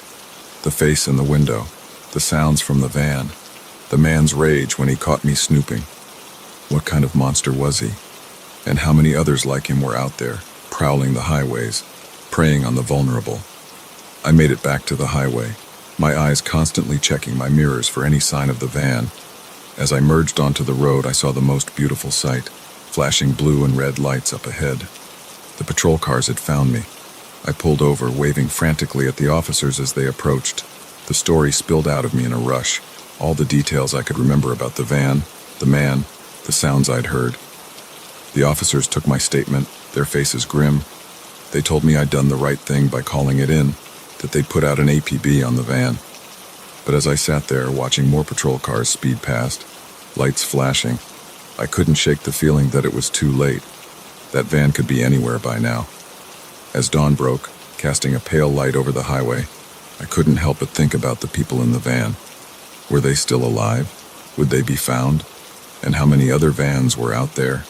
The face in the window, the sounds from the van, the man's rage when he caught me snooping. What kind of monster was he? And how many others like him were out there, prowling the highways, preying on the vulnerable? I made it back to the highway, my eyes constantly checking my mirrors for any sign of the van. As I merged onto the road, I saw the most beautiful sight, flashing blue and red lights up ahead. The patrol cars had found me. I pulled over, waving frantically at the officers as they approached. The story spilled out of me in a rush, all the details I could remember about the van, the man, the sounds I'd heard. The officers took my statement, their faces grim. They told me I'd done the right thing by calling it in, that they'd put out an APB on the van. But as I sat there, watching more patrol cars speed past, lights flashing, I couldn't shake the feeling that it was too late. That van could be anywhere by now. As dawn broke, casting a pale light over the highway, I couldn't help but think about the people in the van. Were they still alive? Would they be found? And how many other vans were out there,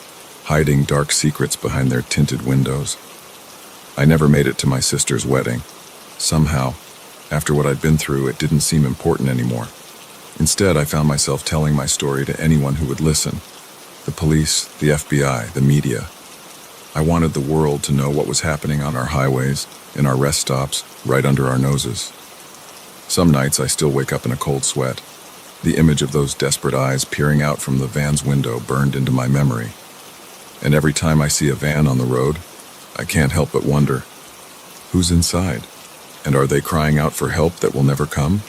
hiding dark secrets behind their tinted windows. I never made it to my sister's wedding. Somehow, after what I'd been through, it didn't seem important anymore. Instead, I found myself telling my story to anyone who would listen. The police, the FBI, the media. I wanted the world to know what was happening on our highways, in our rest stops, right under our noses. Some nights I still wake up in a cold sweat. The image of those desperate eyes peering out from the van's window burned into my memory. And every time I see a van on the road, I can't help but wonder, who's inside? And are they crying out for help that will never come?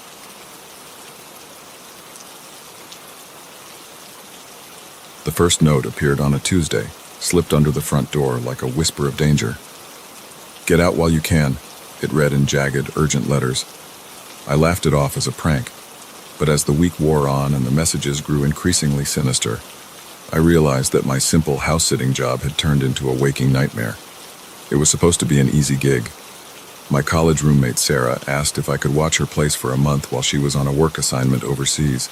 The first note appeared on a Tuesday, slipped under the front door like a whisper of danger. "Get out while you can," it read in jagged, urgent letters. I laughed it off as a prank, but as the week wore on and the messages grew increasingly sinister, I realized that my simple house-sitting job had turned into a waking nightmare. It was supposed to be an easy gig. My college roommate Sarah asked if I could watch her place for a month while she was on a work assignment overseas.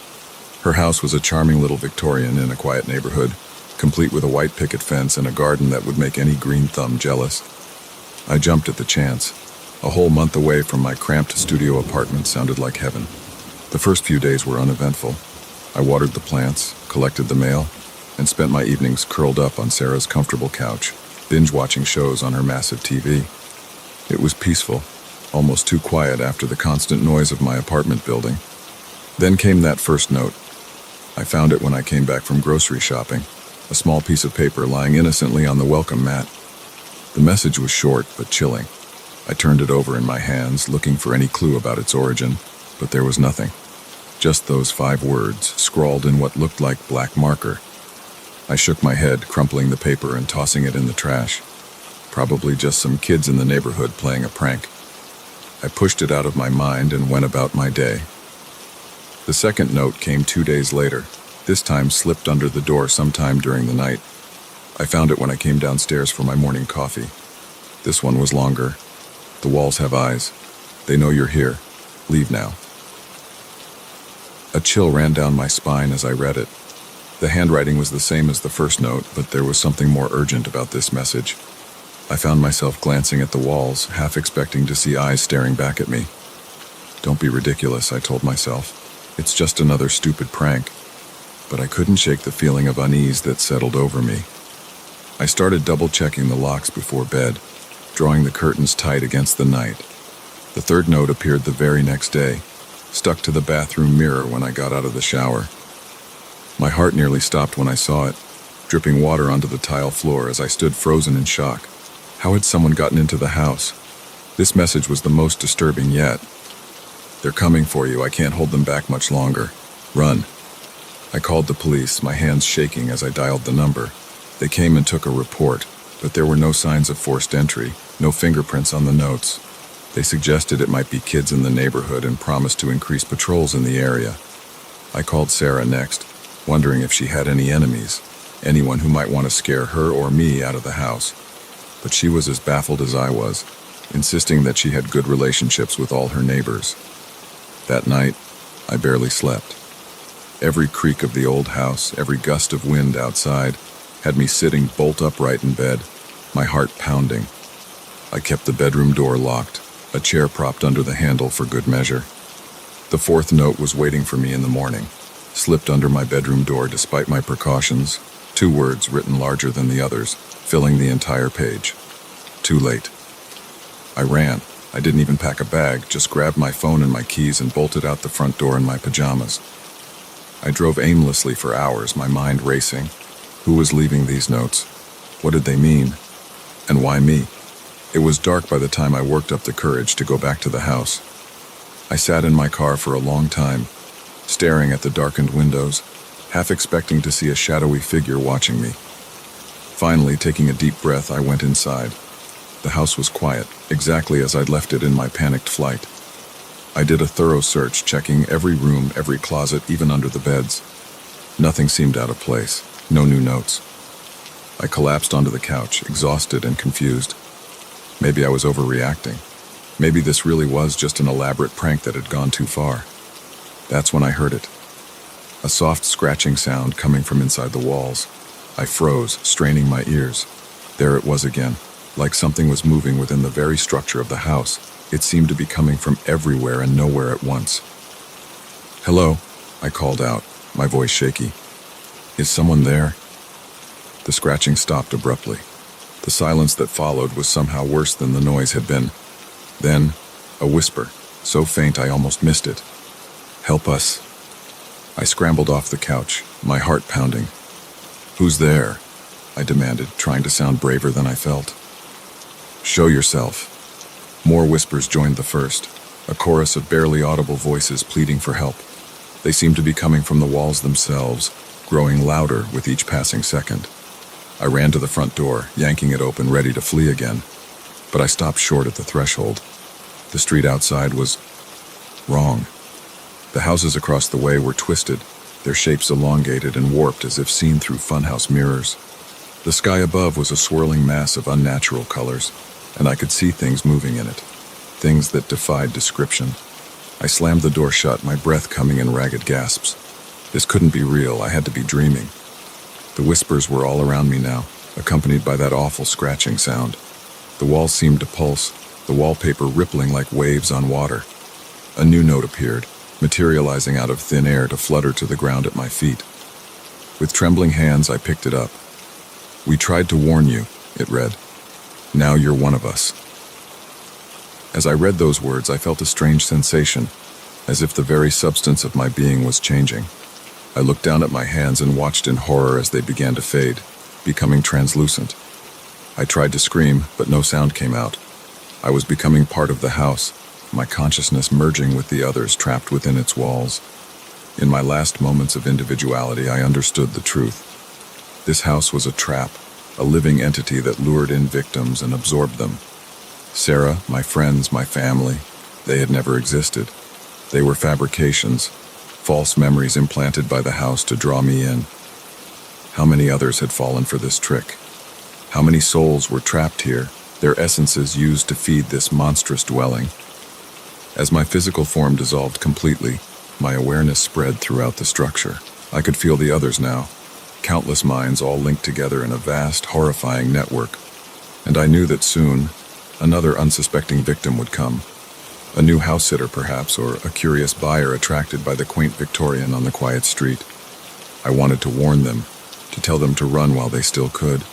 Her house was a charming little Victorian in a quiet neighborhood, complete with a white picket fence and a garden that would make any green thumb jealous. I jumped at the chance. A whole month away from my cramped studio apartment sounded like heaven. The first few days were uneventful. I watered the plants, collected the mail, and spent my evenings curled up on Sarah's comfortable couch, binge-watching shows on her massive TV. It was peaceful, almost too quiet after the constant noise of my apartment building. Then came that first note. I found it when I came back from grocery shopping, a small piece of paper lying innocently on the welcome mat. The message was short but chilling. I turned it over in my hands, looking for any clue about its origin, but there was nothing. Just those 5 words, scrawled in what looked like black marker. I shook my head, crumpling the paper and tossing it in the trash. Probably just some kids in the neighborhood playing a prank. I pushed it out of my mind and went about my day. The second note came 2 days later, this time slipped under the door sometime during the night. I found it when I came downstairs for my morning coffee. This one was longer. "The walls have eyes. They know you're here. Leave now." A chill ran down my spine as I read it. The handwriting was the same as the first note, but there was something more urgent about this message. I found myself glancing at the walls, half expecting to see eyes staring back at me. "Don't be ridiculous," I told myself. "It's just another stupid prank." But I couldn't shake the feeling of unease that settled over me. I started double-checking the locks before bed, drawing the curtains tight against the night. The third note appeared the very next day, stuck to the bathroom mirror when I got out of the shower. My heart nearly stopped when I saw it, dripping water onto the tile floor as I stood frozen in shock. How had someone gotten into the house? This message was the most disturbing yet. "They're coming for you. I can't hold them back much longer. Run." I called the police, my hands shaking as I dialed the number. They came and took a report, but there were no signs of forced entry, no fingerprints on the notes. They suggested it might be kids in the neighborhood and promised to increase patrols in the area. I called Sarah next, wondering if she had any enemies, anyone who might want to scare her or me out of the house. But she was as baffled as I was, insisting that she had good relationships with all her neighbors. That night, I barely slept. Every creak of the old house, every gust of wind outside, had me sitting bolt upright in bed, my heart pounding. I kept the bedroom door locked, a chair propped under the handle for good measure. The fourth note was waiting for me in the morning, slipped under my bedroom door despite my precautions, 2 words written larger than the others, filling the entire page. Too late. I ran. I didn't even pack a bag, just grabbed my phone and my keys and bolted out the front door in my pajamas. I drove aimlessly for hours, my mind racing. Who was leaving these notes? What did they mean? And why me? It was dark by the time I worked up the courage to go back to the house. I sat in my car for a long time, staring at the darkened windows, half expecting to see a shadowy figure watching me. Finally, taking a deep breath, I went inside. The house was quiet, exactly as I'd left it in my panicked flight. I did a thorough search, checking every room, every closet, even under the beds. Nothing seemed out of place, no new notes. I collapsed onto the couch, exhausted and confused. Maybe I was overreacting. Maybe this really was just an elaborate prank that had gone too far. That's when I heard it. a soft scratching sound coming from inside the walls. I froze, straining my ears. There it was again, like something was moving within the very structure of the house. It seemed to be coming from everywhere and nowhere at once. "Hello," I called out, my voice shaky. "Is someone there?" The scratching stopped abruptly. The silence that followed was somehow worse than the noise had been. Then, a whisper, so faint I almost missed it. "Help us." I scrambled off the couch, my heart pounding. "Who's there?" I demanded, trying to sound braver than I felt. "Show yourself." More whispers joined the first, a chorus of barely audible voices pleading for help. They seemed to be coming from the walls themselves, growing louder with each passing second. I ran to the front door, yanking it open, ready to flee again. But I stopped short at the threshold. The street outside was wrong. The houses across the way were twisted, their shapes elongated and warped as if seen through funhouse mirrors. The sky above was a swirling mass of unnatural colors, and I could see things moving in it, things that defied description. I slammed the door shut, my breath coming in ragged gasps. This couldn't be real, I had to be dreaming. The whispers were all around me now, accompanied by that awful scratching sound. The walls seemed to pulse, the wallpaper rippling like waves on water. A new note appeared, materializing out of thin air to flutter to the ground at my feet. With trembling hands, I picked it up. "We tried to warn you," it read. "Now you're one of us." As I read those words, I felt a strange sensation, as if the very substance of my being was changing. I looked down at my hands and watched in horror as they began to fade, becoming translucent. I tried to scream, but no sound came out. I was becoming part of the house, my consciousness merging with the others trapped within its walls. In my last moments of individuality, I understood the truth. This house was a trap, a living entity that lured in victims and absorbed them. Sarah, my friends, my family, they had never existed. They were fabrications, false memories implanted by the house to draw me in. How many others had fallen for this trick? How many souls were trapped here, their essences used to feed this monstrous dwelling? As my physical form dissolved completely, my awareness spread throughout the structure. I could feel the others now, countless minds all linked together in a vast, horrifying network. And I knew that soon, another unsuspecting victim would come. A new house sitter, perhaps, or a curious buyer attracted by the quaint Victorian on the quiet street. I wanted to warn them, to tell them to run while they still could.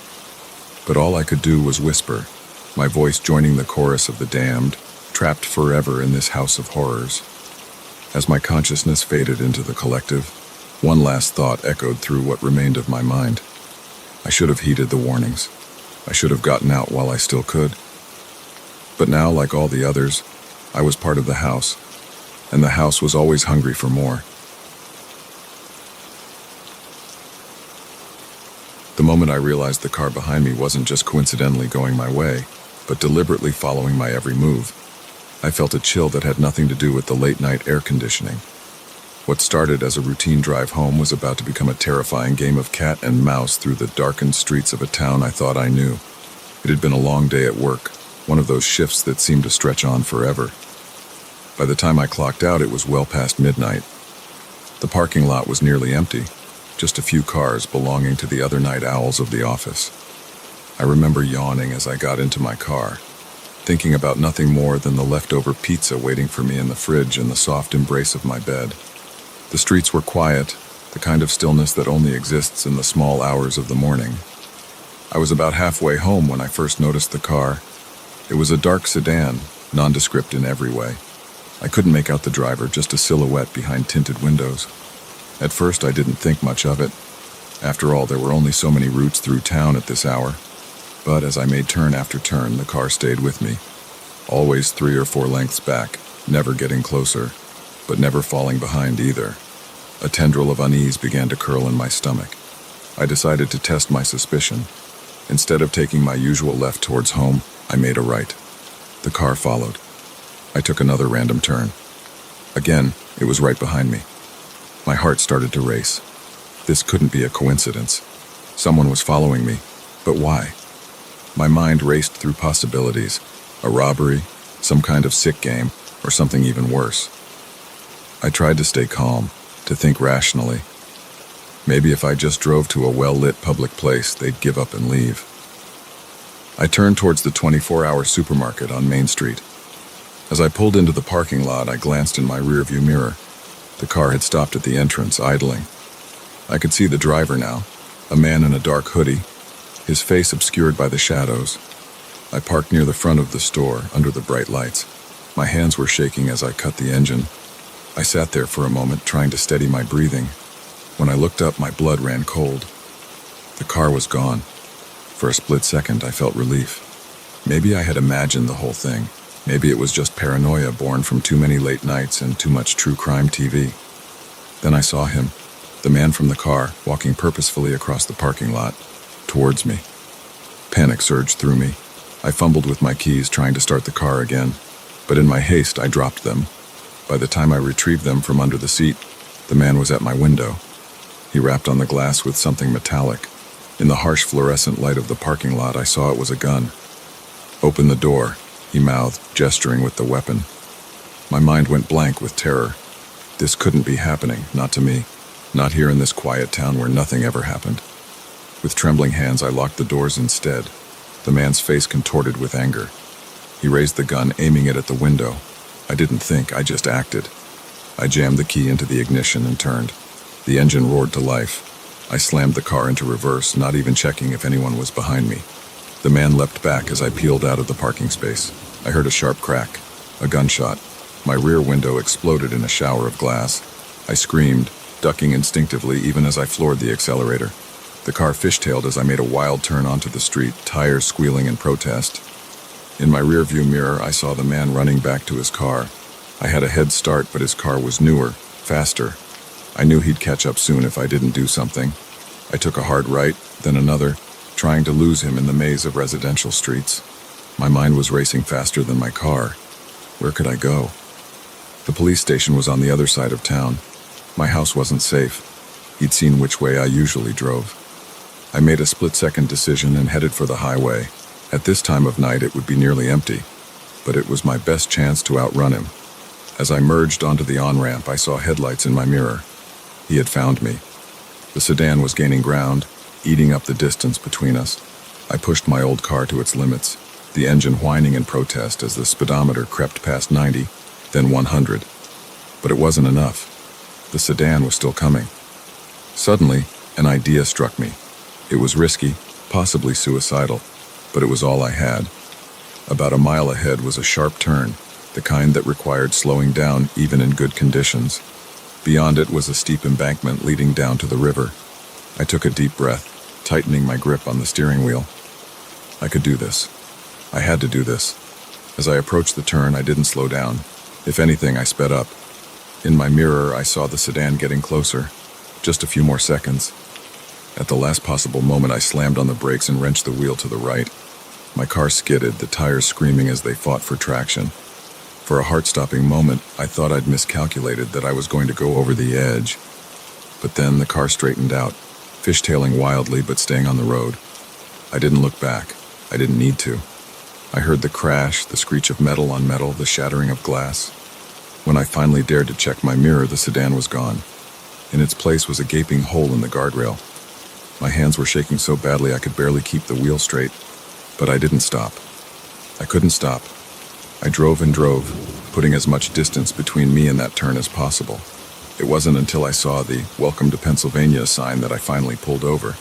But all I could do was whisper, my voice joining the chorus of the damned, trapped forever in this house of horrors. As my consciousness faded into the collective, one last thought echoed through what remained of my mind. I should have heeded the warnings. I should have gotten out while I still could. But now, like all the others, I was part of the house, and the house was always hungry for more. The moment I realized the car behind me wasn't just coincidentally going my way, but deliberately following my every move, I felt a chill that had nothing to do with the late-night air conditioning. What started as a routine drive home was about to become a terrifying game of cat and mouse through the darkened streets of a town I thought I knew. It had been a long day at work, one of those shifts that seemed to stretch on forever. By the time I clocked out, it was well past midnight. The parking lot was nearly empty, just a few cars belonging to the other night owls of the office. I remember yawning as I got into my car, thinking about nothing more than the leftover pizza waiting for me in the fridge and the soft embrace of my bed. The streets were quiet, the kind of stillness that only exists in the small hours of the morning. I was about halfway home when I first noticed the car. It was a dark sedan, nondescript in every way. I couldn't make out the driver, just a silhouette behind tinted windows. At first, I didn't think much of it. After all, there were only so many routes through town at this hour. But as I made turn after turn, the car stayed with me. Always 3 or 4 lengths back, never getting closer, but never falling behind either. A tendril of unease began to curl in my stomach. I decided to test my suspicion. Instead of taking my usual left towards home, I made a right. The car followed. I took another random turn. Again, it was right behind me. My heart started to race. This couldn't be a coincidence. Someone was following me, but why? My mind raced through possibilities. A robbery, some kind of sick game, or something even worse. I tried to stay calm, to think rationally, Maybe if I just drove to a well-lit public place, they'd give up and leave. I turned towards the 24-hour supermarket on Main Street. As I pulled into the parking lot, I glanced in my rearview mirror. The car had stopped at the entrance, idling. I could see the driver now, a man in a dark hoodie, his face obscured by the shadows. I parked near the front of the store, under the bright lights. My hands were shaking as I cut the engine. I sat there for a moment, trying to steady my breathing. When I looked up, my blood ran cold. The car was gone. For a split second, I felt relief. Maybe I had imagined the whole thing. Maybe it was just paranoia born from too many late nights and too much true crime TV. Then I saw him, the man from the car, walking purposefully across the parking lot, towards me. Panic surged through me. I fumbled with my keys, trying to start the car again, but in my haste, I dropped them. By the time I retrieved them from under the seat, the man was at my window. He rapped on the glass with something metallic. In the harsh fluorescent light of the parking lot, I saw it was a gun. "Open the door," he mouthed, gesturing with the weapon. My mind went blank with terror. This couldn't be happening, not to me, not here in this quiet town where nothing ever happened. With trembling hands, I locked the doors instead. The man's face contorted with anger. He raised the gun, aiming it at the window. I didn't think, I just acted. I jammed the key into the ignition and turned. The engine roared to life. I slammed the car into reverse, not even checking if anyone was behind me. The man leapt back as I peeled out of the parking space. I heard a sharp crack, a gunshot. My rear window exploded in a shower of glass. I screamed, ducking instinctively even as I floored the accelerator. The car fishtailed as I made a wild turn onto the street, tires squealing in protest. In my rearview mirror, I saw the man running back to his car. I had a head start, but his car was newer, faster. I knew he'd catch up soon if I didn't do something. I took a hard right, then another, trying to lose him in the maze of residential streets. My mind was racing faster than my car. Where could I go? The police station was on the other side of town. My house wasn't safe. He'd seen which way I usually drove. I made a split-second decision and headed for the highway. At this time of night, it would be nearly empty, but it was my best chance to outrun him. As I merged onto the on-ramp, I saw headlights in my mirror. He had found me. The sedan was gaining ground, eating up the distance between us. I pushed my old car to its limits, the engine whining in protest as the speedometer crept past 90, then 100. But it wasn't enough. The sedan was still coming. Suddenly, an idea struck me. It was risky, possibly suicidal, but it was all I had. About a mile ahead was a sharp turn, the kind that required slowing down even in good conditions. Beyond it was a steep embankment leading down to the river. I took a deep breath, tightening my grip on the steering wheel. I could do this. I had to do this. As I approached the turn, I didn't slow down. If anything, I sped up. In my mirror, I saw the sedan getting closer. Just a few more seconds. At the last possible moment, I slammed on the brakes and wrenched the wheel to the right. My car skidded, the tires screaming as they fought for traction. For a heart-stopping moment, I thought I'd miscalculated, that I was going to go over the edge. But then the car straightened out, fishtailing wildly but staying on the road. I didn't look back. I didn't need to. I heard the crash, the screech of metal on metal, the shattering of glass. When I finally dared to check my mirror, the sedan was gone. In its place was a gaping hole in the guardrail. My hands were shaking so badly I could barely keep the wheel straight, but I didn't stop. I couldn't stop. I drove and drove, putting as much distance between me and that turn as possible. It wasn't until I saw the "Welcome to Pennsylvania" sign that I finally pulled over.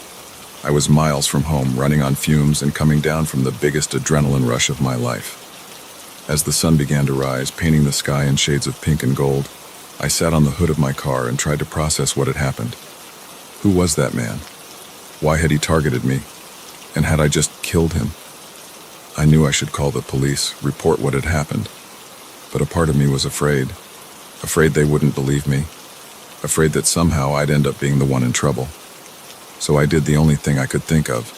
I was miles from home, running on fumes and coming down from the biggest adrenaline rush of my life. As the sun began to rise, painting the sky in shades of pink and gold, I sat on the hood of my car and tried to process what had happened. Who was that man? Why had he targeted me? And had I just killed him? I knew I should call the police, report what had happened. But a part of me was afraid. Afraid they wouldn't believe me. Afraid that somehow I'd end up being the one in trouble. So I did the only thing I could think of.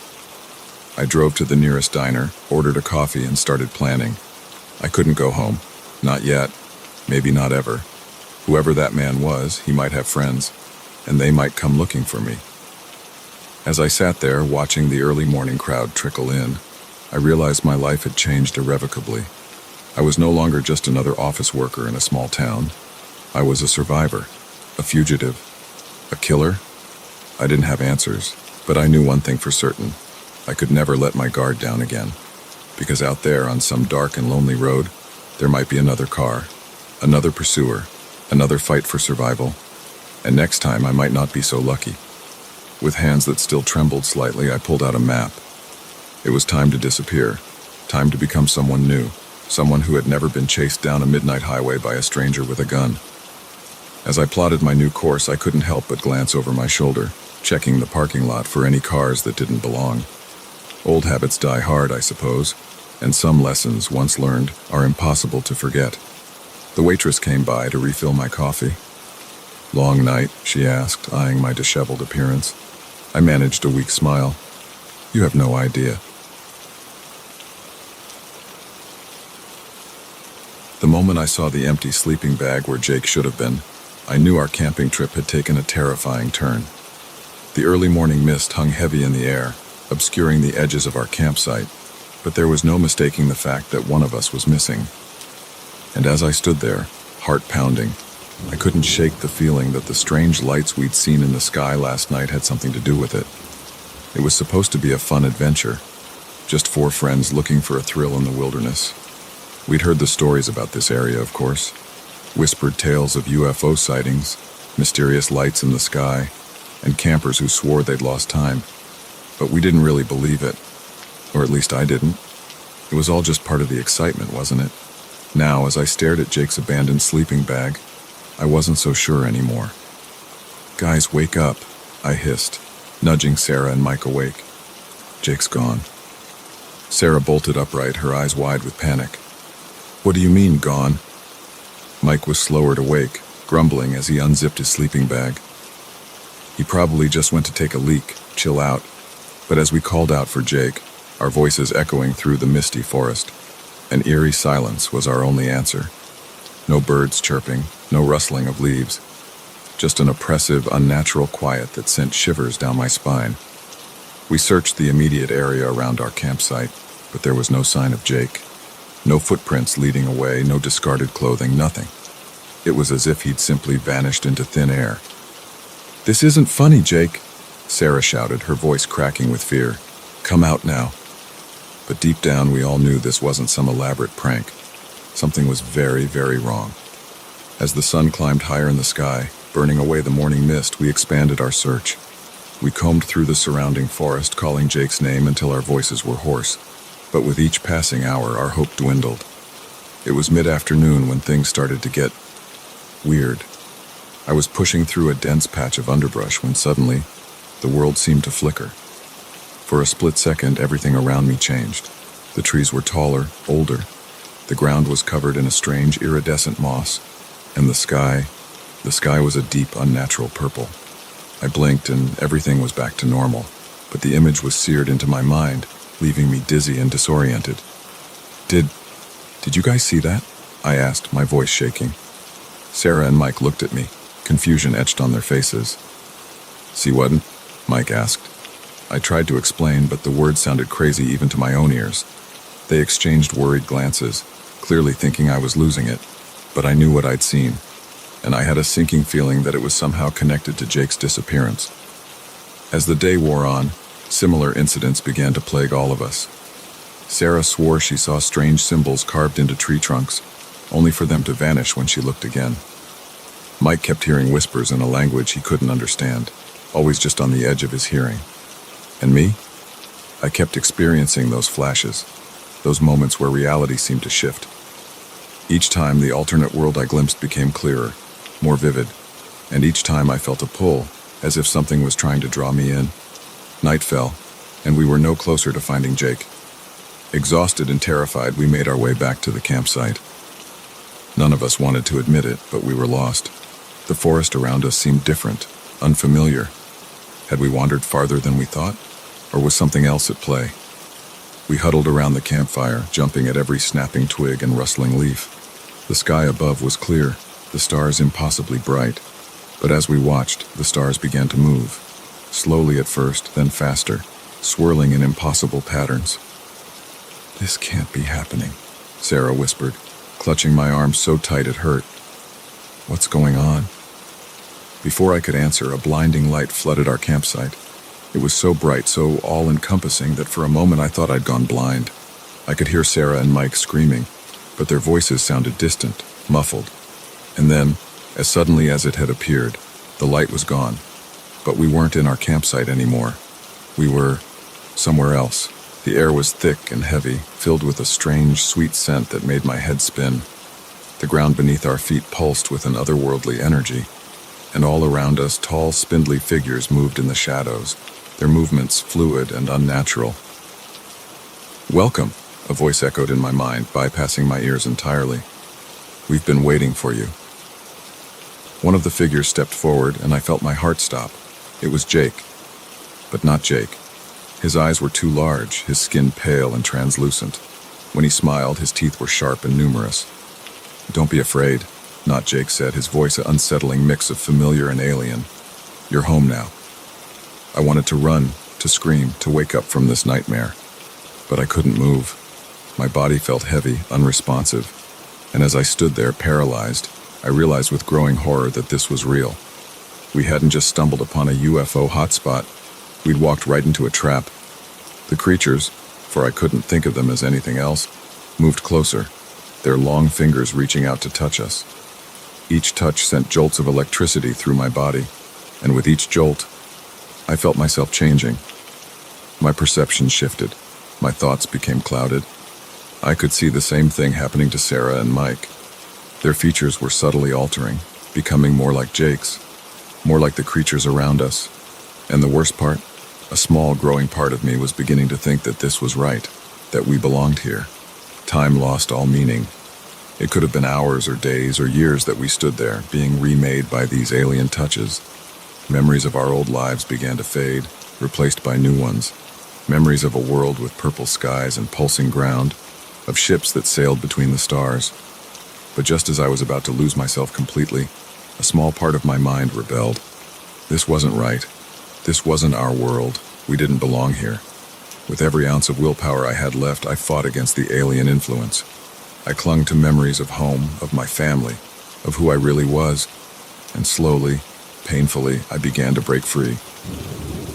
I drove to the nearest diner, ordered a coffee, and started planning. I couldn't go home. Not yet. Maybe not ever. Whoever that man was, he might have friends, and they might come looking for me. As I sat there, watching the early morning crowd trickle in, I realized my life had changed irrevocably. I was no longer just another office worker in a small town. I was a survivor, a fugitive, a killer. I didn't have answers, but I knew one thing for certain. I could never let my guard down again. Because out there on some dark and lonely road, there might be another car, another pursuer, another fight for survival, and next time I might not be so lucky. With hands that still trembled slightly, I pulled out a map. It was time to disappear, time to become someone new, someone who had never been chased down a midnight highway by a stranger with a gun. As I plotted my new course, I couldn't help but glance over my shoulder, checking the parking lot for any cars that didn't belong. Old habits die hard, I suppose, and some lessons once learned are impossible to forget. The waitress came by to refill my coffee. "Long night?" she asked, eyeing my disheveled appearance. I managed a weak smile. "You have no idea." The moment I saw the empty sleeping bag where Jake should have been, I knew our camping trip had taken a terrifying turn. The early morning mist hung heavy in the air, obscuring the edges of our campsite, but there was no mistaking the fact that one of us was missing. And as I stood there, heart pounding, I couldn't shake the feeling that the strange lights we'd seen in the sky last night had something to do with it. It was supposed to be a fun adventure, just 4 friends looking for a thrill in the wilderness. We'd heard the stories about this area, of course. Whispered tales of UFO sightings, mysterious lights in the sky, and campers who swore they'd lost time. But we didn't really believe it. Or at least I didn't. It was all just part of the excitement, wasn't it? Now, as I stared at Jake's abandoned sleeping bag, I wasn't so sure anymore. "Guys, wake up," I hissed, nudging Sarah and Mike awake. "Jake's gone." Sarah bolted upright, her eyes wide with panic. "What do you mean, gone?" Mike was slower to wake, grumbling as he unzipped his sleeping bag. "He probably just went to take a leak, chill out." But as we called out for Jake, our voices echoing through the misty forest, an eerie silence was our only answer. No birds chirping, no rustling of leaves, just an oppressive, unnatural quiet that sent shivers down my spine. We searched the immediate area around our campsite, but there was no sign of Jake. No footprints leading away, no discarded clothing, nothing. It was as if he'd simply vanished into thin air. "This isn't funny, Jake," Sarah shouted, her voice cracking with fear. "Come out now." But deep down, we all knew this wasn't some elaborate prank. Something was very, very wrong. As the sun climbed higher in the sky, burning away the morning mist, we expanded our search. We combed through the surrounding forest, calling Jake's name until our voices were hoarse. But with each passing hour, our hope dwindled. It was mid-afternoon when things started to get weird. I was pushing through a dense patch of underbrush when suddenly, the world seemed to flicker. For a split second, everything around me changed. The trees were taller, older. The ground was covered in a strange, iridescent moss. And the sky was a deep, unnatural purple. I blinked and everything was back to normal. But the image was seared into my mind, leaving me dizzy and disoriented. Did you guys see that?" I asked, my voice shaking. Sarah and Mike looked at me, confusion etched on their faces. "See what?" Mike asked. I tried to explain, but the words sounded crazy even to my own ears. They exchanged worried glances, clearly thinking I was losing it, but I knew what I'd seen, and I had a sinking feeling that it was somehow connected to Jake's disappearance. As the day wore on, similar incidents began to plague all of us. Sarah swore she saw strange symbols carved into tree trunks, only for them to vanish when she looked again. Mike kept hearing whispers in a language he couldn't understand, always just on the edge of his hearing. And me? I kept experiencing those flashes, those moments where reality seemed to shift. Each time the alternate world I glimpsed became clearer, more vivid, and each time I felt a pull, as if something was trying to draw me in. Night fell, and we were no closer to finding Jake. Exhausted and terrified, we made our way back to the campsite. None of us wanted to admit it, but we were lost. The forest around us seemed different, unfamiliar. Had we wandered farther than we thought, or was something else at play? We huddled around the campfire, jumping at every snapping twig and rustling leaf. The sky above was clear, the stars impossibly bright. But as we watched, the stars began to move. Slowly at first, then faster, swirling in impossible patterns. "This can't be happening," Sarah whispered, clutching my arm so tight it hurt. "What's going on?" Before I could answer, a blinding light flooded our campsite. It was so bright, so all-encompassing that for a moment I thought I'd gone blind. I could hear Sarah and Mike screaming, but their voices sounded distant, muffled. And then, as suddenly as it had appeared, the light was gone. But we weren't in our campsite anymore. We were somewhere else. The air was thick and heavy, filled with a strange, sweet scent that made my head spin. The ground beneath our feet pulsed with an otherworldly energy, and all around us tall, spindly figures moved in the shadows, their movements fluid and unnatural. "Welcome," a voice echoed in my mind, bypassing my ears entirely. "We've been waiting for you." One of the figures stepped forward, and I felt my heart stop. It was Jake. But not Jake. His eyes were too large, his skin pale and translucent. When he smiled, his teeth were sharp and numerous. "Don't be afraid," Not Jake said, his voice an unsettling mix of familiar and alien. "You're home now." I wanted to run, to scream, to wake up from this nightmare. But I couldn't move. My body felt heavy, unresponsive. And as I stood there, paralyzed, I realized with growing horror that this was real. We hadn't just stumbled upon a UFO hotspot. We'd walked right into a trap. The creatures, for I couldn't think of them as anything else, moved closer, their long fingers reaching out to touch us. Each touch sent jolts of electricity through my body, and with each jolt, I felt myself changing. My perception shifted. My thoughts became clouded. I could see the same thing happening to Sarah and Mike. Their features were subtly altering, becoming more like Jake's, more like the creatures around us. And the worst part, a small growing part of me was beginning to think that this was right, that we belonged here. Time lost all meaning. It could have been hours or days or years that we stood there, being remade by these alien touches. Memories of our old lives began to fade, replaced by new ones. Memories of a world with purple skies and pulsing ground, of ships that sailed between the stars. But just as I was about to lose myself completely, a small part of my mind rebelled. This wasn't right. This wasn't our world. We didn't belong here. With every ounce of willpower I had left, I fought against the alien influence. I clung to memories of home, of my family, of who I really was, and slowly, painfully, I began to break free.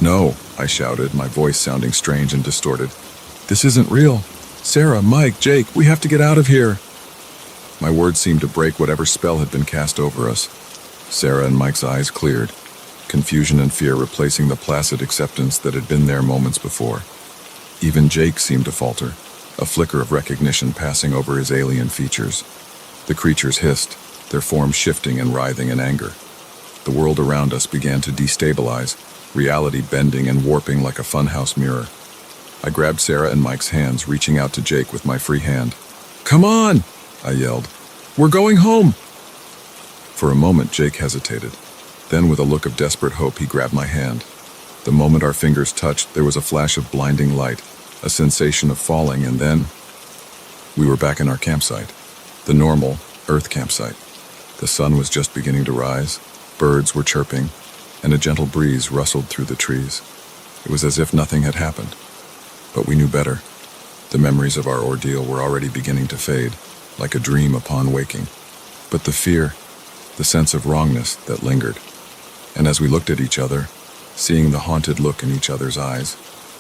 "No," I shouted, my voice sounding strange and distorted. "This isn't real. Sarah, Mike, Jake, we have to get out of here." My words seemed to break whatever spell had been cast over us. Sarah and Mike's eyes cleared, confusion and fear replacing the placid acceptance that had been there moments before. Even Jake seemed to falter, a flicker of recognition passing over his alien features. The creatures hissed, their forms shifting and writhing in anger. The world around us began to destabilize, reality bending and warping like a funhouse mirror. I grabbed Sarah and Mike's hands, reaching out to Jake with my free hand. "Come on!" I yelled. "We're going home!" For a moment, Jake hesitated. Then, with a look of desperate hope, he grabbed my hand. The moment our fingers touched, there was a flash of blinding light, a sensation of falling, and then we were back in our campsite, the normal Earth campsite. The sun was just beginning to rise, birds were chirping, and a gentle breeze rustled through the trees. It was as if nothing had happened. But we knew better. The memories of our ordeal were already beginning to fade, like a dream upon waking. But the fear, the sense of wrongness that lingered. And as we looked at each other, seeing the haunted look in each other's eyes,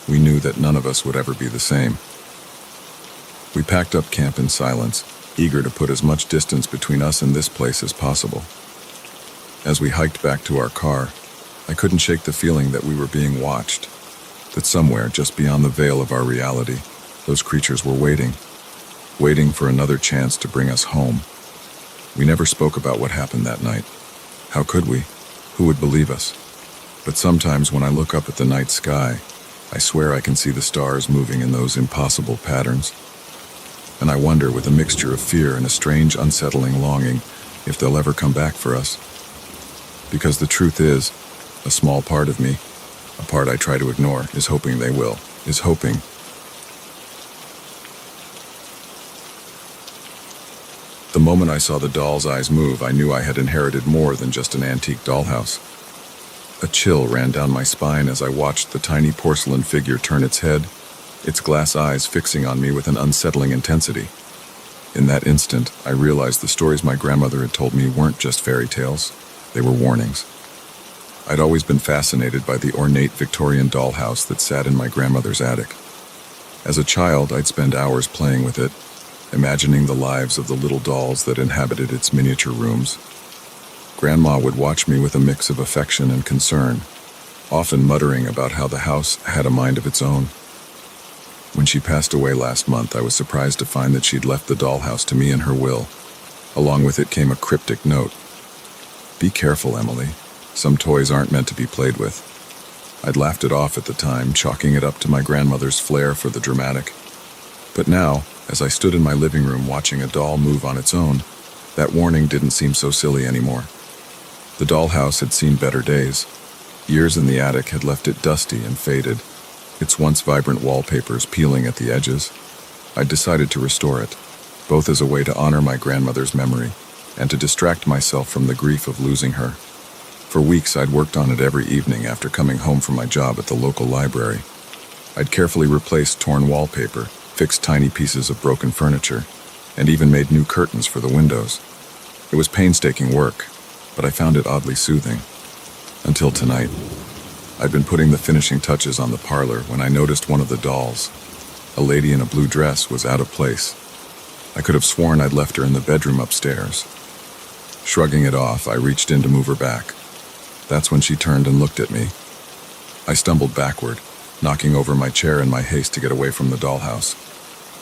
we knew that none of us would ever be the same. We packed up camp in silence, eager to put as much distance between us and this place as possible. As we hiked back to our car, I couldn't shake the feeling that we were being watched, that somewhere just beyond the veil of our reality, those creatures were waiting for another chance to bring us home. We never spoke about what happened that night. How could we? Who would believe us? But sometimes when I look up at the night sky, I swear I can see the stars moving in those impossible patterns. And I wonder, with a mixture of fear and a strange, unsettling longing, if they'll ever come back for us. Because the truth is, a small part of me, a part I try to ignore, is hoping they will, is hoping. The moment I saw the doll's eyes move, I knew I had inherited more than just an antique dollhouse. A chill ran down my spine as I watched the tiny porcelain figure turn its head, its glass eyes fixing on me with an unsettling intensity. In that instant, I realized the stories my grandmother had told me weren't just fairy tales, they were warnings. I'd always been fascinated by the ornate Victorian dollhouse that sat in my grandmother's attic. As a child, I'd spend hours playing with it, imagining the lives of the little dolls that inhabited its miniature rooms. Grandma would watch me with a mix of affection and concern, often muttering about how the house had a mind of its own. When she passed away last month, I was surprised to find that she'd left the dollhouse to me in her will. Along with it came a cryptic note. "Be careful, Emily. Some toys aren't meant to be played with." I'd laughed it off at the time, chalking it up to my grandmother's flair for the dramatic. But now, as I stood in my living room watching a doll move on its own, that warning didn't seem so silly anymore. The dollhouse had seen better days. Years in the attic had left it dusty and faded, its once vibrant wallpapers peeling at the edges. I'd decided to restore it, both as a way to honor my grandmother's memory and to distract myself from the grief of losing her. For weeks, I'd worked on it every evening after coming home from my job at the local library. I'd carefully replaced torn wallpaper, fixed tiny pieces of broken furniture, and even made new curtains for the windows. It was painstaking work, but I found it oddly soothing. Until tonight. I'd been putting the finishing touches on the parlor when I noticed one of the dolls. A lady in a blue dress was out of place. I could have sworn I'd left her in the bedroom upstairs. Shrugging it off, I reached in to move her back. That's when she turned and looked at me. I stumbled backward, knocking over my chair in my haste to get away from the dollhouse.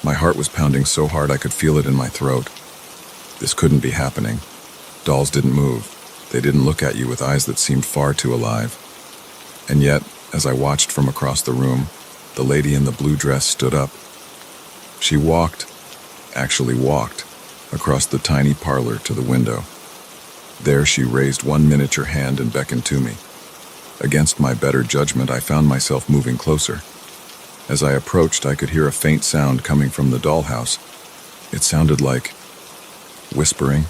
My heart was pounding so hard I could feel it in my throat. This couldn't be happening. Dolls didn't move. They didn't look at you with eyes that seemed far too alive. And yet, as I watched from across the room, the lady in the blue dress stood up. She actually walked, across the tiny parlor to the window. There she raised one miniature hand and beckoned to me. Against my better judgment, I found myself moving closer. As I approached, I could hear a faint sound coming from the dollhouse. It sounded like whispering.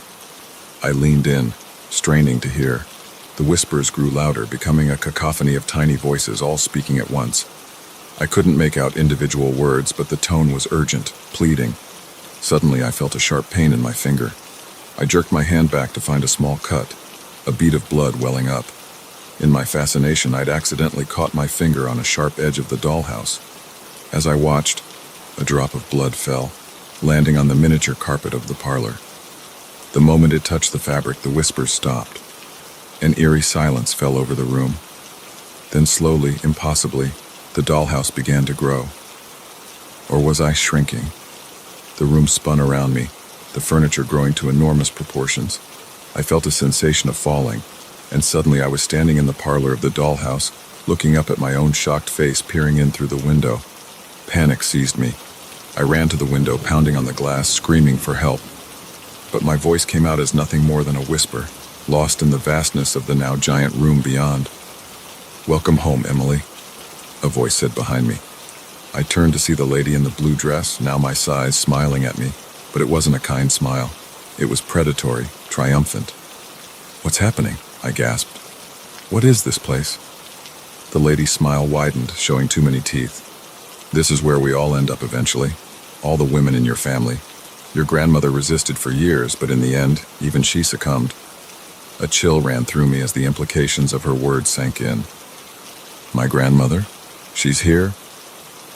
I leaned in, straining to hear. The whispers grew louder, becoming a cacophony of tiny voices all speaking at once. I couldn't make out individual words, but the tone was urgent, pleading. Suddenly, I felt a sharp pain in my finger. I jerked my hand back to find a small cut, a bead of blood welling up. In my fascination, I'd accidentally caught my finger on a sharp edge of the dollhouse. As I watched, a drop of blood fell, landing on the miniature carpet of the parlor. The moment it touched the fabric, the whispers stopped. An eerie silence fell over the room. Then slowly, impossibly, the dollhouse began to grow. Or was I shrinking? The room spun around me, the furniture growing to enormous proportions. I felt a sensation of falling, and suddenly I was standing in the parlor of the dollhouse, looking up at my own shocked face peering in through the window. Panic seized me. I ran to the window, pounding on the glass, screaming for help. But my voice came out as nothing more than a whisper, lost in the vastness of the now giant room beyond. "Welcome home, Emily," a voice said behind me. I turned to see the lady in the blue dress, now my size, smiling at me, but it wasn't a kind smile. It was predatory, triumphant. "What's happening?" I gasped. "What is this place?" The lady's smile widened, showing too many teeth. "This is where we all end up eventually. All the women in your family. Your grandmother resisted for years, but in the end, even she succumbed." A chill ran through me as the implications of her words sank in. "My grandmother? She's here?"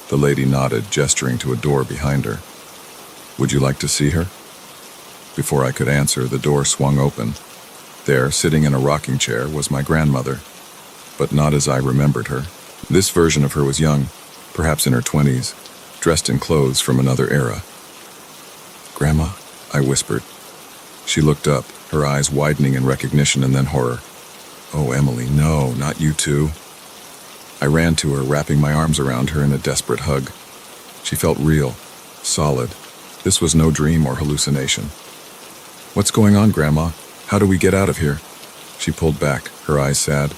The lady nodded, gesturing to a door behind her. "Would you like to see her?" Before I could answer, the door swung open. There, sitting in a rocking chair, was my grandmother, but not as I remembered her. This version of her was young, perhaps in her 20s, dressed in clothes from another era. "Grandma?" I whispered. She looked up, her eyes widening in recognition and then horror. "Oh, Emily, no, not you too." I ran to her, wrapping my arms around her in a desperate hug. She felt real, solid. This was no dream or hallucination. "What's going on, Grandma? How do we get out of here?" She pulled back, her eyes sad.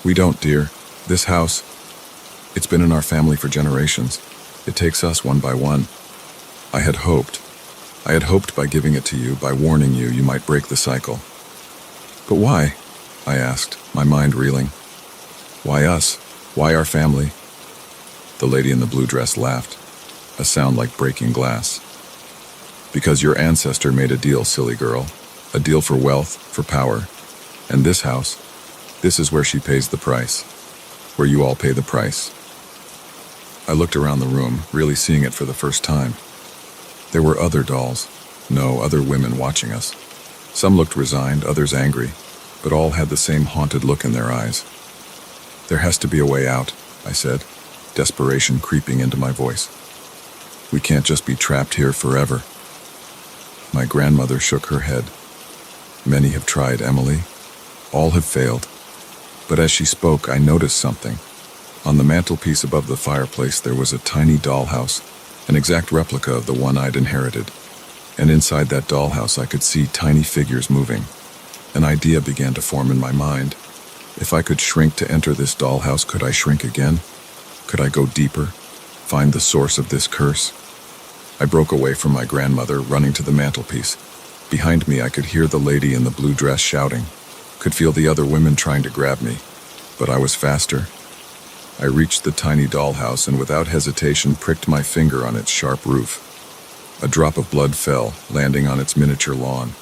"We don't, dear. This house, it's been in our family for generations. It takes us one by one. I had hoped by giving it to you, by warning you, you might break the cycle." "But why?" I asked, my mind reeling. "Why us? Why our family?" The lady in the blue dress laughed, a sound like breaking glass. "Because your ancestor made a deal, silly girl. A deal for wealth, for power. And this house, This is where she pays the price. Where you all pay the price. I looked around the room, really seeing it for the first time. There were other dolls. No, other women watching us. Some looked resigned, others angry, but all had the same haunted look in their eyes. There has to be a way out, I said, desperation creeping into my voice. We can't just be trapped here forever. My grandmother shook her head. Many have tried, Emily. All have failed. But as she spoke, I noticed something. On the mantelpiece above the fireplace, there was a tiny dollhouse, an exact replica of the one I'd inherited. And inside that dollhouse, I could see tiny figures moving. An idea began to form in my mind. If I could shrink to enter this dollhouse, could I shrink again? Could I go deeper? Find the source of this curse? I broke away from my grandmother, running to the mantelpiece. Behind me, I could hear the lady in the blue dress shouting, could feel the other women trying to grab me, but I was faster. I reached the tiny dollhouse and without hesitation pricked my finger on its sharp roof. A drop of blood fell, landing on its miniature lawn.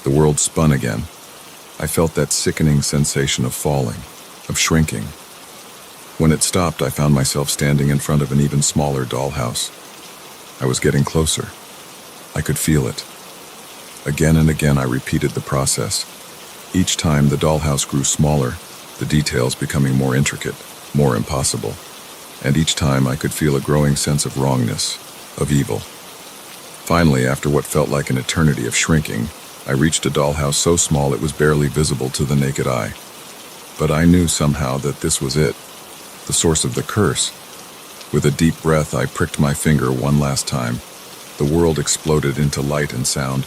The world spun again. I felt that sickening sensation of falling, of shrinking. When it stopped, I found myself standing in front of an even smaller dollhouse. I was getting closer. I could feel it. Again and again I repeated the process. Each time the dollhouse grew smaller, the details becoming more intricate, more impossible. And each time I could feel a growing sense of wrongness, of evil. Finally, after what felt like an eternity of shrinking, I reached a dollhouse so small it was barely visible to the naked eye. But I knew somehow that this was it, the source of the curse. With a deep breath, I pricked my finger one last time. The world exploded into light and sound.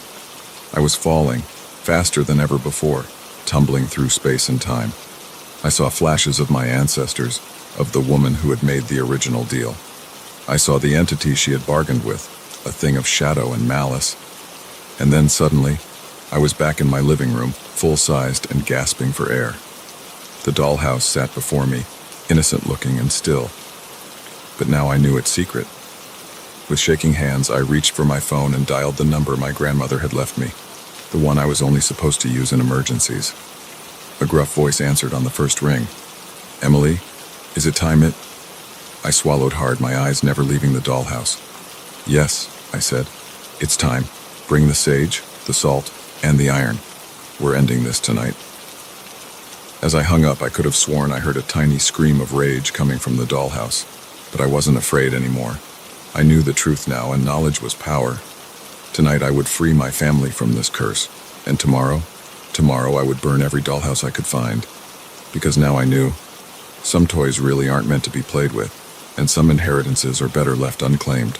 I was falling, faster than ever before, tumbling through space and time. I saw flashes of my ancestors, of the woman who had made the original deal. I saw the entity she had bargained with, a thing of shadow and malice. And then suddenly, I was back in my living room, full-sized and gasping for air. The dollhouse sat before me, innocent-looking and still. But now I knew its secret. With shaking hands, I reached for my phone and dialed the number my grandmother had left me, the one I was only supposed to use in emergencies. A gruff voice answered on the first ring. Emily, is it time it? I swallowed hard, my eyes never leaving the dollhouse. Yes, I said. It's time. Bring the sage, the salt, and the iron. We're ending this tonight. As I hung up, I could have sworn I heard a tiny scream of rage coming from the dollhouse, but I wasn't afraid anymore. I knew the truth now, and knowledge was power. Tonight I would free my family from this curse, and tomorrow I would burn every dollhouse I could find. Because now I knew, some toys really aren't meant to be played with, and some inheritances are better left unclaimed.